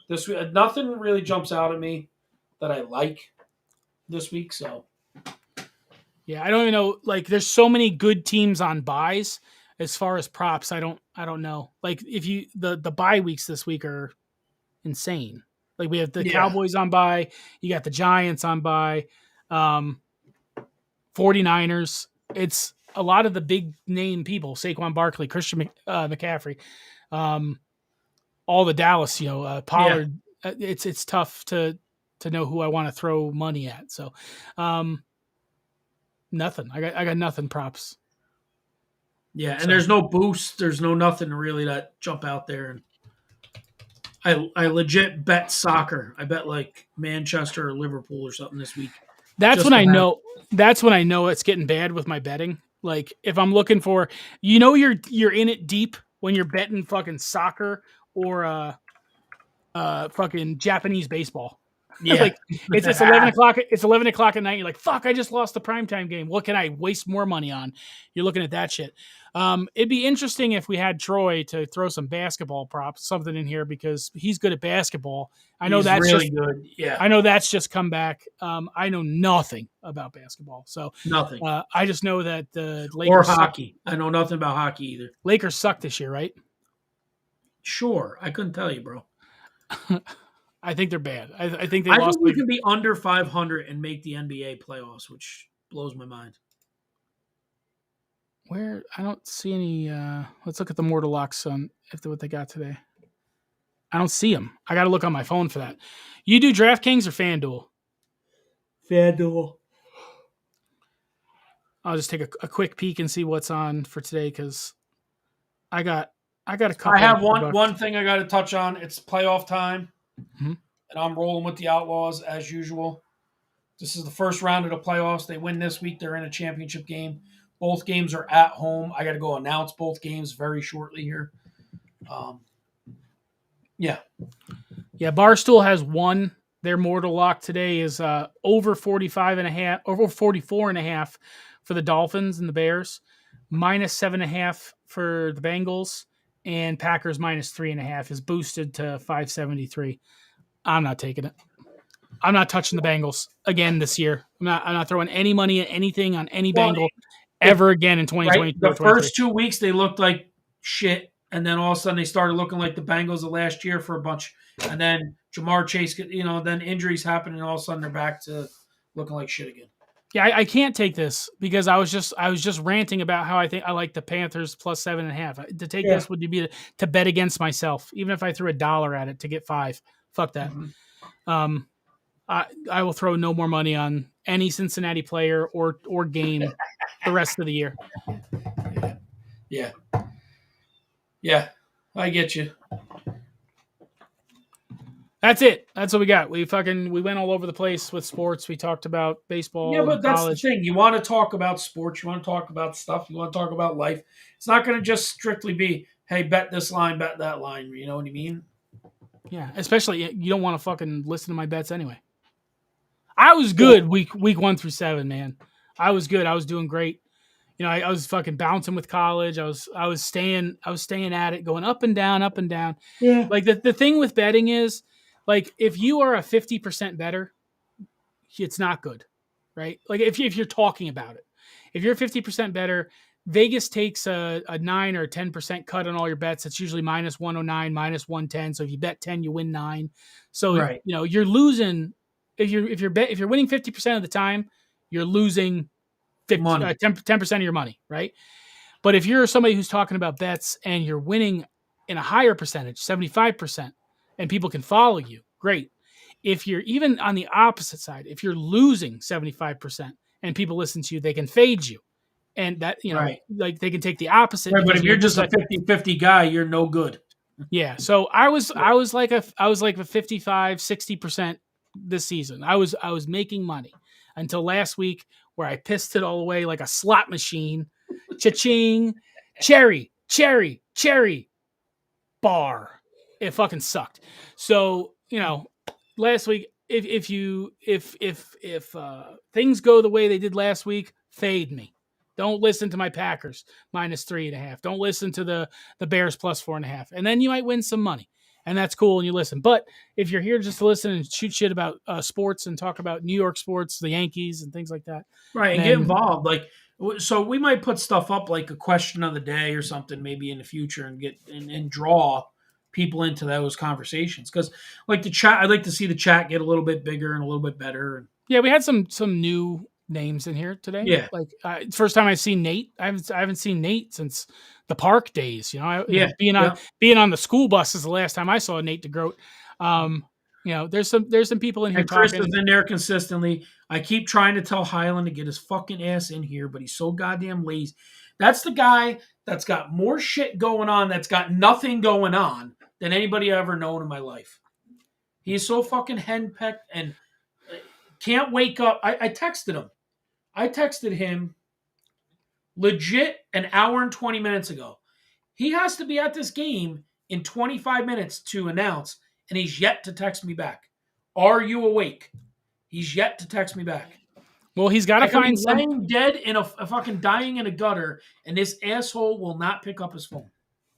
Speaker 1: this week. Nothing really jumps out at me that I like this week. So
Speaker 2: Yeah, I don't even know. Like, there's so many good teams on buys. As far as props, I don't know. Like, if you the bye weeks this week are insane. Like, we have the
Speaker 1: yeah,
Speaker 2: Cowboys on bye, you got the Giants on bye, 49ers. It's a lot of the big name people: Saquon Barkley, Christian McCaffrey, all the Dallas.
Speaker 1: yeah,
Speaker 2: Pollard. It's tough to know who I want to throw money at. So, nothing. I got nothing props.
Speaker 1: yeah. And
Speaker 2: So-
Speaker 1: there's no boost. There's no nothing really that jump out there. And I legit bet soccer. I bet like Manchester or Liverpool or something this week.
Speaker 2: That's
Speaker 1: Just
Speaker 2: when
Speaker 1: to
Speaker 2: I
Speaker 1: have-
Speaker 2: know. That's when I know it's getting bad with my betting. Like, if I'm looking for, you're in it deep when you're betting fucking soccer or fucking Japanese baseball.
Speaker 1: Yeah.
Speaker 2: Like, it's 11 o'clock. It's 11 o'clock at night. You're like, fuck, I just lost the primetime game. What can I waste more money on? You're looking at that shit. It'd be interesting if we had Troy to throw some basketball props, something in here, because he's good at basketball. I know
Speaker 1: He's
Speaker 2: that's
Speaker 1: really
Speaker 2: just
Speaker 1: good. Yeah.
Speaker 2: I know that's just come back. I know nothing about basketball, so
Speaker 1: Nothing.
Speaker 2: I just know that the
Speaker 1: Or
Speaker 2: Lakers
Speaker 1: hockey. I know nothing about hockey either.
Speaker 2: Lakers suck this year, right?
Speaker 1: Sure. I couldn't tell you, bro.
Speaker 2: I think they're bad. I think they
Speaker 1: I
Speaker 2: lost.
Speaker 1: think we can be under 500 and make the NBA playoffs, which blows my mind.
Speaker 2: Where I don't see any. Let's look at the Mortal Locks on what they got today. I don't see them. I got to look on my phone for that. You do DraftKings or FanDuel?
Speaker 1: FanDuel.
Speaker 2: I'll just take a quick peek and see what's on for today because I got a couple.
Speaker 1: I have
Speaker 2: of
Speaker 1: one thing I got to touch on. It's playoff time,
Speaker 2: Mhm.
Speaker 1: and I'm rolling with the Outlaws as usual. This is the first round of the playoffs. They win this week. They're in a championship game. Both games are at home. I got to go announce both games very shortly here. Yeah.
Speaker 2: Yeah, Barstool has one. Their Mortal Lock today is over 45.5, over 44.5 for the Dolphins and the Bears, -7.5 for the Bengals, and Packers -3.5 is boosted to 573. I'm not taking it. I'm not touching the Bengals again this year. I'm not throwing any money at anything on any Bengal ever again in 2022.
Speaker 1: Right? The first 2 weeks they looked like shit, and then all of a sudden they started looking like the Bengals of last year for a bunch. And then Jamar Chase, then injuries happen, and all of a sudden they're back to looking like shit again.
Speaker 2: Yeah, I can't take this because I was just ranting about how I like the Panthers +7.5. To take this would be to bet against myself, even if I threw $1 at it to get 5. Fuck that.
Speaker 1: Mm-hmm.
Speaker 2: I will throw no more money on any Cincinnati player or game the rest of the year.
Speaker 1: Yeah, I get you.
Speaker 2: That's it. That's what we got. We went all over the place with sports. We talked about baseball.
Speaker 1: Yeah, but that's
Speaker 2: college.
Speaker 1: the thing. You want to talk about sports. You want to talk about stuff. You want to talk about life. It's not going to just strictly be, hey, bet this line, bet that line. You know what I mean?
Speaker 2: Yeah, especially you don't want to fucking listen to my bets anyway. I was good week 1 through 7, man. I was good. I was doing great. I was fucking bouncing with college. I was staying at it, going up and down, up and down.
Speaker 1: Yeah.
Speaker 2: Like the thing with betting is, like, if you are a 50% better, it's not good, right? Like if you're talking about it, if you're 50% better, Vegas takes a 9 or 10% cut on all your bets. It's usually -109, -110. So if you bet 10, you win 9. So
Speaker 1: Right.
Speaker 2: you're losing if you're winning 50% of the time, you're losing 10% of your money, right? But if you're somebody who's talking about bets and you're winning in a higher percentage, 75%, and people can follow you, great. If you're even on the opposite side, if you're losing 75% and people listen to you, they can fade you. And that,
Speaker 1: Right.
Speaker 2: like they can take the opposite.
Speaker 1: Right, but
Speaker 2: because
Speaker 1: if you're just a 50-50 guy, you're no good.
Speaker 2: Yeah. So I was like a 55, 60% this season. I was making money until last week where I pissed it all away like a slot machine. Cha-ching, cherry, cherry, cherry, bar. It fucking sucked. So, last week, if things go the way they did last week, fade me. Don't listen to my Packers -3.5. Don't listen to the Bears +4.5. And then you might win some money. And that's cool and you listen. But if you're here just to listen and shoot shit about sports and talk about New York sports, the Yankees and things like that.
Speaker 1: Right, and get involved. Like, so we might put stuff up like a question of the day or something maybe in the future and get and draw people into those conversations. Because like the chat, I'd like to see the chat get a little bit bigger and a little bit better.
Speaker 2: Yeah, we had some new names in here today.
Speaker 1: Yeah.
Speaker 2: Like first time I've seen Nate. I haven't seen Nate since the park days. Being on the school bus is the last time I saw Nate DeGroat. There's some people in here
Speaker 1: and Chris
Speaker 2: talking.
Speaker 1: is in there consistently. I keep trying to tell Highland to get his fucking ass in here, but he's so goddamn lazy. That's the guy that's got more shit going on, that's got nothing going on than anybody I've ever known in my life. He's so fucking henpecked and can't wake up. I texted him. I texted him legit an hour and 20 minutes ago. He has to be at this game in 25 minutes to announce, and he's yet to text me back. Are you awake? He's yet to text me back.
Speaker 2: Well, he's got to find some
Speaker 1: laying dead in a fucking dying in a gutter, and this asshole will not pick up his phone.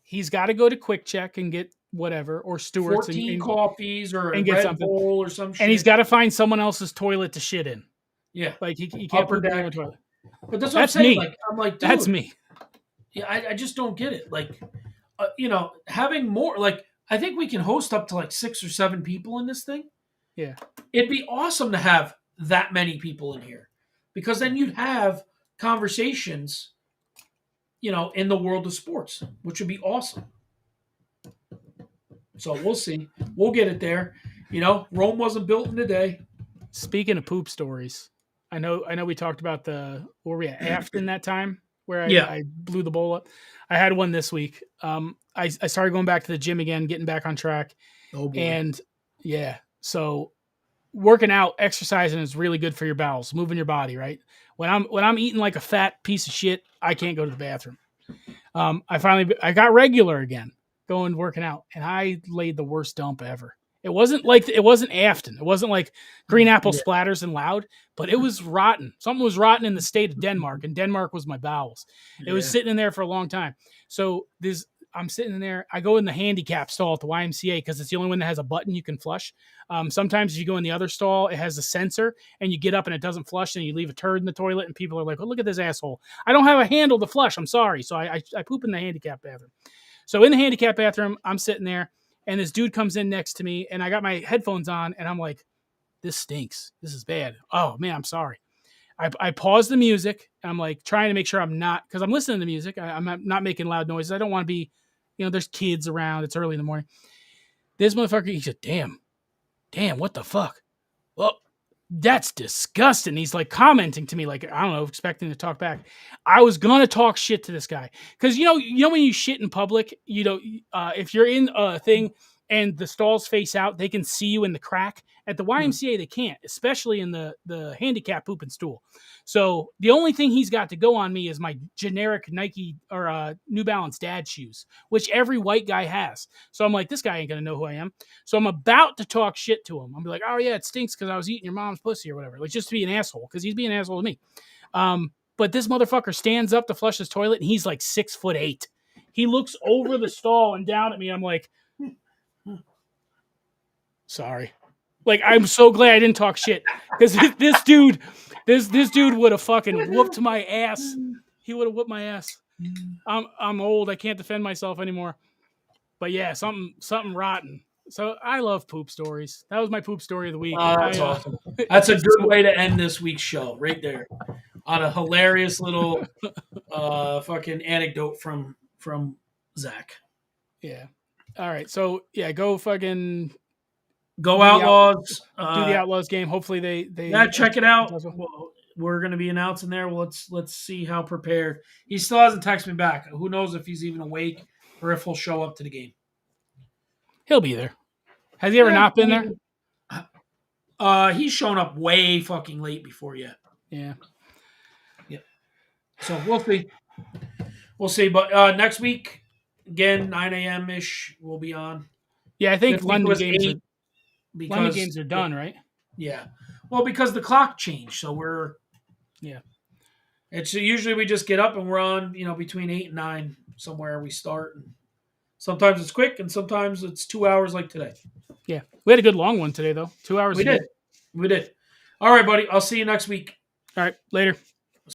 Speaker 2: He's got to go to Quick Check and get whatever, or Stewart's
Speaker 1: 14 coffees or
Speaker 2: and
Speaker 1: a
Speaker 2: get
Speaker 1: Red
Speaker 2: something.
Speaker 1: Bull or some shit.
Speaker 2: And he's got to find someone else's toilet to shit in.
Speaker 1: Yeah,
Speaker 2: like he can't put it in the toilet.
Speaker 1: But that's what I'm saying.
Speaker 2: Me.
Speaker 1: I'm like, dude,
Speaker 2: that's me.
Speaker 1: Yeah, I just don't get it. Like, having more. Like, I think we can host up to like 6 or 7 people in this thing.
Speaker 2: Yeah,
Speaker 1: it'd be awesome to have that many people in here, because then you'd have conversations, in the world of sports, which would be awesome. So we'll see. We'll get it there. Rome wasn't built in a day.
Speaker 2: Speaking of poop stories, I know we talked about where we at Afton that time where I blew the bowl up. I had one this week. I started going back to the gym again, getting back on track.
Speaker 1: Oh boy.
Speaker 2: And yeah, so working out, exercising is really good for your bowels, moving your body, right? When I'm eating like a fat piece of shit, I can't go to the bathroom. I got regular again, going working out, and I laid the worst dump ever. It wasn't Afton. It wasn't like green apple splatters and loud, but it was rotten. Something was rotten in the state of Denmark, and Denmark was my bowels. It was sitting in there for a long time. So I'm sitting in there. I go in the handicap stall at the YMCA because it's the only one that has a button you can flush. Sometimes if you go in the other stall, it has a sensor, and you get up and it doesn't flush, and you leave a turd in the toilet, and people are like, "Oh, look at this asshole! I don't have a handle to flush. I'm sorry." So I poop in the handicap bathroom. So in the handicap bathroom, I'm sitting there. And this dude comes in next to me, and I got my headphones on, and I'm like, this stinks. This is bad. Oh, man, I'm sorry. I paused the music. And I'm like trying to make sure I'm not, because I'm listening to music. I'm not making loud noises. I don't want to be, there's kids around. It's early in the morning. This motherfucker, he said, damn, what the fuck? Well, that's disgusting. He's like commenting to me, like, I don't know, expecting to talk back. I was going to talk shit to this guy. Because, when you shit in public, if you're in a thing and the stalls face out, they can see you in the crack. At the YMCA, they can't, especially in the handicap poop and stool. So the only thing he's got to go on me is my generic Nike or New Balance dad shoes, which every white guy has. So I'm like, this guy ain't going to know who I am. So I'm about to talk shit to him. I'm like, oh yeah, it stinks because I was eating your mom's pussy or whatever. Like, just to be an asshole, because he's being an asshole to me. But this motherfucker stands up to flush his toilet, and he's like 6'8". He looks over the stall and down at me. I'm like, sorry. Like, I'm so glad I didn't talk shit, because this dude would have fucking whooped my ass. He would have whooped my ass. I'm old. I can't defend myself anymore. But yeah, something rotten. So I love poop stories. That was my poop story of the week.
Speaker 1: That's awesome. That's a good way to end this week's show, right there, on a hilarious little fucking anecdote from Zach.
Speaker 2: Yeah. All right. So yeah, go fucking.
Speaker 1: Go Outlaws.
Speaker 2: Do the Outlaws game. Hopefully they
Speaker 1: check it out. we're going to be announcing there. Well, let's see how prepared. He still hasn't texted me back. Who knows if he's even awake or if he'll show up to the game.
Speaker 2: He'll be there. Has he ever not been there?
Speaker 1: He's shown up way fucking late before yet.
Speaker 2: Yeah.
Speaker 1: So we'll see. We'll see. But next week, again, 9 a.m. ish, we'll be on.
Speaker 2: Yeah, I think
Speaker 1: This week
Speaker 2: London
Speaker 1: was
Speaker 2: games
Speaker 1: 8
Speaker 2: London games are done, right?
Speaker 1: Yeah. Well, because the clock changed, so we're It's usually we just get up and we're on, between 8 and 9 somewhere we start. And sometimes it's quick and sometimes it's 2 hours like today.
Speaker 2: Yeah. We had a good long one today though. 2 hours.
Speaker 1: We did. All right, buddy. I'll see you next week.
Speaker 2: All right. Later.